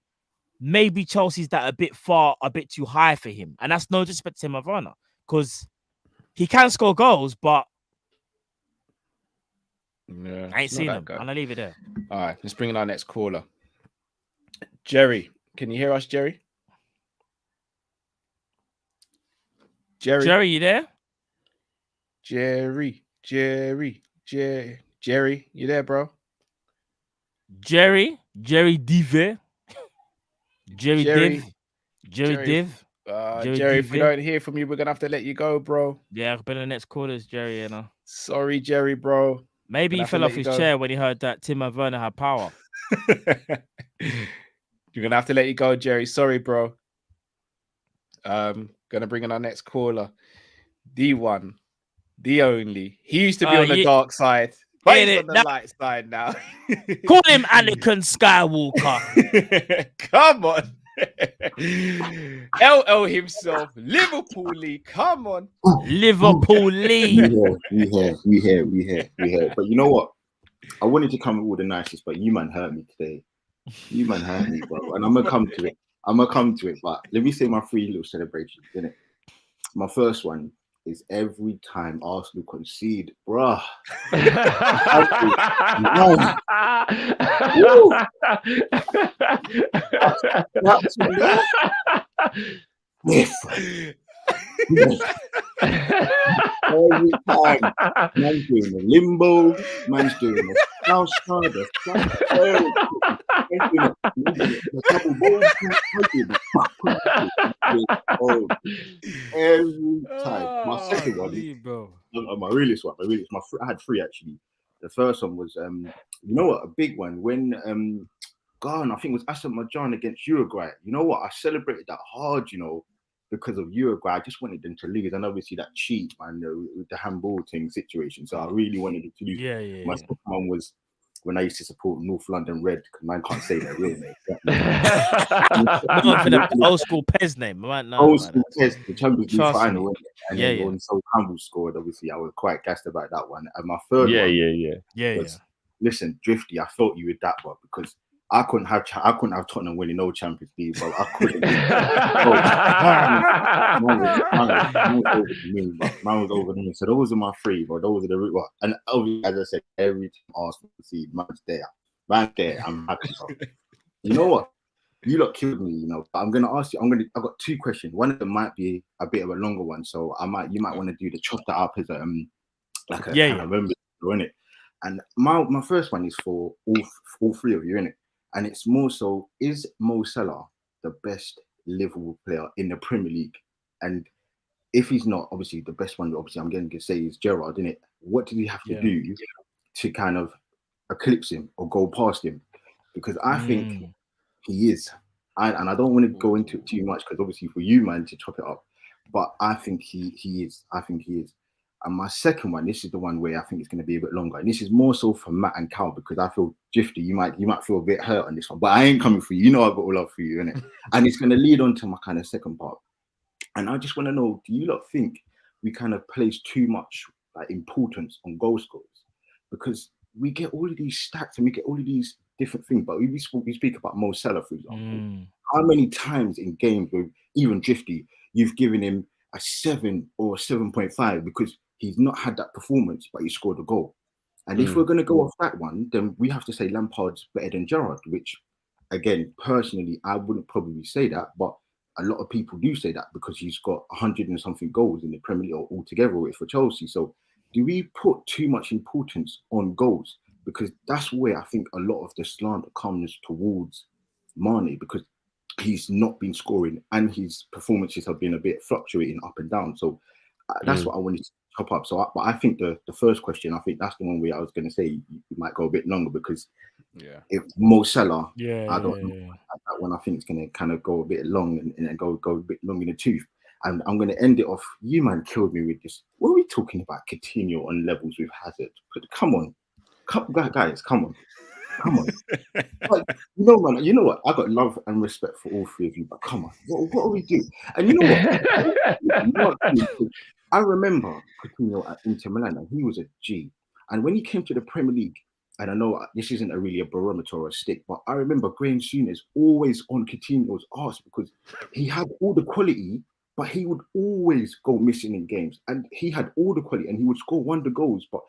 maybe Chelsea's that a bit too high for him, and that's no disrespect to him, Werner, because he can score goals, but
Yeah,
I ain't seen them. I'm gonna leave it there.
All right, let's bring in our next caller. Jerry, can you hear us, Jerry?
Jerry, you there?
Jerry, you there, bro?
Jerry Div. Jerry Div.
Jerry, if we don't hear from you, we're gonna have to let you go, bro.
Yeah, I've been the next caller's Jerry, you know.
Sorry, Jerry, bro.
Maybe he fell off his chair when he heard that Timo Werner had power.
You're gonna have to let you go, Jerry. Sorry, bro. Gonna bring in our next caller. The one, the only. He used to be on the dark side, but he's on the light side now.
Call him Anakin Skywalker.
Come on. LL himself, Liverpool League. Come on.
Liverpool League.
We here. But you know what? I wanted to come with all the nicest, but you man hurt me today. You man hurt me, bro. And I'm gonna come to it. But let me say my 3 little celebrations, innit? My first one is every time Arsenal concede, bruh. Every time, man's doing the limbo, man's doing the house card, the double ball, every time. My second one, my realest one, I had 3 actually. The first one was, you know what, a big one when I think it was Azerbaijan against Uruguay. You know what, I celebrated that hard, you know, because of Uruguay. I just wanted them to lose, and obviously that cheat, man, with the handball thing situation. So I really wanted them to lose.
Yeah.
My second one was when I used to support North London Red, because man can't say their real name.
For the old school Pez name, right now.
Old school Pez, the Champions League final, and
then
when Sol Campbell scored, obviously I was quite gassed about that one. And my third one, was, listen, Drifty, I felt you with that one because I couldn't have Tottenham winning no Champions League, bro. I couldn't. Man was over the moon. So those are my 3, bro. Those are the root. And obviously, as I said, every time Arsenal see man's there. I'm happy. Bro. You know what? You lot killed me, you know. But I'm gonna ask you. I've got 2 questions. One of them might be a bit of a longer one, so you might want to do the chop that up as a kind of remember, innit? And my first one is for all 3 of you, innit? And it's more so, is Mo Salah the best Liverpool player in the Premier League? And if he's not, obviously the best one, obviously I'm going to say is Gerrard, innit? What did he have to do to kind of eclipse him or go past him? Because I think he is. And I don't want to go into it too much because obviously for you, man, to chop it up. But I think he is. I think he is. And my second one, this is the one where I think it's going to be a bit longer. And this is more so for Matt and Cal because I feel Gifty, you might feel a bit hurt on this one. But I ain't coming for you. You know I've got all love for you, innit? And it's going to lead on to my kind of second part. And I just want to know, do you lot think we kind of place too much importance on goal scorers? Because we get all of these stats and we get all of these different things. But we speak about Mo Salah, for example. How many times in games with even Drifty, you've given him a 7 or 7.5 because he's not had that performance, but he scored a goal. And if we're going to go off that one, then we have to say Lampard's better than Gerrard, which, again, personally, I wouldn't probably say that, but a lot of people do say that because he's got 100 and something goals in the Premier League altogether with for Chelsea. So do we put too much importance on goals? Because that's where I think a lot of the slander comes towards Mane, because he's not been scoring and his performances have been a bit fluctuating up and down. So that's what I wanted to top up. So but I think the first question, I think that's the one where I was going to say you might go a bit longer because if Mo Salah, I don't know. That one I think it's going to kind of go a bit long and go a bit long in the tooth. And I'm going to end it off. You man killed me with this. What are we talking about? Coutinho on levels with Hazard? But come on, guys, come on. Like, you know what? I got love and respect for all 3 of you, but come on, what are we doing? And you know what? I remember Coutinho at Inter Milan, and he was a G. And when he came to the Premier League, and I know this isn't really a barometer or a stick, but I remember Graham Souness always on Coutinho's arse because he had all the quality, but he would always go missing in games. And he had all the quality, and he would score wonder goals, but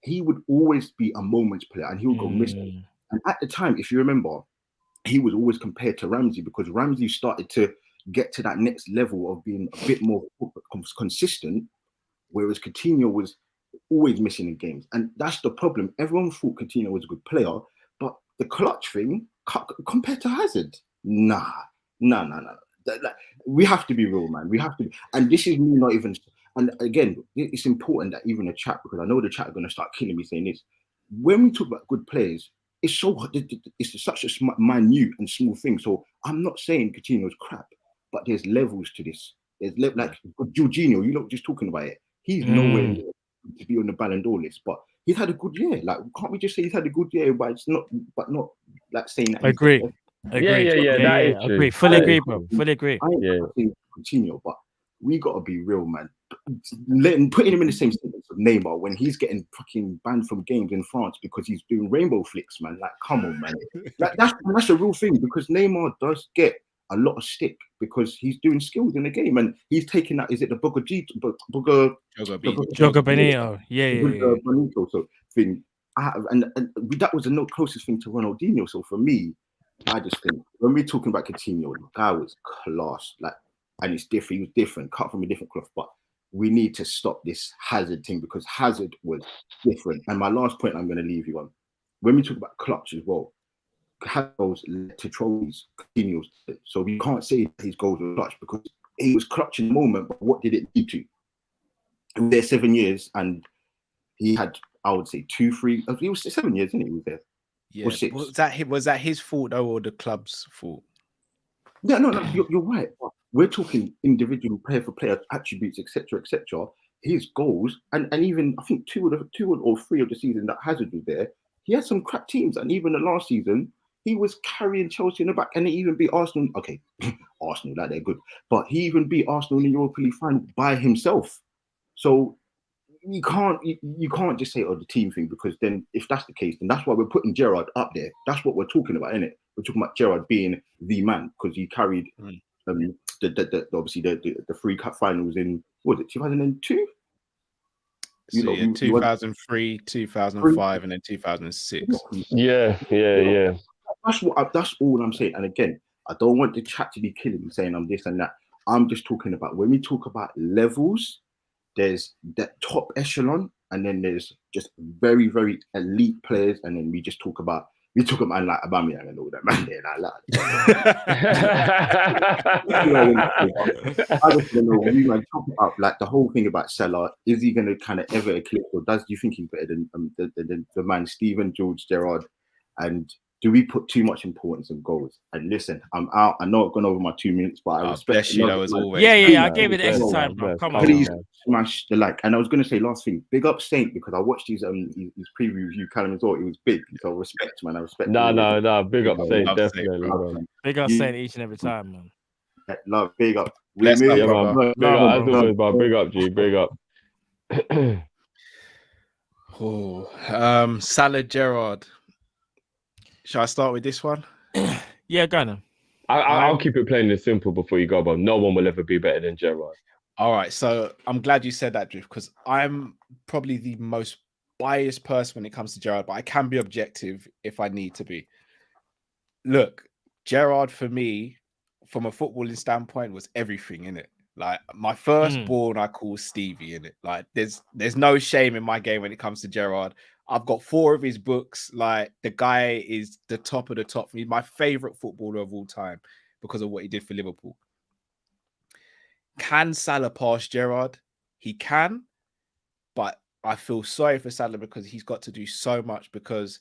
he would always be a moments player and he would go missing. And at the time, if you remember, he was always compared to Ramsey because Ramsey started to get to that next level of being a bit more consistent, whereas Coutinho was always missing in games. And that's the problem. Everyone thought Coutinho was a good player, but the clutch thing compared to Hazard, nah. We have to be real, man. We have to. And this is me not even. And again, it's important that even the chat, because I know the chat are going to start killing me saying this. When we talk about good players, it's such a minute and small thing. So I'm not saying Coutinho's crap, but there's levels to this. There's like Jorginho, you know, just talking about it. He's nowhere near to be on the Ballon d'Or list, but he's had a good year. Like, can't we just say he's had a good year? But it's not, like saying that.
Agree.
That is true.
Agree. Fully agree, bro. Fully agree.
I ain't Coutinho, but we gotta be real, man. Putting him in the same sentence of Neymar when he's getting fucking banned from games in France because he's doing rainbow flicks, man. Like, come on, man. That's a real thing because Neymar does get a lot of stick because he's doing skills in the game and he's taking that. Is it the
Joga Benito? Yeah.
Benito so thing. And that was the closest thing to Ronaldinho. So for me, I just think when we're talking about Coutinho, the guy was class. Like, and it's different. He was different, cut from a different cloth. But we need to stop this Hazard thing because Hazard was different. And my last point I'm going to leave you on, when we talk about clutch as well, Hazard's led to trophies, Coutinho's. So we can't say his goals were clutch because he was clutch in the moment. But what did it lead to? He was there 7 years, and he had, I would say, 2, 3. He was 7 years, isn't he? He was there.
Yeah. Was that his fault though, or the club's fault?
Yeah, no, you're right. We're talking individual player for player attributes, etc., etc. His goals, and even I think 2 or 3 of the season that Hazard was there, he had some crap teams, and even the last season he was carrying Chelsea in the back, and he even beat Arsenal. Okay, Arsenal, like they're good, but he even beat Arsenal in the Europa League final by himself. So you can't just say the team thing because then if that's the case, then that's why we're putting Gerrard up there. That's what we're talking about, isn't it? We're talking about Gerrard being the man because he carried obviously the 3 cup finals in, what was it, 2002?
So 2003, 2005, and then 2006.
Yeah.
That's all I'm saying. And again, I don't want the chat to be killing me saying I'm this and that. I'm just talking about when we talk about levels, there's that top echelon, and then there's just very, very elite players, and then we talk about like Aubameyang and all that, man. I just don't know. We might talk about like the whole thing about Salah. Is he going to kind of ever eclipse, or do you think he's better than the man Steven, George, Gerrard? And do we put too much importance on goals? And listen, I'm out. I know I've gone over my 2 minutes, but I respect
you as always.
Yeah. I gave it the extra time, bro. Come on.
Please smash the like. And I was going to say last thing, big up Saint, because I watched his preview review, Callum as well. It was big. So respect, man. I respect.
No. Big up Saint, definitely.
Big up Saint each and every time, man.
Love, big up.
Big up, as always, bro. Big up, G. Big up.
Salah, Gerrard. Shall I start with this one?
Yeah, go on.
I'll keep it plain and simple before you go, but no one will ever be better than Gerrard.
All right, so I'm glad you said that, Drift, because I'm probably the most biased person when it comes to Gerrard, but I can be objective if I need to be. Look, Gerrard for me, from a footballing standpoint, was everything in it. Like my firstborn, I call Stevie in it. Like there's no shame in my game when it comes to Gerrard. I've got 4 of his books. Like the guy is the top of the top. He's my favorite footballer of all time because of what he did for Liverpool. Can Salah pass Gerrard? He can, but I feel sorry for Salah because he's got to do so much because,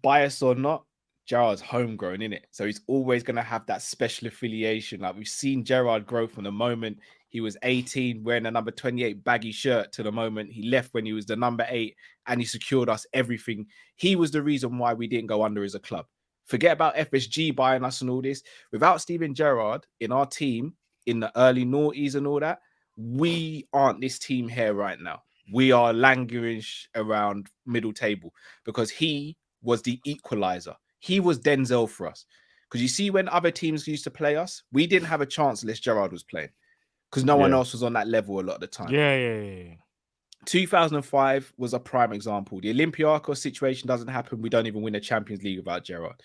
bias or not, Gerrard's homegrown, innit? So he's always going to have that special affiliation. Like we've seen Gerrard grow from the moment he was 18 wearing a number 28 baggy shirt to the moment he left when he was the number 8 and he secured us everything. He was the reason why we didn't go under as a club. Forget about FSG buying us and all this. Without Steven Gerrard in our team in the early noughties and all that, we aren't this team here right now. We are languishing around middle table because he was the equalizer. He was Denzel for us. Because you see, when other teams used to play us, we didn't have a chance unless Gerrard was playing. Because no one else was on that level a lot of the time.
Yeah.
2005 was a prime example. The Olympiacos situation doesn't happen. We don't even win the Champions League without Gerrard.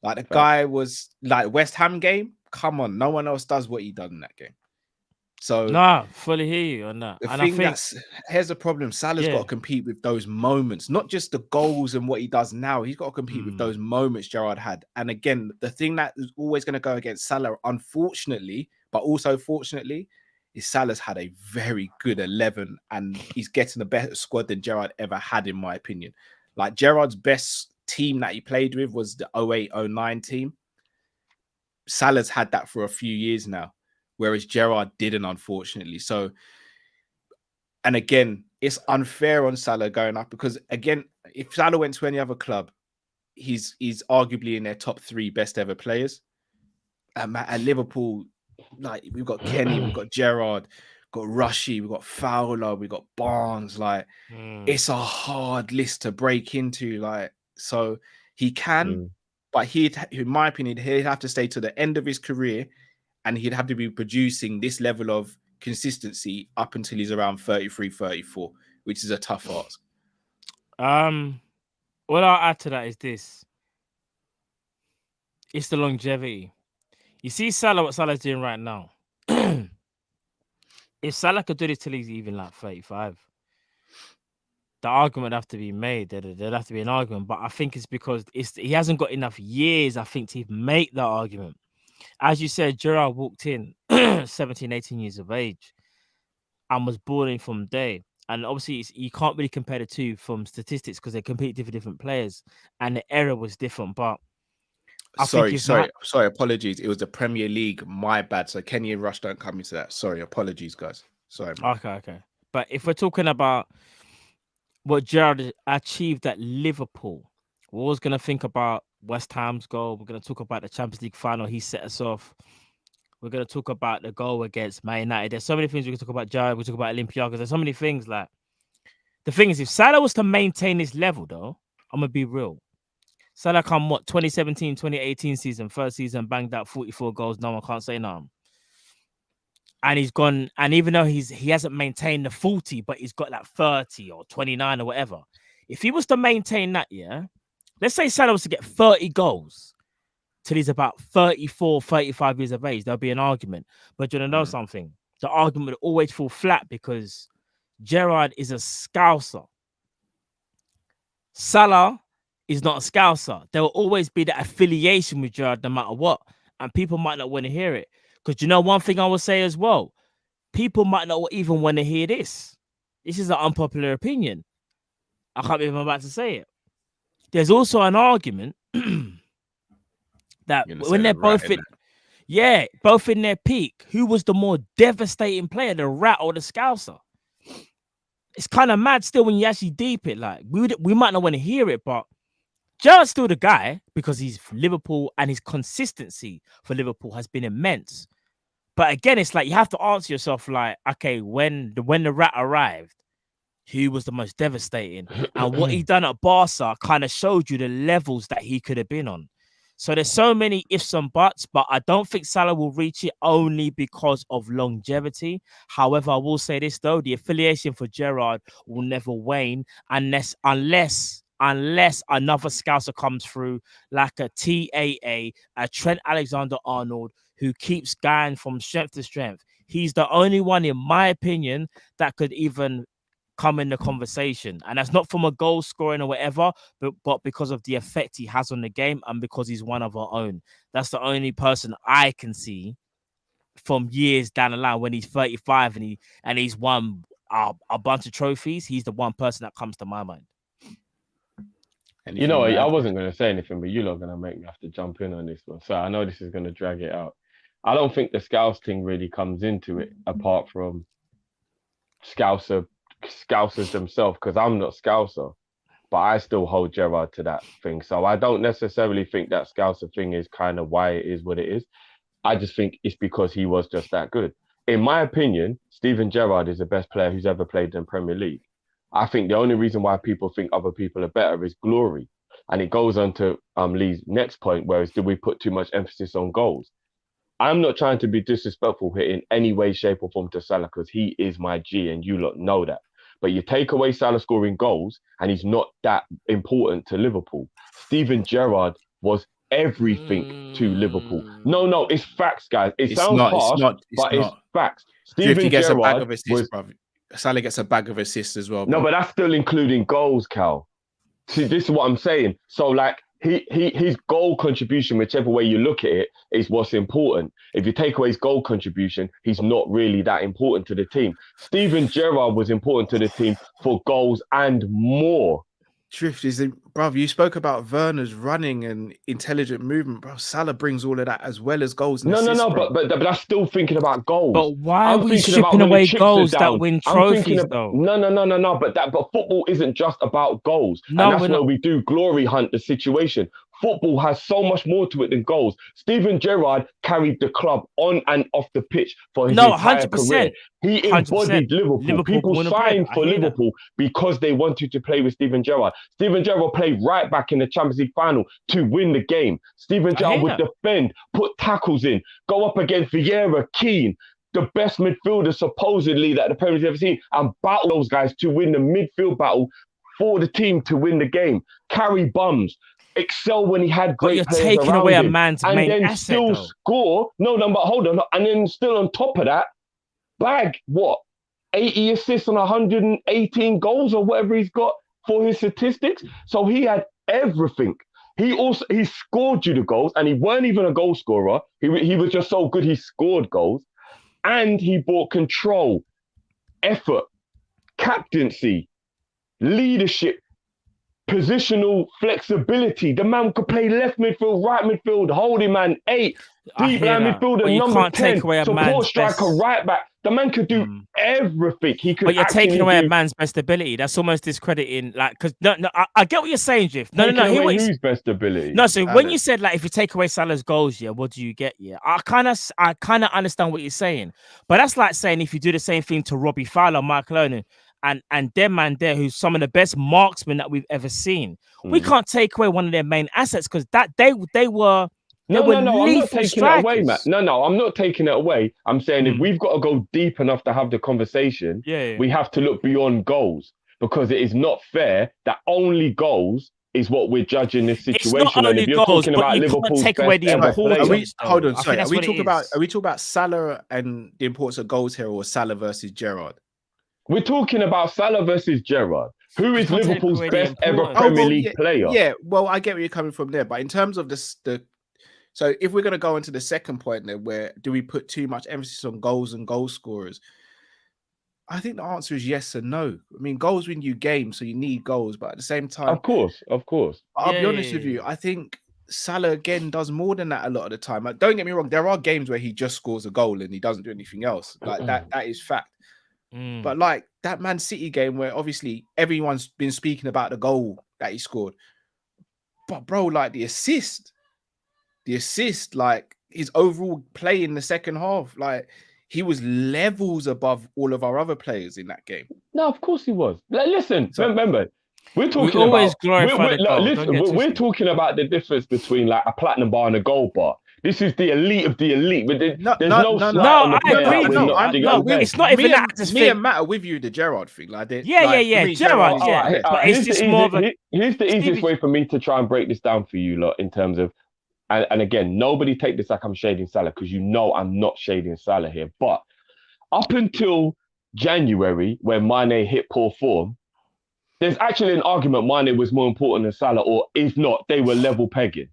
Like the guy was like West Ham game. Come on, no one else does what he done in that game. So
nah, fully hear you on that.
The
and
thing
I think
that's here's the problem. Salah's got to compete with those moments, not just the goals and what he does now. He's got to compete with those moments Gerrard had. And again, the thing that is always going to go against Salah, unfortunately, but also fortunately, is Salah's had a very good 11 and he's getting a better squad than Gerrard ever had, in my opinion. Like Gerrard's best team that he played with was the 08-09 team. Salah's had that for a few years now, whereas Gerrard didn't, unfortunately. So, and again, it's unfair on Salah going up because, again, if Salah went to any other club, he's arguably in their top 3 best ever players. At Liverpool, like we've got Kenny, we've got Gerrard, we've got Rushy, we've got Fowler, we've got Barnes. Like it's a hard list to break into. Like so, he can, but in my opinion, he'd have to stay to the end of his career, and he'd have to be producing this level of consistency up until he's around 33, 34, which is a tough ask.
What I'll add to that is this. It's the longevity. You see Salah, what Salah's doing right now. If Salah could do this till he's even like 35, the argument would have to be made. There'd have to be an argument. But I think it's because he hasn't got enough years, I think, to make that argument. As you said, Gerrard walked in 17, 18 years of age and was balling from day. And obviously, you can't really compare the two from statistics because they're completely different players. And the era was different. But
Sorry, apologies. It was the Premier League. My bad. So Kenny and Rush don't come into that. Sorry, apologies, guys. Sorry. Man.
Okay. But if we're talking about what Gerrard achieved at Liverpool, we're always going to think about West Ham's goal. We're going to talk about the Champions League final. He set us off. We're going to talk about the goal against Man United. There's so many things we can talk about Gerrard. We talk about Olympiacos. There's so many things. Like the thing is, if Salah was to maintain this level, though, I'm going to be real. Salah come 2017, 2018 season, first season, banged out 44 goals. No one can't say nothing. And he's gone, and even though he hasn't maintained the 40, but he's got like 30 or 29 or whatever. If he was to maintain that, let's say Salah was to get 30 goals till he's about 34, 35 years of age, there'll be an argument. But you want to know something? The argument would always fall flat because Gerrard is a scouser. Salah is not a scouser. There will always be that affiliation with Gerrard no matter what. And people might not want to hear it. Because you know one thing I will say as well, people might not even want to hear this. This is an unpopular opinion. I can't believe I'm about to say it. There's also an argument that when they're both both in their peak, who was the more devastating player, the Rat or the Scouser? It's kind of mad still when you actually deep it. Like we might not want to hear it, but Gerrard's still the guy because he's Liverpool and his consistency for Liverpool has been immense. But again, it's like you have to answer yourself like, okay, when the Rat arrived, who was the most devastating? And what he done at Barca kind of showed you the levels that he could have been on. So there's so many ifs and buts, but I don't think Salah will reach it only because of longevity. However, I will say this though, the affiliation for Gerrard will never wane unless another Scouser comes through like a TAA, a Trent Alexander-Arnold, who keeps going from strength to strength. He's the only one, in my opinion, that could even come in the conversation. And that's not from a goal scoring or whatever, but because of the effect he has on the game and because he's one of our own. That's the only person I can see from years down the line when he's 35 and he's won a bunch of trophies. He's the one person that comes to my mind.
You know, I wasn't going to say anything, but you lot are going to make me have to jump in on this one. So I know this is going to drag it out. I don't think the Scouse thing really comes into it, apart from Scousers themselves, because I'm not Scouser, but I still hold Gerrard to that thing. So I don't necessarily think that Scouser thing is kind of why it is what it is. I just think it's because he was just that good. In my opinion, Steven Gerrard is the best player who's ever played in Premier League. I think the only reason why people think other people are better is glory. And it goes on to Lee's next point, whereas do we put too much emphasis on goals? I'm not trying to be disrespectful here in any way, shape or form to Salah because he is my G and you lot know that. But you take away Salah scoring goals, and he's not that important to Liverpool. Steven Gerrard was everything to Liverpool. No, it's facts, guys. It sounds harsh, but it's facts.
Steven
Gerrard
gets a bag of assists, brother. Salah gets a bag of assists as well. Bro.
No, but that's still including goals, Cal. See, this is what I'm saying. So, like, his goal contribution, whichever way you look at it, is what's important. If you take away his goal contribution, he's not really that important to the team. Steven Gerrard was important to the team for goals and more.
Drift is, bro. You spoke about Werner's running and intelligent movement, bro. Salah brings all of that as well as goals. And assists,
but I'm still thinking about goals.
But why are we stripping away goals that win trophies, though?
No. But football isn't just about goals.
No,
and that's where we do glory hunt the situation. Football has so much more to it than goals. Steven Gerrard carried the club on and off the pitch for his entire
100%.
career. He embodied
100%.
Liverpool. People signed for Liverpool because they wanted to play with Steven Gerrard. Steven Gerrard played right back in the Champions League final to win the game. Steven Gerrard would defend, put tackles in, go up against Vieira, Keane, the best midfielder supposedly that the Premier League ever seen, and battle those guys to win the midfield battle for the team to win the game. Carry bums. Excel when he had great players around him.
You're taking away a man's main asset,
still
though.
Score. No, but hold on. And then still on top of that, bag what? 80 assists on 118 goals or whatever he's got for his statistics. So he had everything. He scored you the goals, and he weren't even a goal scorer. He was just so good he scored goals. And he brought control, effort, captaincy, leadership, positional flexibility. The man could play left midfield, right midfield, holding man 8, deep line midfielder, number 10, support striker, right back. The man could do everything. He could.
But you're taking away a man's best ability. That's almost discrediting. Like, because I get what you're saying, Jeff. No.
Whose best ability?
No, so when you said like if you take away Salah's goals, what do you get? Yeah, I kind of understand what you're saying, but that's like saying if you do the same thing to Robbie Fowler, Mark Lonan, and their man there, who's some of the best marksmen that we've ever seen. We can't take away one of their main assets because that they were.
No, I'm not taking it away, Matt. No, I'm not taking it away. I'm saying if we've got to go deep enough to have the conversation, we have to look beyond goals because it is not fair that only goals is what we're judging this situation. And if you're talking about Liverpool's best ever player,
hold on, sorry. Are we talking about Salah and the importance of goals here, or Salah versus Gerrard?
We're talking about Salah versus Gerrard. Who is Liverpool's best ever Premier League player?
Yeah, well, I get where you're coming from there, but in terms of so if we're going to go into the second point there, where do we put too much emphasis on goals and goal scorers? I think the answer is yes and no. I mean, goals win you games, so you need goals, but at the same time,
of course.
I'll be honest with you. I think Salah again does more than that a lot of the time. Like, don't get me wrong. There are games where he just scores a goal and he doesn't do anything else. Like that is fact. But like that Man City game where obviously everyone's been speaking about the goal that he scored, but bro, like the assist, like his overall play in the second half, like he was levels above all of our other players in that game.
No, of course he was. Like, listen, remember, we're talking we're talking about the difference between like a platinum bar and a gold bar. This is the elite of the elite. But there's no
I agree. It's not even that.
Me and Matt are with you, the Gerrard thing. Like,
Gerrard. But it's just more of a...
Here's the easiest way for me to try and break this down for you lot in terms of, and again, nobody take this like I'm shading Salah because you know I'm not shading Salah here. But up until January, when Mane hit poor form, there's actually an argument Mane was more important than Salah, or if not, they were level pegging.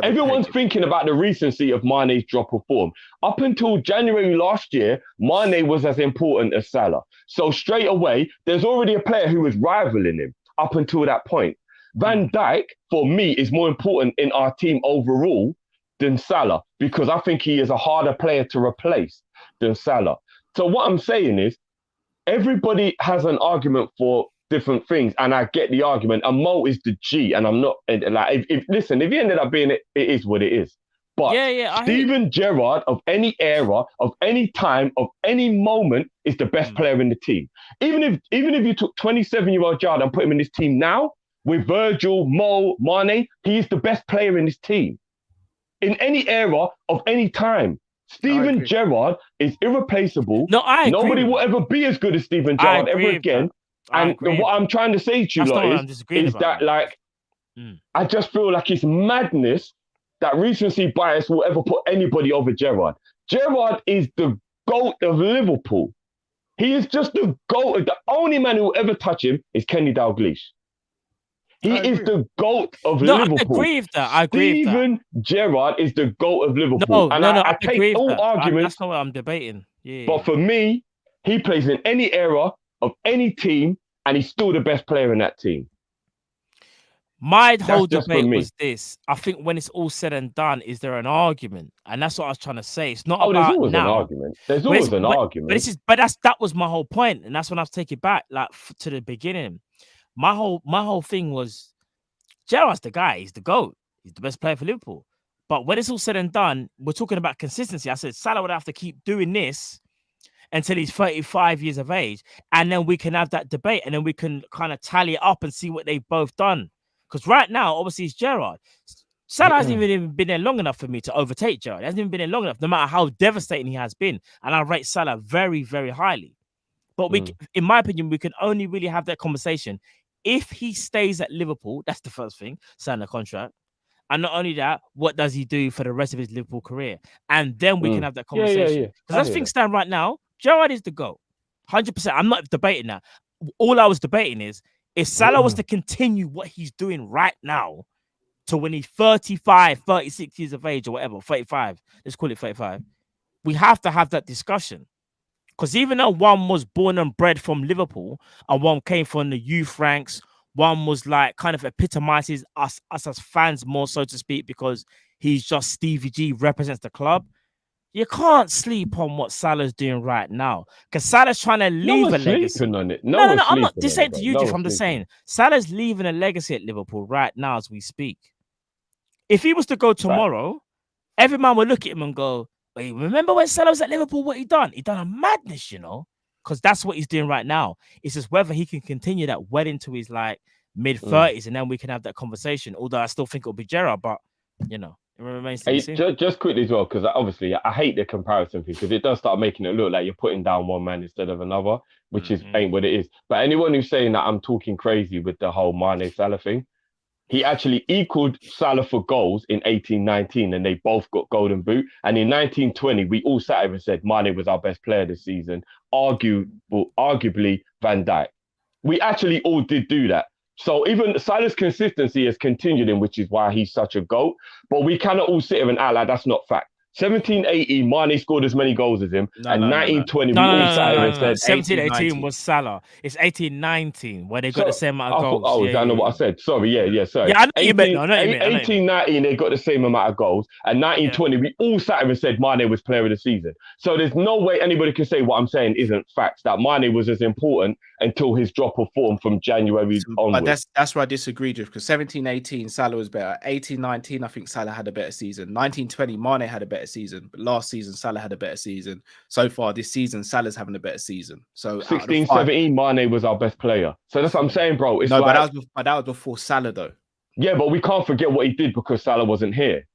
Everyone's thinking about the recency of Mane's drop of form. Up until January last year, Mane was as important as Salah. So straight away, there's already a player who was rivaling him up until that point. Van Dijk, for me, is more important in our team overall than Salah because I think he is a harder player to replace than Salah. So what I'm saying is, everybody has an argument for different things, and I get the argument. And Mo is the G, and I'm not like. If he ended up being it, it is what it is. But Steven Gerrard of any era, of any time, of any moment is the best player in the team. Even if you took 27-year-old Gerrard and put him in this team now with Virgil, Mo, Mane, he is the best player in this team in any era of any time. Steven Gerrard is irreplaceable.
No, I agree.
Nobody will ever be as good as Steven Gerrard ever again. And what I'm trying to say to you lot is that like, I just feel like it's madness that recency bias will ever put anybody over Gerrard. Gerrard is the GOAT of Liverpool. He is just the GOAT. The only man who will ever touch him is Kenny Dalglish. He is the GOAT of Liverpool.
I agree with that.
Steven Gerrard is the GOAT of Liverpool. I take all arguments.
That's not what I'm debating. Yeah.
But for me, he plays in any era of any team, and he's still the best player in that team.
My whole debate was this. I think when it's all said and done, is there an argument? And that's what I was trying to say. It's not about
there's always
now.
An argument. There's always an argument.
But that was my whole point, and that's when I was taking it back, like to the beginning. My whole thing was Gerrard's the guy. He's the GOAT. He's the best player for Liverpool. But when it's all said and done, we're talking about consistency. I said Salah would have to keep doing this until he's 35 years of age, and then we can have that debate, and then we can kind of tally it up and see what they've both done. Because right now, obviously, it's Gerrard. Salah hasn't even been there long enough for me to overtake Gerrard. He hasn't even been there long enough, no matter how devastating he has been. And I rate Salah very, very highly. But in my opinion, we can only really have that conversation if he stays at Liverpool. That's the first thing, sign a contract. And not only that, what does he do for the rest of his Liverpool career? And then we can have that conversation. Because as things stand right now, Gerrard is the GOAT. 100%. I'm not debating that. All I was debating is, if Salah was to continue what he's doing right now to when he's 35, 36 years of age or whatever, 35, let's call it 35, we have to have that discussion. Because even though one was born and bred from Liverpool and one came from the youth ranks, one was like kind of epitomizes us as fans more, so to speak, because he's just Stevie G, represents the club. You can't sleep on what Salah's doing right now, because Salah's trying to leave a legacy.
On it.
No, I'm not just saying to you, Jeff. I'm just saying Salah's leaving a legacy at Liverpool right now as we speak. If he was to go tomorrow, every man would look at him and go, "Wait, remember when Salah was at Liverpool? What he done? He done a madness, because that's what he's doing right now. It's just whether he can continue that well into his like mid-30s, and then we can have that conversation. Although I still think it'll be Gerrard, but it remains to be seen.
Just quickly as well, because obviously I hate the comparison thing, because it does start making it look like you're putting down one man instead of another, which ain't what it is. But anyone who's saying that I'm talking crazy with the whole Mane Salah thing, he actually equaled Salah for goals in 18-19, and they both got Golden Boot. And in 19-20, we all sat here and said Mane was our best player this season, arguably Van Dijk. We actually all did do that. So even Salah's consistency has continued, which is why he's such a GOAT. But we cannot all sit here and act like that's not fact. 17-18, Mane scored as many goals as him. And 19-20, we all sat here and said
17-18 was Salah. It's 18-19 where they got the same amount of goals.
Oh, I know what I said. Sorry, sorry.
Yeah, I know you meant.
18-19, they got the same amount of goals. And 19-20, we all sat here and said Mane was player of the season. So there's no way anybody can say what I'm saying isn't facts, that Mane was as important until his drop of form from January onwards.
But that's where I disagree with, because 17-18, Salah was better. 18-19, I think Salah had a better season. 19-20, Mane had a better season, but last season Salah had a better season. So far this season, Salah's having a better season. So
16-17, Mane was our best player. So that's what I'm saying, bro. It's
but that was before Salah, though.
Yeah, but we can't forget what he did because Salah wasn't here.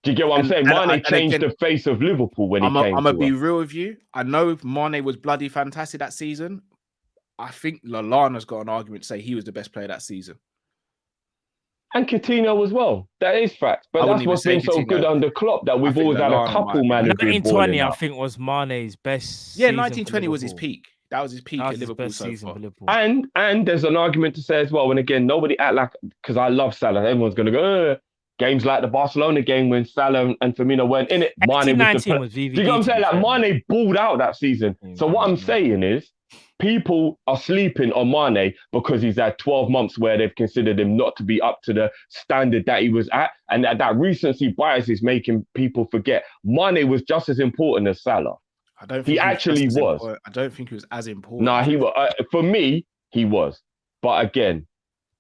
Do you get what I'm saying? Mane changed the face of Liverpool when he came.
I'm gonna be real with you. I know Mane was bloody fantastic that season. I think Lallana's got an argument to say he was the best player that season.
And Coutinho as well. That is fact. But that's what's been so good under Klopp, that we've always had a couple managers.
1920, I think, was Mane's best.
Yeah, 1920 was his peak. That was his peak at Liverpool so far.
And there's an argument to say as well, and again, nobody act like, because I love Salah, everyone's going to go, games like the Barcelona game when Salah and Firmino weren't in it. Mane was do you know what I'm saying? Like, Mane balled out that season. So what I'm saying is, people are sleeping on Mane because he's had 12 months where they've considered him not to be up to the standard that he was at. And that recency bias is making people forget Mane was just as important as Salah.
I don't think
he actually was.
I don't think he was as important.
No, he was. For me, he was. But again,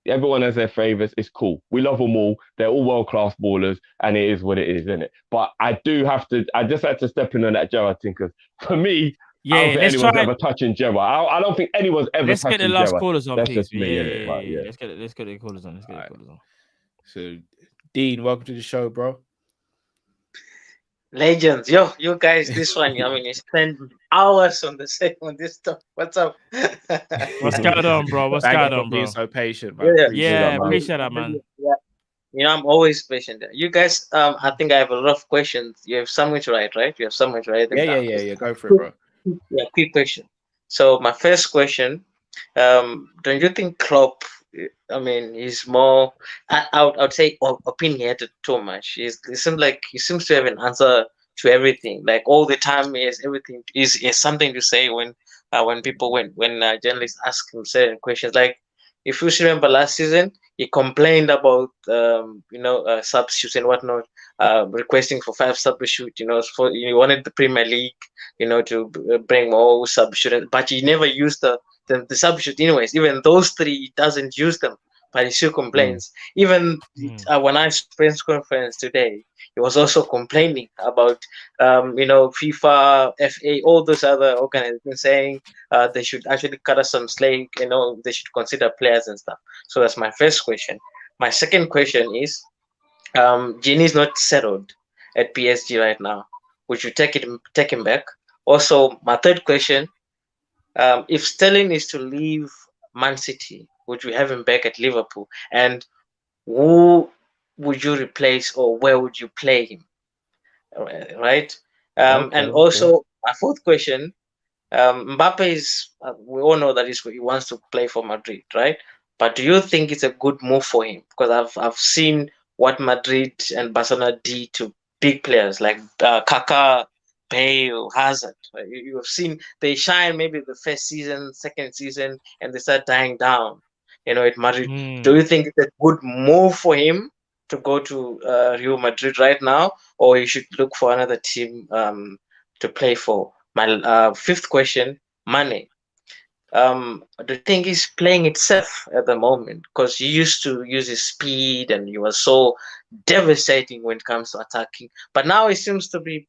everyone has their favourites. It's cool. We love them all. They're all world-class ballers, and it is what it is, isn't it? But I just had to step in on that Gerrard thing, because for me, I don't think anyone's ever touching Gerrard. I don't think anyone's ever touching Gerrard.
Let's get the last callers on,
That's
please.
just me,
yeah. Let's get the callers on.
So, Dean, welcome to the show, bro.
Legends, yo, you guys, this one, I mean, you spend hours on this stuff. What's up?
What's going on, bro? What's
Thank
going
you for
on,
being
bro?
so patient, man.
Yeah, appreciate that, man.
Yeah. You know, I'm always patient. You guys, I think I have a lot of questions. You have something to write, right? You have something to write them down.
Yeah. Go for it, bro.
Yeah, quick question. So my first question, don't you think Klopp? I mean, he's more. I would say opinionated too much. It seems like he seems to have an answer to everything. Like all the time, he has everything. Is something to say when people when journalists ask him certain questions. Like if you remember last season, he complained about substitutes and whatnot, requesting for 5 substitutes. You know, for he wanted the Premier League, to bring more substitutes, but he never used the substitutes anyways. Even those 3, he doesn't use them, but he still complains. Even when I press conference today, he was also complaining about FIFA, FA, all those other organizations saying they should actually cut us some slack. They should consider players and stuff. So that's my first question. My second question is, Genie is not settled at PSG right now. Would you take him back? Also, my third question, if Sterling is to leave Man City, would you have him back at Liverpool? And who would you replace, or where would you play him? Right? And also, my fourth question, Mbappe is, we all know that he wants to play for Madrid, right? But do you think it's a good move for him? Because I've seen what Madrid and Barcelona did to big players like Kaká, Bale, Hazard. You've seen they shine maybe the first season, second season, and they start dying down. At Madrid. Do you think it's a good move for him to go to Real Madrid right now, or he should look for another team to play for? My fifth question, Mane. Do you think he's playing it safe at the moment? Because he used to use his speed and he was so devastating when it comes to attacking. But now he seems to be,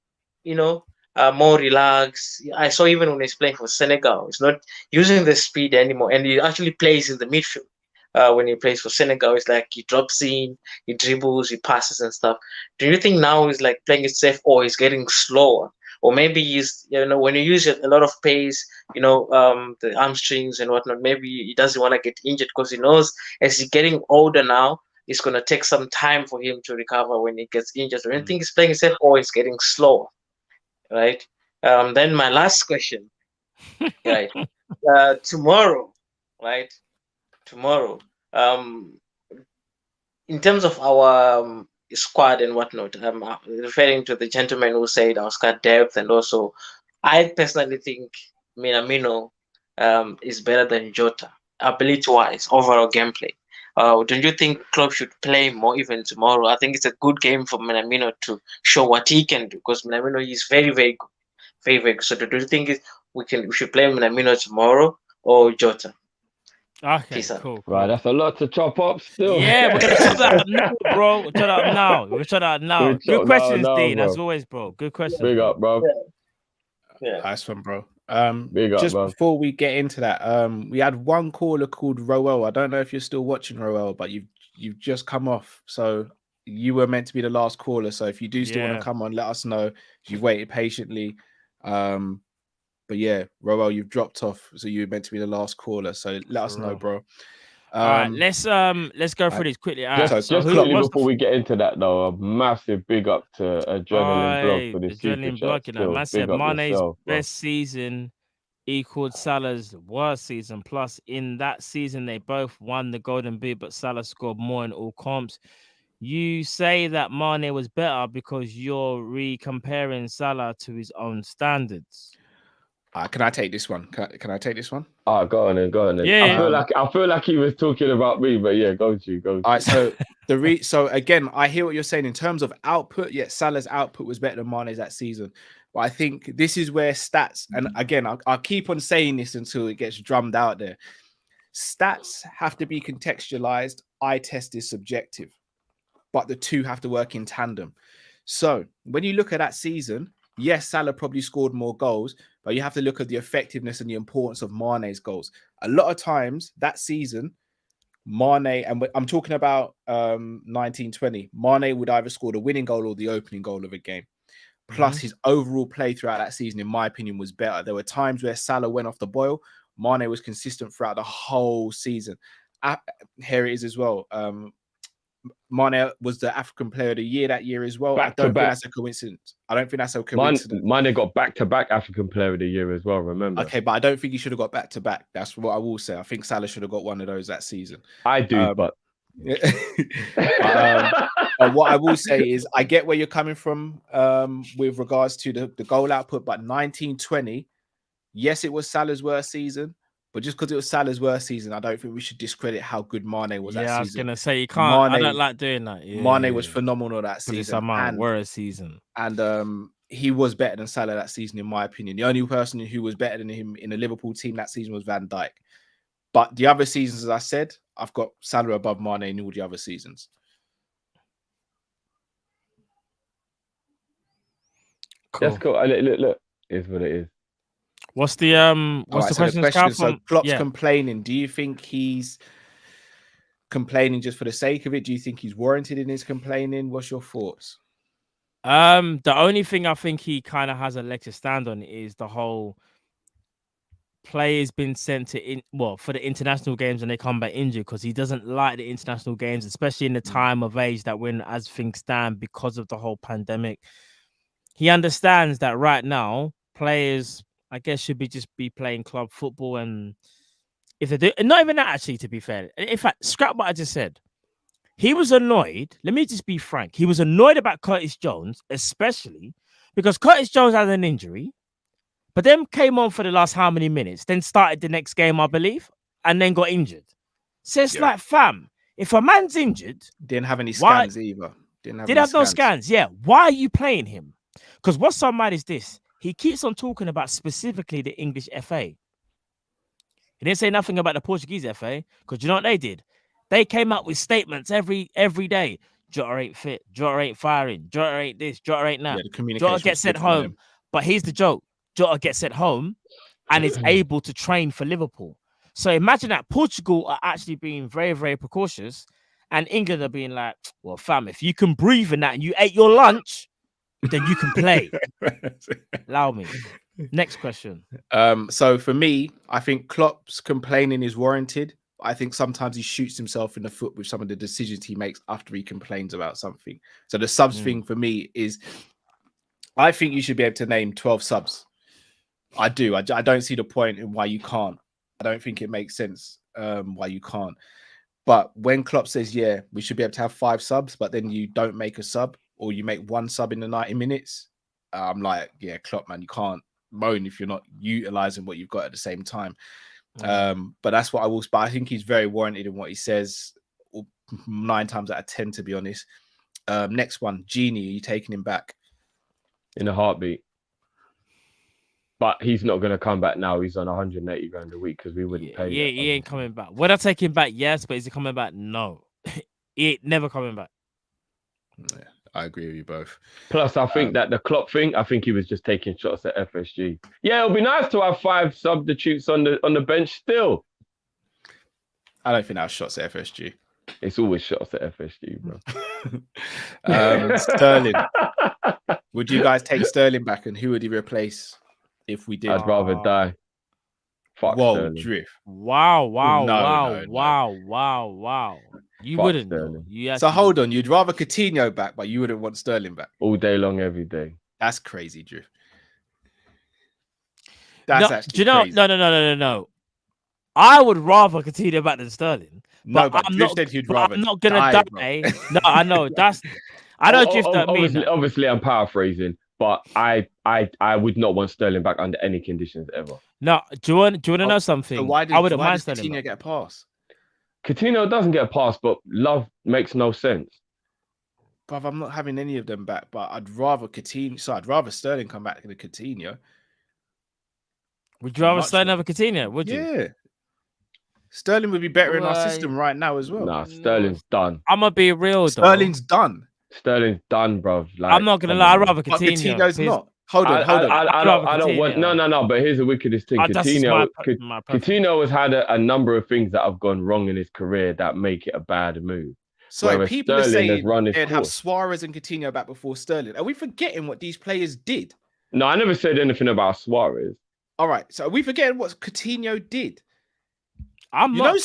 more relaxed. I saw even when he's playing for Senegal, he's not using the speed anymore, and he actually plays in the midfield. When he plays for Senegal, it's like he drops in, he dribbles, he passes and stuff. Do you think now he's like playing it safe, or he's getting slower? Or maybe he's, when you use a lot of pace, the hamstrings and whatnot, maybe he doesn't want to get injured because he knows as he's getting older now, it's going to take some time for him to recover when he gets injured. So I don't think he's playing safe, or he's getting slower, right? Then my last question, right? Tomorrow, right? Tomorrow, in terms of our squad and whatnot, I'm referring to the gentleman who said our squad depth, and also I personally think Minamino is better than Jota, ability-wise, overall gameplay. Don't you think Klopp should play more even tomorrow? I think it's a good game for Minamino to show what he can do, because Minamino is very, very good. Very, very good. So do you think we should play Minamino tomorrow or Jota?
Okay, cool.
Right, that's a lot to chop up still.
Yeah, we're gonna chop that up now, bro. We'll chop that up now. We'll chop that up now. Good questions, Dean. As always, bro. Good questions.
Big up, bro.
Yeah.
Nice one, bro.
Big up,
just
bro.
Before we get into that, we had one caller called Roel. I don't know if you're still watching, Roel, but you've just come off. So you were meant to be the last caller. So if you do still want to come on, let us know. You've waited patiently. But yeah, Roel, you've dropped off. So you're meant to be the last caller. So let us know, bro.
All right, let's go through this quickly.
Just quickly before we get into that, though, a massive big up to Adrenaline Blog for the super chat.
Man said Mane's best season equaled Salah's worst season. Plus, in that season, they both won the Golden Boot, but Salah scored more in all comps. You say that Mane was better because you're comparing Salah to his own standards.
Can I take this one? Can I take this one?
Go on then.
Yeah.
I feel like he was talking about me, but yeah, go to. All
right, so so again, I hear what you're saying in terms of output. Yeah, Salah's output was better than Mane's that season, but I think this is where stats, and again, I'll keep on saying this until it gets drummed out there. Stats have to be contextualized. Eye test is subjective, but the two have to work in tandem. So when you look at that season, yes, Salah probably scored more goals, but you have to look at the effectiveness and the importance of Mane's goals. A lot of times that season, Mane, and I'm talking about 1920, Mane would either score the winning goal or the opening goal of a game. Plus, his overall play throughout that season, in my opinion, was better. There were times where Salah went off the boil. Mane was consistent throughout the whole season. Here it is as well. Mane was the African Player of the Year that year as well. I don't think that's a coincidence. I don't think that's a coincidence.
Mane got back-to-back African Player of the Year as well, remember?
Okay, but I don't think he should have got back-to-back. That's what I will say. I think Salah should have got one of those that season.
I do, but
what I will say is I get where you're coming from with regards to the goal output, but 1920, yes, it was Salah's worst season. But just because it was Salah's worst season, I don't think we should discredit how good Mane was that season.
Yeah, I was going to say, you can't. I don't like doing that.
Mane was phenomenal that season.
Worst season.
And he was better than Salah that season, in my opinion. The only person who was better than him in the Liverpool team that season was Van Dijk. But the other seasons, as I said, I've got Salah above Mane in all the other seasons.
Cool. That's cool. Look, is what it is.
What's the question?
So Klopp's complaining. Do you think he's complaining just for the sake of it? Do you think he's warranted in his complaining? What's your thoughts?
The only thing I think he kind of has a leg to stand on is the whole players been sent to for the international games and they come back injured because he doesn't like the international games, especially in the time of age that when as things stand because of the whole pandemic. He understands that right now players, I guess, should be playing club football, and if they do, not even that actually, to be fair. In fact, scrap what I just said. He was annoyed. Let me just be frank. He was annoyed about Curtis Jones, especially because Curtis Jones had an injury, but then came on for the last how many minutes, then started the next game, I believe, and then got injured. So it's like, fam, if a man's injured,
didn't have any scans either. Didn't
have no scans. Yeah, why are you playing him? Because what's so mad is this. He keeps on talking about specifically the English FA. He didn't say nothing about the Portuguese FA, because you know what they did? They came out with statements every day. Jota ain't fit. Jota ain't firing. Jota ain't this. Jota ain't that. Jota gets sent home. But here's the joke. Jota gets sent home and is able to train for Liverpool. So imagine that Portugal are actually being very, very precautious, and England are being like, well, fam, if you can breathe in that and you ate your lunch, then you can play. Allow me. Next question.
So for me, I think Klopp's complaining is warranted. I think sometimes he shoots himself in the foot with some of the decisions he makes after he complains about something. So the subs thing for me is, I think you should be able to name 12 subs. I do. I don't see the point in why you can't. I don't think it makes sense why you can't. But when Klopp says, yeah, we should be able to have 5 subs, but then you don't make a sub, or you make 1 sub in the 90 minutes, I'm like, yeah, Klopp, man, you can't moan if you're not utilizing what you've got at the same time. But that's what I will. But I think he's very warranted in what he says, 9 times out of 10, to be honest. Next one, Genie, are you taking him back?
In a heartbeat. But he's not going to come back now. He's on 180 grand a week because we wouldn't pay.
Yeah, he ain't coming back. Would I take him back? Yes, but is he coming back? No. He ain't never coming back.
Yeah, I agree with you both.
Plus, I think that the Klopp thing, I think he was just taking shots at FSG. Yeah, it'll be nice to have 5 substitutes on the bench still.
I don't think that was shots at FSG.
It's always shots at FSG, bro.
Sterling. Would you guys take Sterling back, and who would he replace if we did?
I'd rather die. Fuck Sterling.
Drift.
Wow. You
Fuck
wouldn't.
So hold on. You'd rather Coutinho back, but you wouldn't want Sterling back?
All day long, every day.
That's crazy, Drift. That's actually crazy.
No. I would rather Coutinho back than Sterling.
But I'm not
gonna die. No, I know. I know Drift don't mean that.
Obviously, I'm paraphrasing, but I would not want Sterling back under any conditions ever.
No, do you want to know something?
So why does Coutinho get a pass?
Coutinho doesn't get a pass, but Love makes no sense.
Bruv, I'm not having any of them back, but I'd rather Coutinho. So I'd rather Sterling come back than Coutinho.
Would you rather Sterling have a Coutinho? Would you?
Yeah. Sterling would be better in our system right now as well.
Nah, Sterling's done.
I'm gonna be real.
Sterling's done.
Sterling's done, bro. Like,
I'm not gonna lie. I'd rather Coutinho.
Coutinho's not. Hold on.
I don't want. No. But here's the wickedest thing. Coutinho has had a number of things that have gone wrong in his career that make it a bad move.
So
Whereas
people are
Sterling has
saying
run his
they'd have
course.
Suarez and Coutinho back before Sterling. Are we forgetting what these players did?
No, I never said anything about Suarez.
All right, so are we forgetting what Coutinho did?
I
don't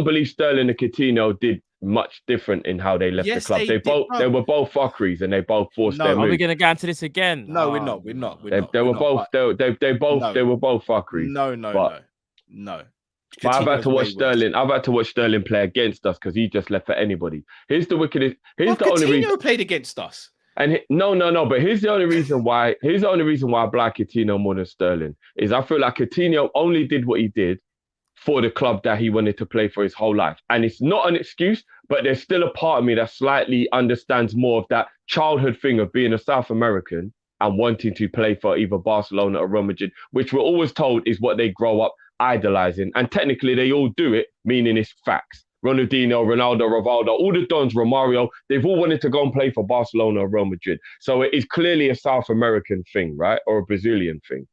believe Sterling and Coutinho did much different in how they left the club. They were both fuckeries and they both forced their
Are we
move.
going to get into this again?
No, we're not.
They were both fuckeries.
No.
But I've had to watch
Sterling.
I've had to watch Sterling play against us because he just left for anybody. Here's the wickedest. Here's the
Coutinho
only reason
played against us.
And no. But here's the only reason why. Here's the only reason why I like Coutinho more than Sterling is I feel like Coutinho only did what he did for the club that he wanted to play for his whole life, and it's not an excuse. But there's still a part of me that slightly understands more of that childhood thing of being a South American and wanting to play for either Barcelona or Real Madrid, which we're always told is what they grow up idolizing. And technically, they all do it, meaning it's facts. Ronaldinho, Ronaldo, Rivaldo, all the Dons, Romario, they've all wanted to go and play for Barcelona or Real Madrid. So it is clearly a South American thing, right? Or a Brazilian thing.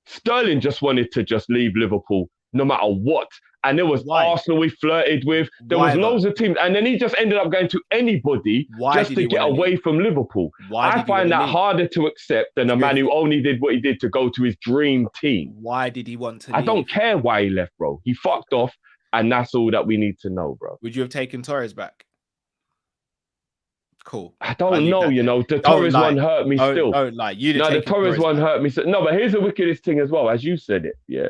Sterling just wanted to just leave Liverpool no matter what. And there was Arsenal he flirted with. There was loads of teams. And then he just ended up going to anybody just to get away from Liverpool. I find that harder to accept than a man who only did what he did to go to his dream team.
Why did he want to leave?
I don't care why he left, bro. He fucked off. And that's all that we need to know, bro.
Would you have taken Torres back? Cool.
I don't know, you know. The Torres one hurt me still.
Don't lie.
The Torres one hurt me. No, but here's the wickedest thing as well. As you said it, yeah.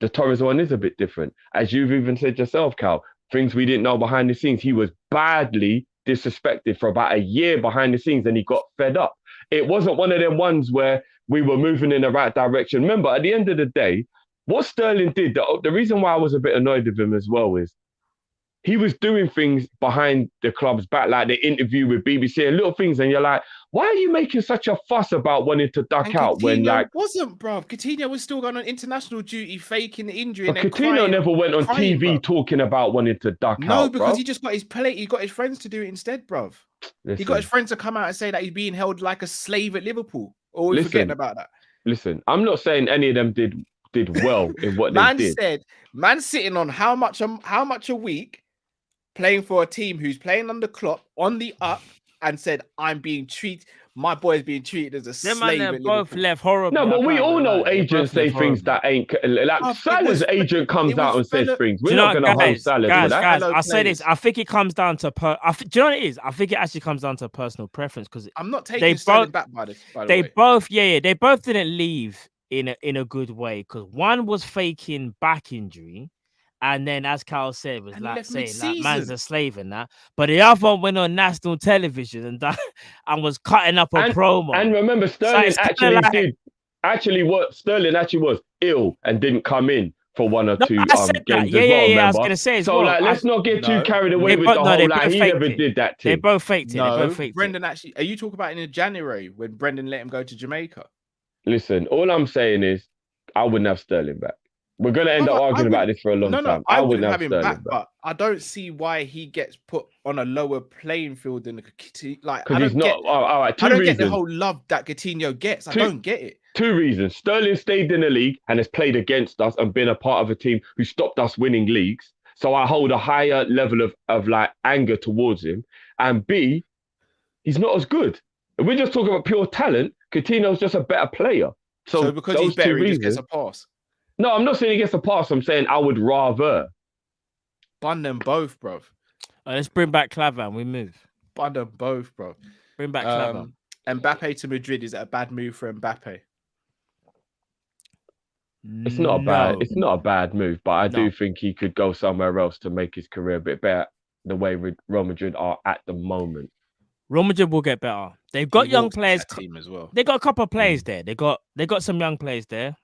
The Torres one is a bit different. As you've even said yourself, Cal, things we didn't know behind the scenes. He was badly disrespected for about a year behind the scenes and he got fed up. It wasn't one of them ones where we were moving in the right direction. Remember, at the end of the day, what Sterling did, the reason why I was a bit annoyed with him as well is he was doing things behind the club's back, like the interview with BBC and little things. And you're like, why are you making such a fuss about wanting to duck out when
wasn't, bro? Coutinho was still going on international duty, faking the injury.
But Coutinho never went on TV talking about wanting to duck out.
No, because he just got his play. He got his friends to do it instead, bro. He got his friends to come out and say that he's being held like a slave at Liverpool. Or we're forgetting about that.
Listen, I'm not saying any of them did well in what they did.
Man sitting on how much a week playing for a team who's playing under Klopp on the up and said, my boy's being treated as a slave.
Man, both left horrible.
No, but we all know agents say things that ain't like Salah's agent comes out and says things. We're not going to hold Salah for that.
Guys, I say this. I think it comes down to do you know what it is? I think it actually comes down to personal preference because
I'm not taking Sterling back by this. By the
they
way.
both, they both didn't leave in a good way because one was faking back injury, and then as Kyle said was like saying that man's a slave and that, but the other one went on national television and was cutting up a promo.
And remember, Sterling Sterling actually was ill and didn't come in for one or two games as well.
I was gonna say
so. Let's not get too carried away with the whole. He never did that.
They both faked it.
No,
Brendan actually. Are you talking about in January when Brendan let him go to Jamaica?
Listen, all I'm saying is I wouldn't have Sterling back. We're going to end up arguing about this for a long time. I wouldn't have him back.
But I don't see why he gets put on a lower playing field than like.
Because he's not. All right,
I don't get the whole love that Coutinho gets. I don't get it.
Two reasons. Sterling stayed in the league and has played against us and been a part of a team who stopped us winning leagues. So I hold a higher level of like anger towards him. And B, he's not as good. If we're just talking about pure talent, Coutinho's just a better player. So
because he's better, he just gets a pass.
No, I'm not saying he gets a pass. I'm saying I would rather
bun them both, bro.
Let's bring back Clavan. We move.
Bun them both, bro.
Bring back Clavan.
Mbappe to Madrid, is it a bad move for Mbappe?
It's not a bad move, but I do think he could go somewhere else to make his career a bit better. The way Real Madrid are at the moment.
Real Madrid will get better. They've got young players.
Team as well.
They got a couple of players there. They got some young players there.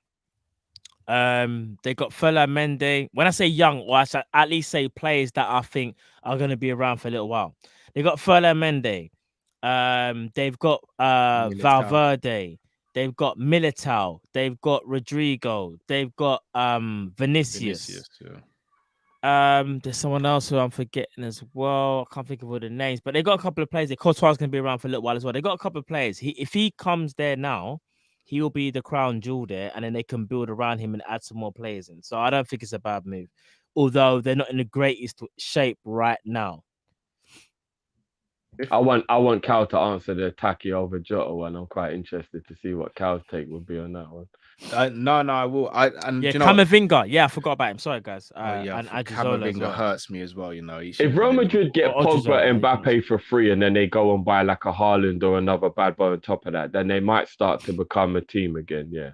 They got Fela Mende. When I say young, or I should at least say players that I think are going to be around for a little while. They got Fela Mende. They've got Valverde. They've got Militao. They've got Rodrigo. They've got Vinicius. There's someone else who I'm forgetting as well. I can't think of all the names, but they got a couple of players. Courtois is going to be around for a little while as well. They got a couple of players. If he comes there now, he will be the crown jewel there, and then they can build around him and add some more players in. So I don't think it's a bad move. although they're not in the greatest shape right now.
I want Cal to answer the Taki over Jota one. I'm quite interested to see what Cal's take would be on that one.
No, I will.
Camavinga. Yeah, I forgot about him. Sorry, guys.
And Camavinga hurts me as well.
If Real Madrid get Pogba and Mbappe for free, and then they go and buy like a Haaland or another bad boy on top of that, then they might start to become a team again. Yeah.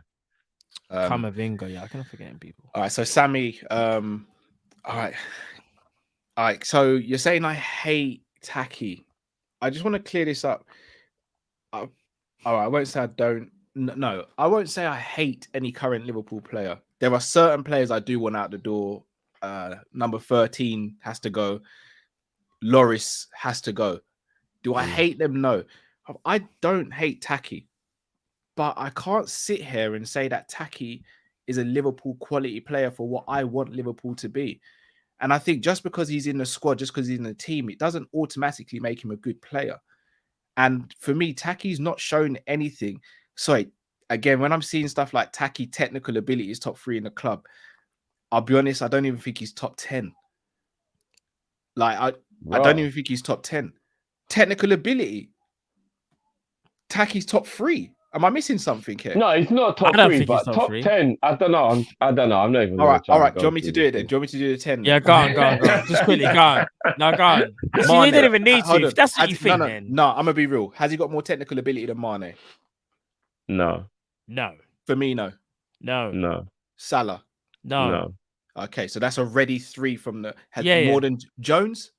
Camavinga. Yeah, I cannot forget people.
All right, so Sammy. All right. So you're saying I hate Taki. I just want to clear this up. All right, I won't say I don't. No, I won't say I hate any current Liverpool player. There are certain players I do want out the door. Number 13 has to go. Loris has to go. Do I hate them? No. I don't hate Taki. But I can't sit here and say that Taki is a Liverpool quality player for what I want Liverpool to be. And I think just because he's in the squad, just because he's in the team, it doesn't automatically make him a good player. And for me, Taki's not shown anything. Sorry, again, when I'm seeing stuff like Taki technical ability is top 3 in the club, I'll be honest, I don't even think he's top 10. I don't even think he's top 10. Technical ability, Taki's top 3. Am I missing something here?
No, he's not top 3, but top 10. I don't know. I'm not even.
All right. Do you want me to do it then? Do you want me to do the 10?
Yeah, go on. Just quickly, go on. No, go on. Actually, you don't even need to. If that's what you think, then.
No, I'm gonna be real. Has he got more technical ability than Mane?
No.
Firmino?
No.
Salah?
No.
Okay, so that's already 3 from the.
More
than Jones?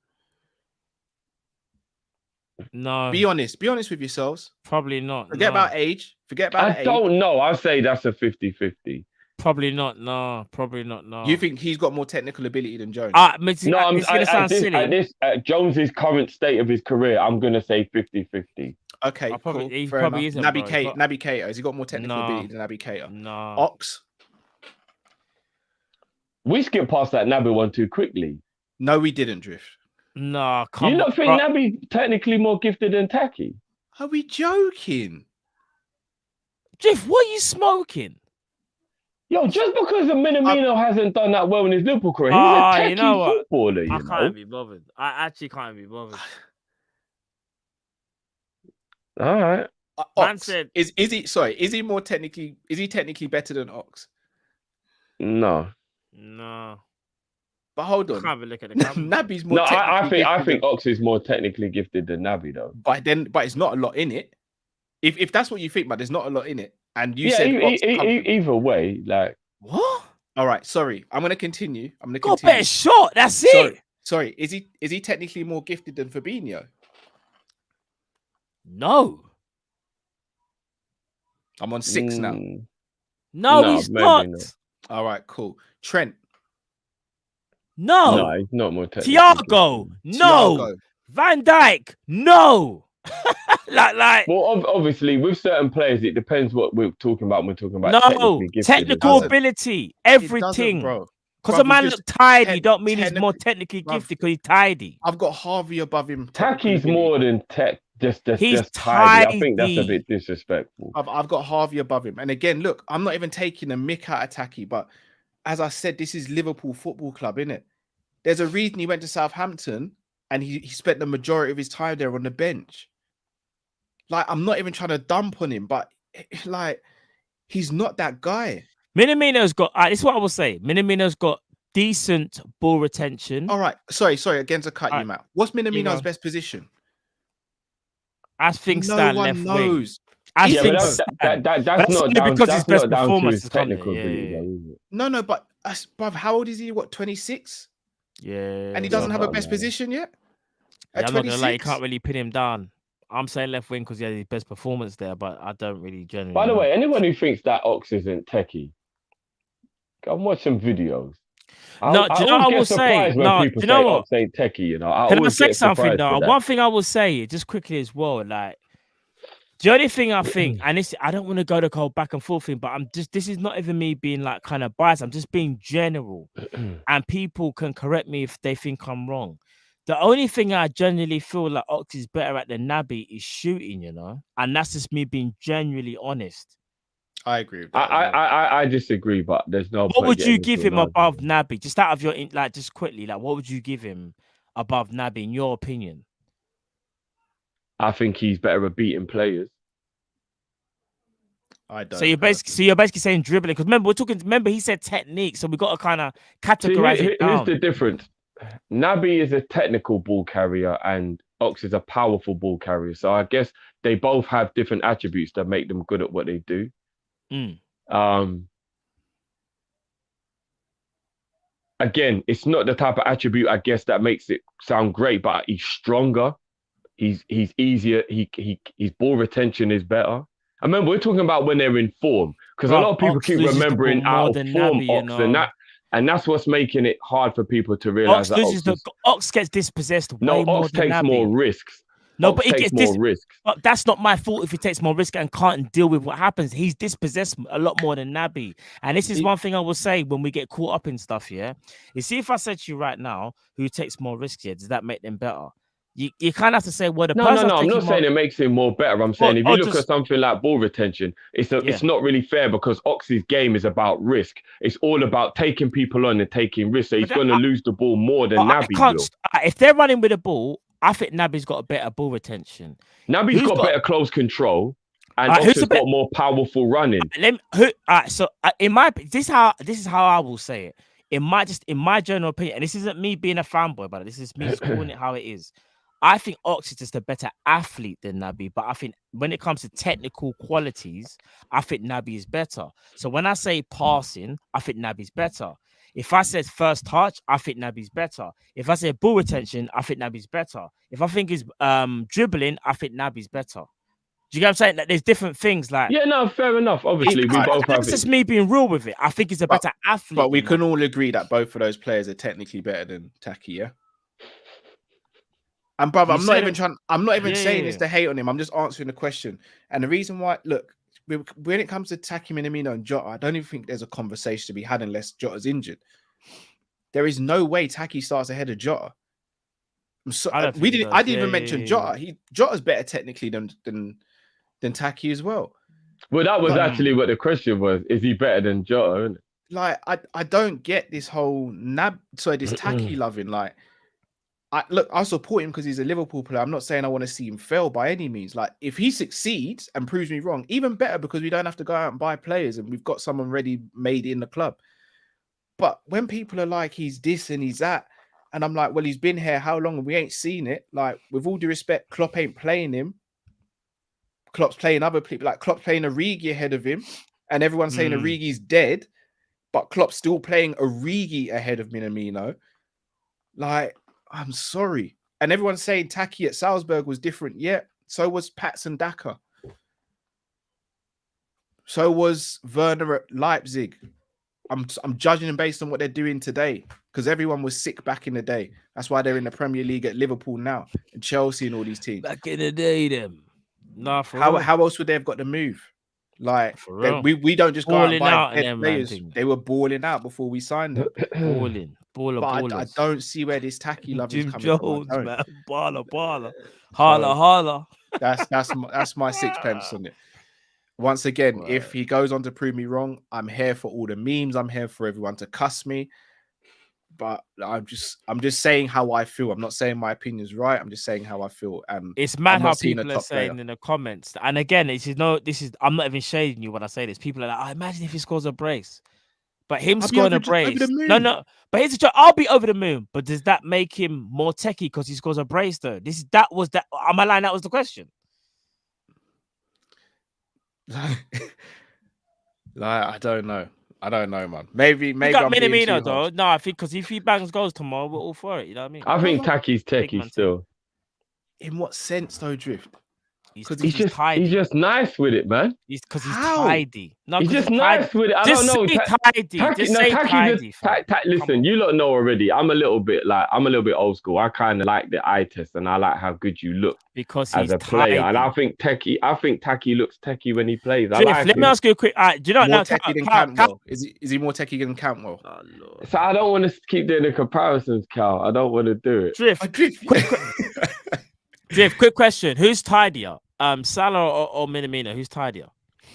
No.
Be honest with yourselves.
Probably not.
Forget about age.
I don't know. I'll say that's a 50-50.
Probably not. No. Probably not. No.
You think he's got more technical ability than Jones?
It's gonna sound silly.
At Jones's current state of his career, I'm gonna say 50-50.
Okay, cool.
He probably isn't.
Naby Keita. Has he got more technical ability than Naby Keita?
No.
Ox?
We skipped past that Naby one too quickly.
No, we didn't, Drift.
No,
come on. You don't think Naby's technically more gifted than Taki?
Are we joking?
Drift, what are you smoking?
Yo, just because Minamino hasn't done that well in his Liverpool career, he's a techie footballer,
I can't be bothered. I actually can't be bothered.
All right.
Man said, is he more technically? Is he technically better than Ox?
No.
But hold on.
I can't even look at the camera.
Naby's more.
I think Ox is more technically gifted than Naby though.
But it's not a lot in it. If that's what you think, but there's not a lot in it, and you said
either way, like
what?
All right, sorry. I'm gonna continue.
Got a better shot. That's it.
Sorry. Is he technically more gifted than Fabinho?
No.
I'm on 6 now.
No, he's not.
All right, cool. Trent.
No,
he's not more technical.
Thiago. No. Van Dijk. No.
Well, obviously, with certain players, it depends what we're talking about when we're talking about
technical ability, everything. Because a man looks tidy, don't mean he's more technically gifted because he's tidy.
I've got Harvey above him.
Taki's more than tech.
He's
just tidy. I think that's a bit disrespectful.
I've got Harvey above him. And again, look, I'm not even taking a mick out of Taki, but as I said, this is Liverpool Football Club, innit? There's a reason he went to Southampton and he spent the majority of his time there on the bench. I'm not even trying to dump on him, but he's not that guy.
Minamino's got, this is what I will say. Minamino's got decent ball retention.
All right. Sorry, again to cut you out. What's Minamino's best position?
I think stand left wing.
I think that's not down,
because his best performance is
technical ability.
No, but bruv, how old is he? What, 26?
Yeah.
And he doesn't have a best position yet?
I'm not gonna lie, you can't really pin him down. I'm saying left wing because he had his best performance there, but I don't really generally.
By the way, anyone who thinks that Ox isn't techie, go and watch some videos.
No, do you know what I will say? No, do you know what?
Say techie, you know.
Can I say something though? One thing I will say just quickly as well, the only thing I think, and this, I don't want to go the whole back and forth thing, but this is not even me being kind of biased. I'm just being general, and people can correct me if they think I'm wrong. The only thing I genuinely feel like Ox is better at than Naby is shooting, and that's just me being genuinely honest.
I agree with that.
I disagree, but there's no.
What would you give him above Naby? Just out of your just quickly, like what would you give him above Naby in your opinion?
I think he's better at beating players.
I don't.
So you're basically saying dribbling, because remember he said technique, so we got to kind of categorize it down.
Here's the difference. Naby is a technical ball carrier and Ox is a powerful ball carrier. So I guess they both have different attributes that make them good at what they do. Again, it's not the type of attribute, I guess, that makes it sound great, but he's stronger. He's easier. His ball retention is better. I remember we're talking about when they're in form, because a lot of people keep remembering out of form Ox, and that's what's making it hard for people to realize that
Ox gets dispossessed way more
Ox
than
takes
Naby.
more risks.
No,
Ox
but he
takes
gets
more risks.
But that's not my fault if he takes more risk and can't deal with what happens. He's dispossessed a lot more than Naby. And this is one thing I will say when we get caught up in stuff, yeah? You see, if I said to you right now, who takes more risks here, does that make them better? You kind of have to say, well,
No, I'm not saying it makes him more better. I'm saying if you look at something like ball retention, it's not really fair, because Ox's game is about risk. It's all about taking people on and taking risks. So he's going to lose the ball more than Naby will.
If they're running with the ball, I think Naby's got a better ball retention.
Naby's got better close control, and Ox has got more powerful running.
So this is how I will say it. In my general opinion, and this isn't me being a fanboy, but this is me just calling it how it is. I think Ox is just a better athlete than Naby, but I think when it comes to technical qualities, I think Naby is better. So when I say passing, I think Naby's better. If I said first touch, I think Naby's better. If I say ball retention, I think Naby's better. If I think is dribbling, I think Naby's better. Do you get what I'm saying? Like, there's different things like...
Yeah, no, fair enough. Obviously, we both have it.
It's just me being real with it. I think he's a better athlete.
But we can all agree that both of those players are technically better than Taki, yeah? And brother, I'm not even saying this to hate on him. I'm just answering the question. And the reason why, look, when it comes to Taki, Minamino and Jota, I don't even think there's a conversation to be had unless Jota's injured. There is no way Taki starts ahead of Jota. I didn't even mention Jota. Jota's better technically than Taki as well.
Well, that was actually what the question was. Is he better than Jota? Isn't it?
Like, I don't get this whole this Taki loving. Like, I support him because he's a Liverpool player. I'm not saying I want to see him fail by any means. Like, if he succeeds and proves me wrong, even better, because we don't have to go out and buy players and we've got someone ready made in the club. But when people are like, he's this and he's that, and I'm like, well, he's been here how long and we ain't seen it? Like, with all due respect, Klopp ain't playing him. Klopp's playing other people. Like, Klopp's playing Origi ahead of him, and everyone's saying Origi's dead, but Klopp's still playing Origi ahead of Minamino. Like, I'm sorry. And everyone's saying Taki at Salzburg was different. Yeah, so was Patson Daka. So was Werner at Leipzig. I'm judging them based on what they're doing today, because everyone was sick back in the day. That's why they're in the Premier League at Liverpool now, and Chelsea and all these teams.
Back in the day, them. Nah,
how else would they have got the move? Like, we don't just go out and buy head players. They were balling out before we signed them.
Ballers.
I don't see where this Taki love is coming
Jones,
from.
man. Baller. Holla.
That's my sixpence on it. Once again, if he goes on to prove me wrong, I'm here for all the memes. I'm here for everyone to cuss me. But I'm just saying how I feel. I'm not saying my opinion is right. I'm just saying how I feel. And
it's mad how people are saying in the comments. And again, I'm not even shading you when I say this. People are like, I imagine if he scores a brace. But him scoring a brace. No. But here's a joke. I'll be over the moon. But does that make him more techie because he scores a brace though? Am I lying? That was the question.
I don't know. Man. Maybe
got Minamino though. No, I think because if he bangs goals tomorrow, we're all for it. You know what I mean?
I think Taki's techie still.
In what sense though, Drift?
Because he's just nice with it, man.
Because he's tidy. No,
he's just nice with it. I don't know.
Tidy.
Listen, you lot know already. I'm a little bit old school. I kind of like the eye test, and I like how good you look
because
as a player. And I think Taki looks techie when he plays.
Let me ask you a quick. Do you know
more techie than Cantwell? Is he more techie than Cantwell?
Oh, Lord.
So I don't want to keep doing the comparisons, Cal. I don't want to do it.
Drift. Quick question: who's tidier? Salah or Minamino? Who's tidier?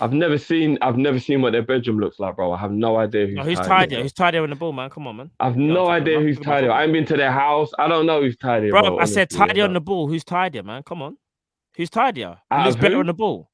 I've never seen what their bedroom looks like, bro. I have no idea
who's tidier. Who's tidier on the ball, man? Come on, man.
I've no idea who's tidier. I ain't been to their house. I don't know who's tidier, bro.
I said tidier on the ball. Who's tidier, man? Come on. Who's tidier? Who looks better on the ball?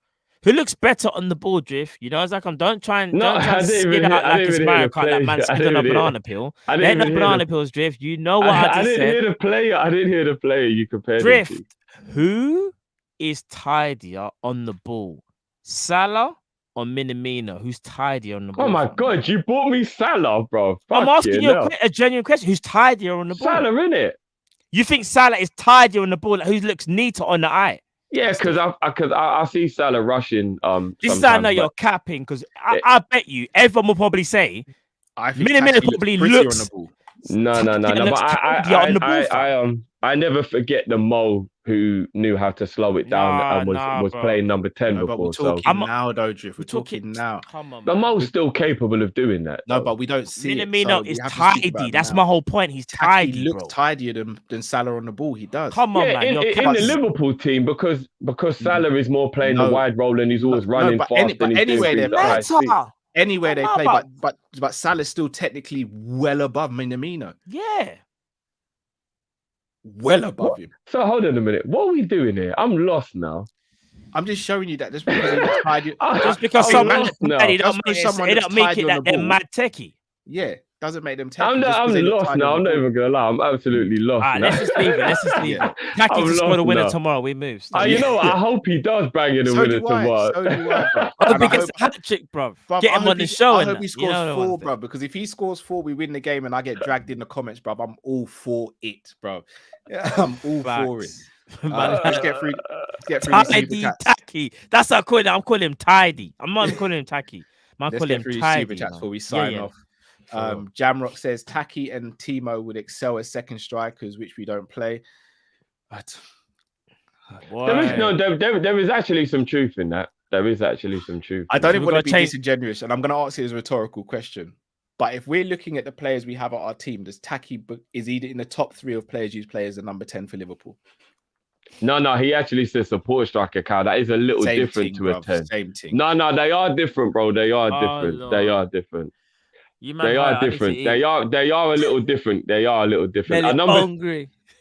Who looks better on the ball, Drift? You know, it's like don't try and skid out like it's Mario Kart, that man skid on a banana peel. There ain't no banana peels, Drift. You know what I just said.
I didn't hear the player you compared
Drift,
him to.
who is tidier on the ball? Salah or Minamino? Who's tidier on the ball?
Oh my God, you bought me Salah, bro.
I'm asking you a genuine question. Who's tidier on the ball?
Salah, innit?
You think Salah is tidier on the ball? Who looks neater on the eye?
Yeah, because I see Salah rushing.
This is how I know you're capping, because I bet you everyone will probably say Minamino probably looks
on the ball. No. But I never forget the Mo who knew how to slow it down and was playing number 10 before.
We're talking now, though, Drift. We're talking now.
Come on,
the Mo's still capable of doing that.
No, but we don't see
Minamino is tidy. That's my whole point. He's tidy.
He looks tidier than Salah on the ball. He does.
Come on, man.
In the Liverpool team, because Salah is more playing the wide role and he's always running fast.
Anywhere they play, but Salah's still technically well above Minamino.
Yeah.
Well above him.
So hold on a minute. What are we doing here? I'm lost now.
I'm just showing you that just because he's tidy.
Just because someone don't make it that they're mad techie.
Yeah. Doesn't make them techie.
I'm lost now. I'm not even gonna lie. I'm absolutely lost.
All right, let's just leave it. Taki to score the winner tomorrow. We move.
You know what? I hope he does bang in the winner tomorrow.
So do I, bro.
I hope he gets a hat trick, bro. Get him on the show.
I hope he scores 4, bro. Because if he scores 4, we win the game, and I get dragged in the comments, bro. I'm all for it, bro. Yeah, I'm all for it. Let's get through.
Tidy, Taki. That's what I call him. I'm calling him tidy. I'm not calling him Taki. I'm calling him tidy.
Super chats before we sign off. Jamrock says Taki and Timo would excel as second strikers, which we don't play. But
there is actually some truth in that. There is actually some truth.
I don't even want to be disingenuous, and I'm going to ask it as a rhetorical question. But if we're looking at the players we have at our team, does Taki is either in the top 3 of players who play as the number 10 for Liverpool?
No, he actually says support striker, Cal. That is a little different to a 10.
Same thing.
No, they are different, bro. They are different.
Lord.
They are different.
They are different.
They are a little different. They are a little different.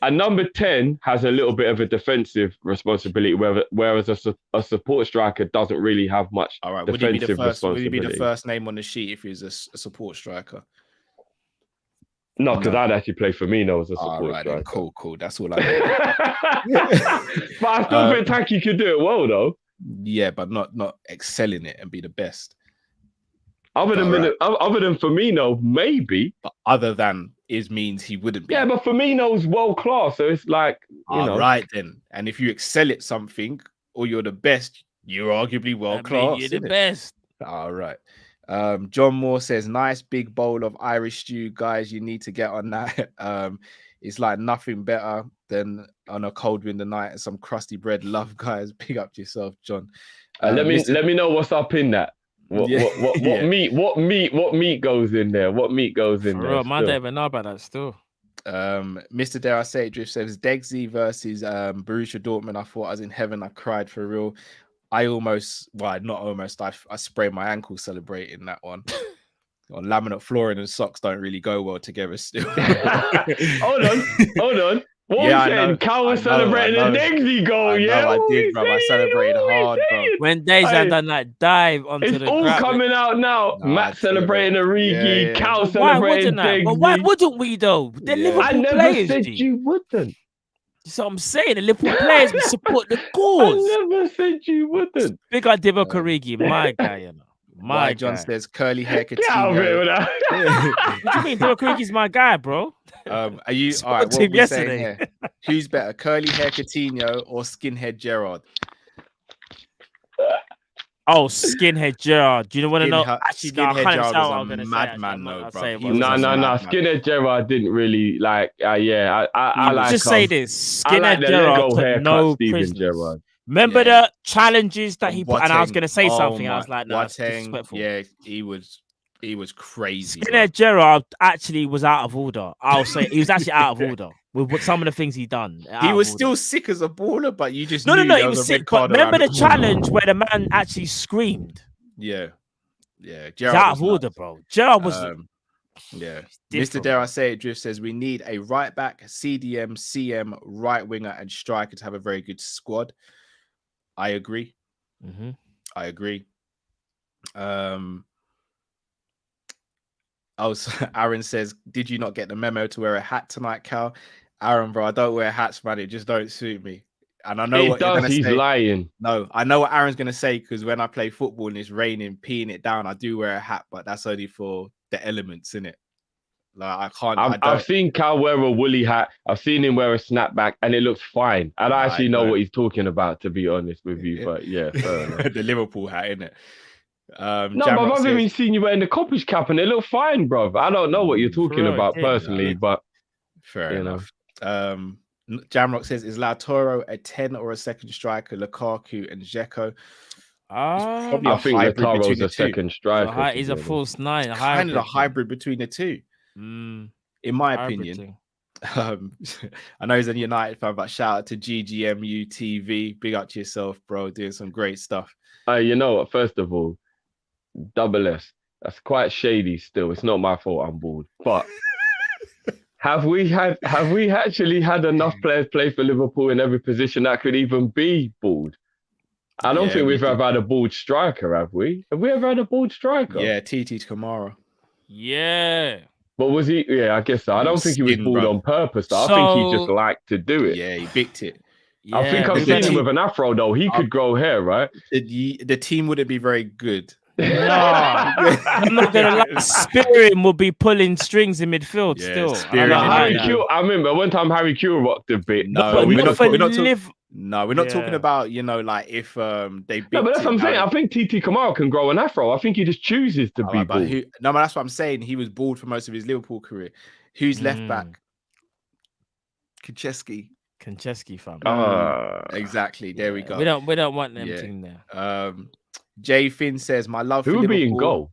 A number 10 has a little bit of a defensive responsibility, whereas a support striker doesn't really have much defensive responsibility.
Would he be the first name on the sheet if he's a support striker?
No, because I'd actually play Firmino as a support striker.
Then. Cool. That's all I need.
But I still think Taki could do it well, though.
Yeah, but not excelling it and be the best.
Other than Firmino, maybe.
But other than means he wouldn't be.
Yeah, but Firmino's world class, so it's like you know.
Right then. And if you excel at something or you're the best, you're arguably world class.
You're the best.
All right. John Moore says, nice big bowl of Irish stew, guys. You need to get on that. It's like nothing better than on a cold winter night and some crusty bread. Love, guys. Big up to yourself, John.
Let me know what's up in that. What meat goes in there? What meat goes in there?
Man, don't even know about that still.
Mr. Dare I Say It Drift says Degsy versus Borussia Dortmund. I thought I was in heaven. I cried for real. I sprained my ankle celebrating that one. On laminate flooring and socks don't really go well together still.
Hold on. What was saying? Cal was celebrating a Degsy goal,
I did, bro. I celebrated hard, bro.
When Dejan done that dive onto
it's
the
all coming out now. Matt celebrating Origi, Cal celebrating Degsy.
But why wouldn't we, though? They're Liverpool
I never
players,
said you wouldn't.
That's what I'm saying. The Liverpool players will support the cause.
I never said you wouldn't.
Big up Divock Origi, my guy, you know.
My John says curly hair Coutinho.
Get out of here with that.
What do you mean? Divock Origi's my guy, bro.
Are you all right? What are we saying here? Who's better, curly hair Coutinho or skinhead Gerrard?
Oh, skinhead Gerrard. Do you want to know?
Actually, skinhead Gerrard was a madman, though, bro.
No. Skinhead Gerrard didn't really like. I like.
Just say this: Skinhead Gerrard took no prisoners. Remember the challenges that he put, and I was going to say something. I was like, no, that's disrespectful.
Yeah, he was crazy.
Skinhead Gerrard actually was out of order. I'll say he was actually out of order with some of the things he done.
He was still sick as a baller, but you just
no. He was sick. But remember the challenge where the man actually screamed.
Yeah.
He's
Gerrard
out
was
of order,
nuts.
bro. Gerrard was.
Yeah.
Different,
Mr. Dare I Say It Drift says we need a right back, CDM, CM, right winger, and striker to have a very good squad. I agree. I agree. Aaron says, did you not get the memo to wear a hat tonight, Cal? Aaron, bro, I don't wear hats, man. It just don't suit me. And I know what you're gonna say.
He's lying.
No, I know what Aaron's gonna say, because when I play football and it's raining, peeing it down, I do wear a hat, but that's only for the elements, innit? Like I can't.
I've seen Cal wear a woolly hat. I've seen him wear a snapback, and it looks fine. I don't actually know what he's talking about, to be honest with you. But yeah, fair enough.
The Liverpool hat, innit?
No, but I've even seen you wearing the Kopish cap, and it looked fine, bro. I don't know what you're talking about personally, but
fair enough. Jamrock says, is Lautaro a 10 or a second striker? Lukaku and Dzeko.
I think Lautaro's a second striker.
He's a false nine.
Kind of a hybrid between the two, in my opinion. I know he's a United fan, but shout out to GGMU TV. Big up to yourself, bro. Doing some great stuff.
You know what? First of all, double S. That's quite shady still. It's not my fault I'm bored. But have we actually had enough players play for Liverpool in every position that could even be balled? I don't think we've ever had a balled striker, have we? Have we ever had a balled striker?
Yeah, TT Kamara.
Yeah.
But was he? Yeah, I guess so. I don't think he was balled on purpose, though. I think he just liked to do it.
Yeah, he bicked it.
Yeah, I think I've seen him with an afro, though. He could grow hair, right?
The team wouldn't be very good.
No, I'm not gonna lie. Spearing will be pulling strings in midfield still.
I remember one time Harry Kewell rocked a bit.
No, we're not talking about, like if they beat.
No, but that's what I'm saying. I think TT Kamara can grow an afro. I think he just chooses to be bald.
No, but that's what I'm saying. He was bald for most of his Liverpool career. Who's left back?
Konchesky, fam.
Exactly. There we go.
We don't want them team there.
Jay Finn says, my love for
Liverpool. Who would be in
goal?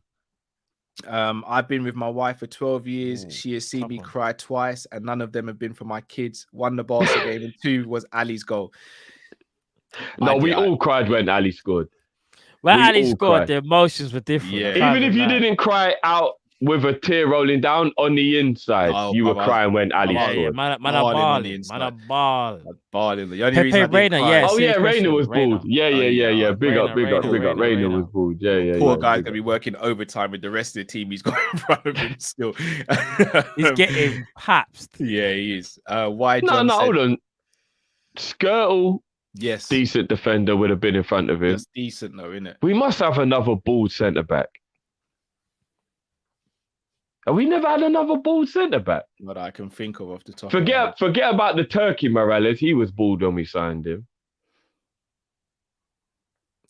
I've been with my wife for 12 years. She has seen me cry twice, and none of them have been for my kids. One, the Barca game, and two was Ali's goal.
No, we all cried when Ali scored.
When Ali scored, the emotions were different.
Yeah. Even if you didn't cry out with a tear rolling down on the inside, you were crying when Ali scored.
Man, balling.
The only reason
Reina,
Reina was bald. Yeah. Big up. Reina was bald. Yeah.
Poor guy's gonna be working overtime with the rest of the team. He's got in front of him still.
He's getting paps.
Yeah, he is.
Hold on. Skirtle.
Yes.
Decent defender would have been in front of him.
That's decent though, isn't it?
We must have another bald centre back. Have we never had another bald centre back?
What I can think of off the top.
Forget about the Turkey Morales. He was bald when we signed him.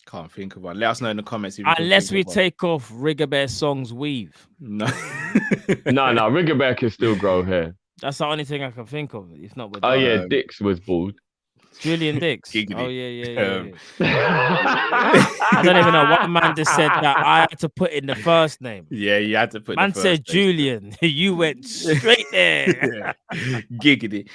Can't think of one. Let us know in the comments.
Unless we take off Rigobert Song's weave.
No.
no. Rigobert can still grow hair.
That's the only thing I can think of. If not with
Dix was bald.
Julian Dix. Oh, yeah. I don't even know what man just said that I had to put in the first name.
Yeah, you had to put
man
the first
said
name.
Julian. You went straight there.
Giggity.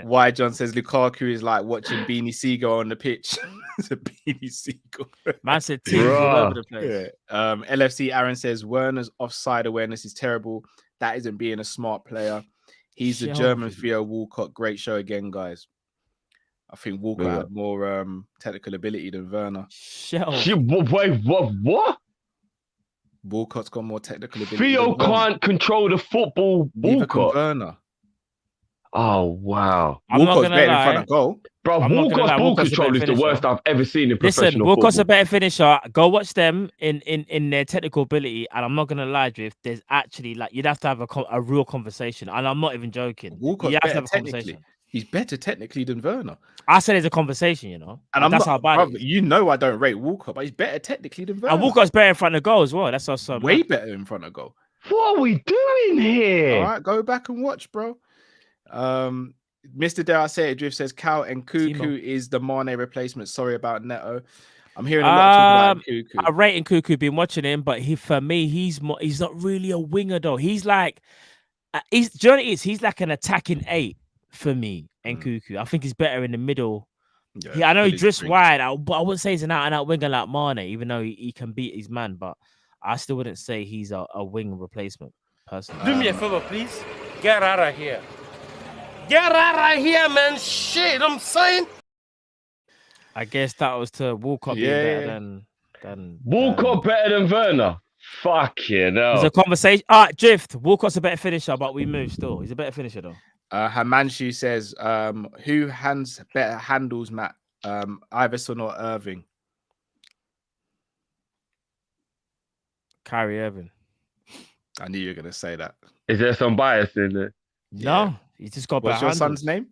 Why John says Lukaku is like watching Beanie Siegel on the pitch. It's a Beanie Siegel.
Man said teams all over the place.
Yeah. LFC Aaron says Werner's offside awareness is terrible. That isn't being a smart player. He's the German Theo Walcott. Great show again, guys. I think Walker had more technical ability than Werner.
Wait, what?
Walcott's got more technical ability.
Theo can't control the football. Walcott.
Werner.
Oh, wow.
Walcott's better in front of goal.
Bro, Walcott's ball control is the worst I've ever seen in professional football.
Walcott's a better finisher. Go watch them in their technical ability. And I'm not going to lie, Drift. There's actually, you'd have to have a real conversation. And I'm not even joking.
Walcott's you have to have a conversation. He's better technically than Werner.
I said it's a conversation,
And that's how bad it is. I don't rate Walcott, but he's better technically than Werner.
And Walcott's better in front of goal as well. That's also
way better in front of goal.
What are we doing here?
All right, go back and watch, bro. Mr. Dare I Say It Drift says Cal and Cuckoo is the Mane replacement. Sorry about Neto. I'm hearing a lot of talk about Cuckoo.
I rate Cuckoo, been watching him, but for me, he's not really a winger though. He's like, he's like an attacking 8 for me and Cuckoo. I think he's better in the middle
Yeah,
I know he drifts wide, but I wouldn't say he's an out-and-out winger like Mane, even though he can beat his man. But I still wouldn't say he's a wing replacement, personally.
Do me a favor, please. Get out of here. Get out of here, man. Shit, I'm saying.
I guess that was to Walcott being better than
Walcott better than Werner. Fucking hell.
There's a conversation. All right, Drift. Walcott's a better finisher, but we move still. He's a better finisher, though.
Himanshu says, who hands better handles, Matt? Iverson or Irving?
Kyrie Irving.
I knew you were going to say that.
Is there some bias in there?
No, he's just got
What's
better
your son's name?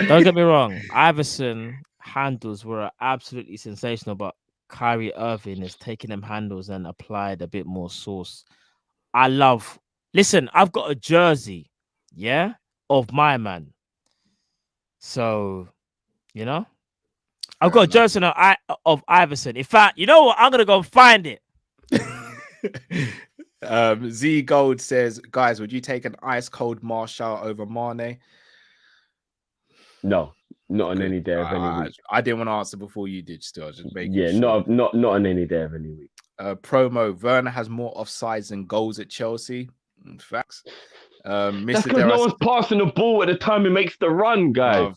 Don't get me wrong. Iverson handles were absolutely sensational, but Kyrie Irving is taking them handles and applied a bit more sauce. Listen, I've got a jersey, of my man. So, I've got a jersey of Iverson. In fact, you know what? I'm gonna go find it.
Z Gold says, guys, would you take an ice cold Marshall over Mane?
No, not on any day of any week.
I didn't want to answer before you did. Still, just making
sure. not on any day of any week.
Promo: Werner has more offsides than goals at Chelsea. Facts.
That's because no one's passing the ball at the time he makes the run, guys.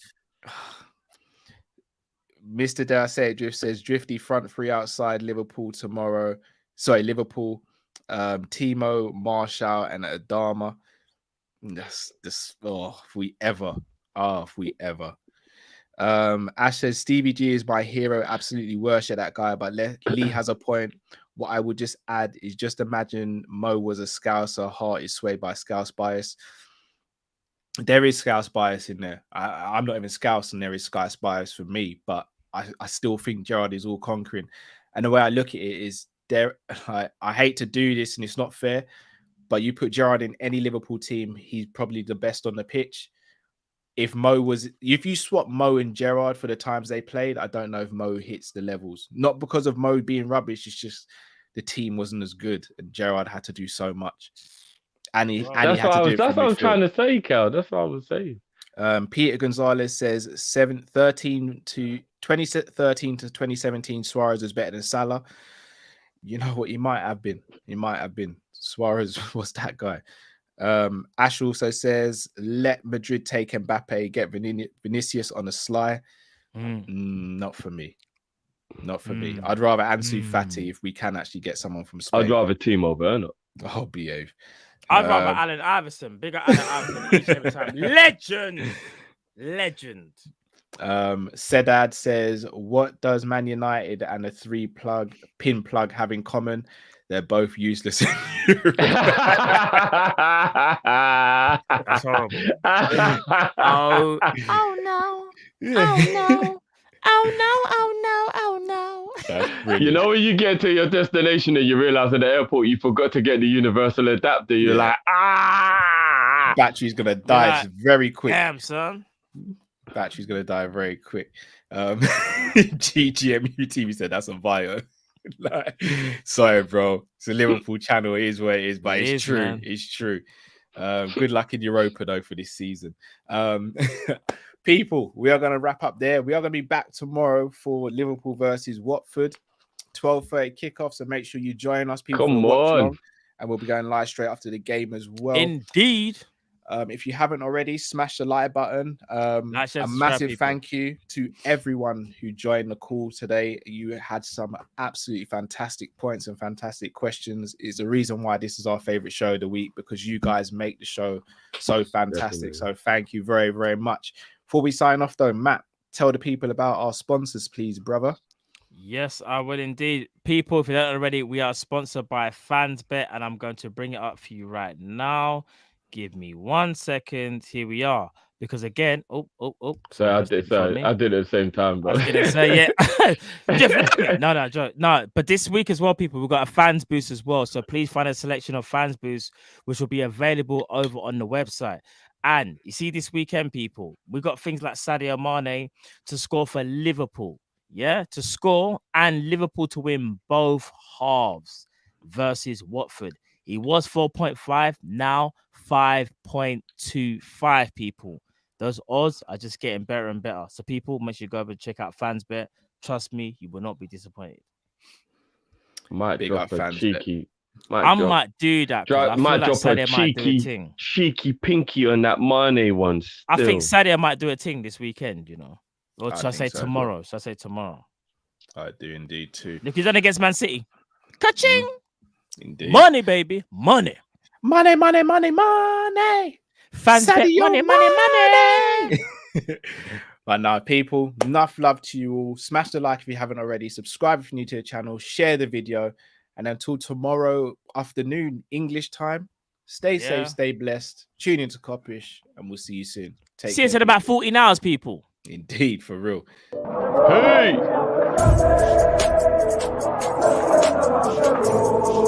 Mr. Dare I Say It Drift says Drifty front three outside Liverpool tomorrow. Sorry, Liverpool. Timo, Marshall, and Adama. That's this. If we ever. Ash says Stevie G is my hero. Absolutely worship that guy. But Lee has a point. What I would just add is just imagine Mo was a Scouser. Heart is swayed by Scouse bias. There is Scouse bias in there. I'm not even Scouse, and there is Scouse bias for me. But I still think Gerrard is all conquering. And the way I look at it is, I hate to do this, and it's not fair. But you put Gerrard in any Liverpool team, he's probably the best on the pitch. If you swap Mo and Gerrard for the times they played, I don't know if Mo hits the levels. Not because of Mo being rubbish, it's just the team wasn't as good, and Gerrard had to do so much. That's what
I was trying to say, Cal. That's what I was saying.
Peter Gonzalez says 2013 to 2017, Suarez was better than Salah. You know what? He might have been. Suarez was that guy. Ash also says, let Madrid take Mbappe, get Vinicius on the sly. Not for me. I'd rather Ansu Fati if we can actually get someone from Spain.
I'd rather Timo Werner.
Oh, behave.
I'd rather Allen Iverson. Bigger Allen Iverson each and every time. Legend.
Sedad says, what does Man United and a pin plug have in common? They're both useless. That's
horrible.
Oh no. Oh no.
You know when you get to your destination and you realize at the airport you forgot to get the universal adapter, you're like,
battery's gonna die very quick.
Damn, son.
Battery's gonna die very quick. GGMU TV said that's a bio. Sorry, bro. It's a Liverpool channel. It is where it is, but it's true. Man. It's true. Good luck in Europa though for this season. People, we are going to wrap up there. We are going to be back tomorrow for Liverpool versus Watford, 12:30 kickoff. So make sure you join us, people.
Come on,
and we'll be going live straight after the game as well.
Indeed.
If you haven't already, smash the like button. A massive thank you to everyone who joined the call today. You had some absolutely fantastic points and fantastic questions. It's the reason why this is our favorite show of the week, because you guys make the show so fantastic. So thank you very, very much. Before we sign off though, Matt, tell the people about our sponsors, please, brother.
Yes, I will indeed. People, if you don't already, we are sponsored by FansBet, and I'm going to bring it up for you right now. Give me 1 second. Here we are. Because again,
So I did it at the same time, but
I was gonna say, no. But this week as well, people, we've got a fans boost as well. So please find a selection of fans boost, which will be available over on the website. And you see, this weekend, people, we got things like Sadio Mane to score for Liverpool. Yeah, to score and Liverpool to win both halves versus Watford. He was 4.5, now 5.25 people. Those odds are just getting better and better. So people, make sure you go over and check out FansBet. Trust me, you will not be disappointed.
Might drop a cheeky.
Might do that.
Might drop a cheeky pinky on that Mane one. Still.
I think Sadio might do a thing this weekend, you know. Or should I say tomorrow? Should I say tomorrow?
I do indeed too.
If he's done against Man City. Ka-ching!
Indeed.
Money, baby. Money.
Money, money, money, money.
FansBet. Money, money, money.
But now, people, enough love to you all. Smash the like if you haven't already. Subscribe if you're new to the channel. Share the video. And until tomorrow afternoon, English time, stay safe, stay blessed. Tune into Kopish, and we'll see you soon.
See you in about 14 hours, people.
Indeed, for real.
Hey!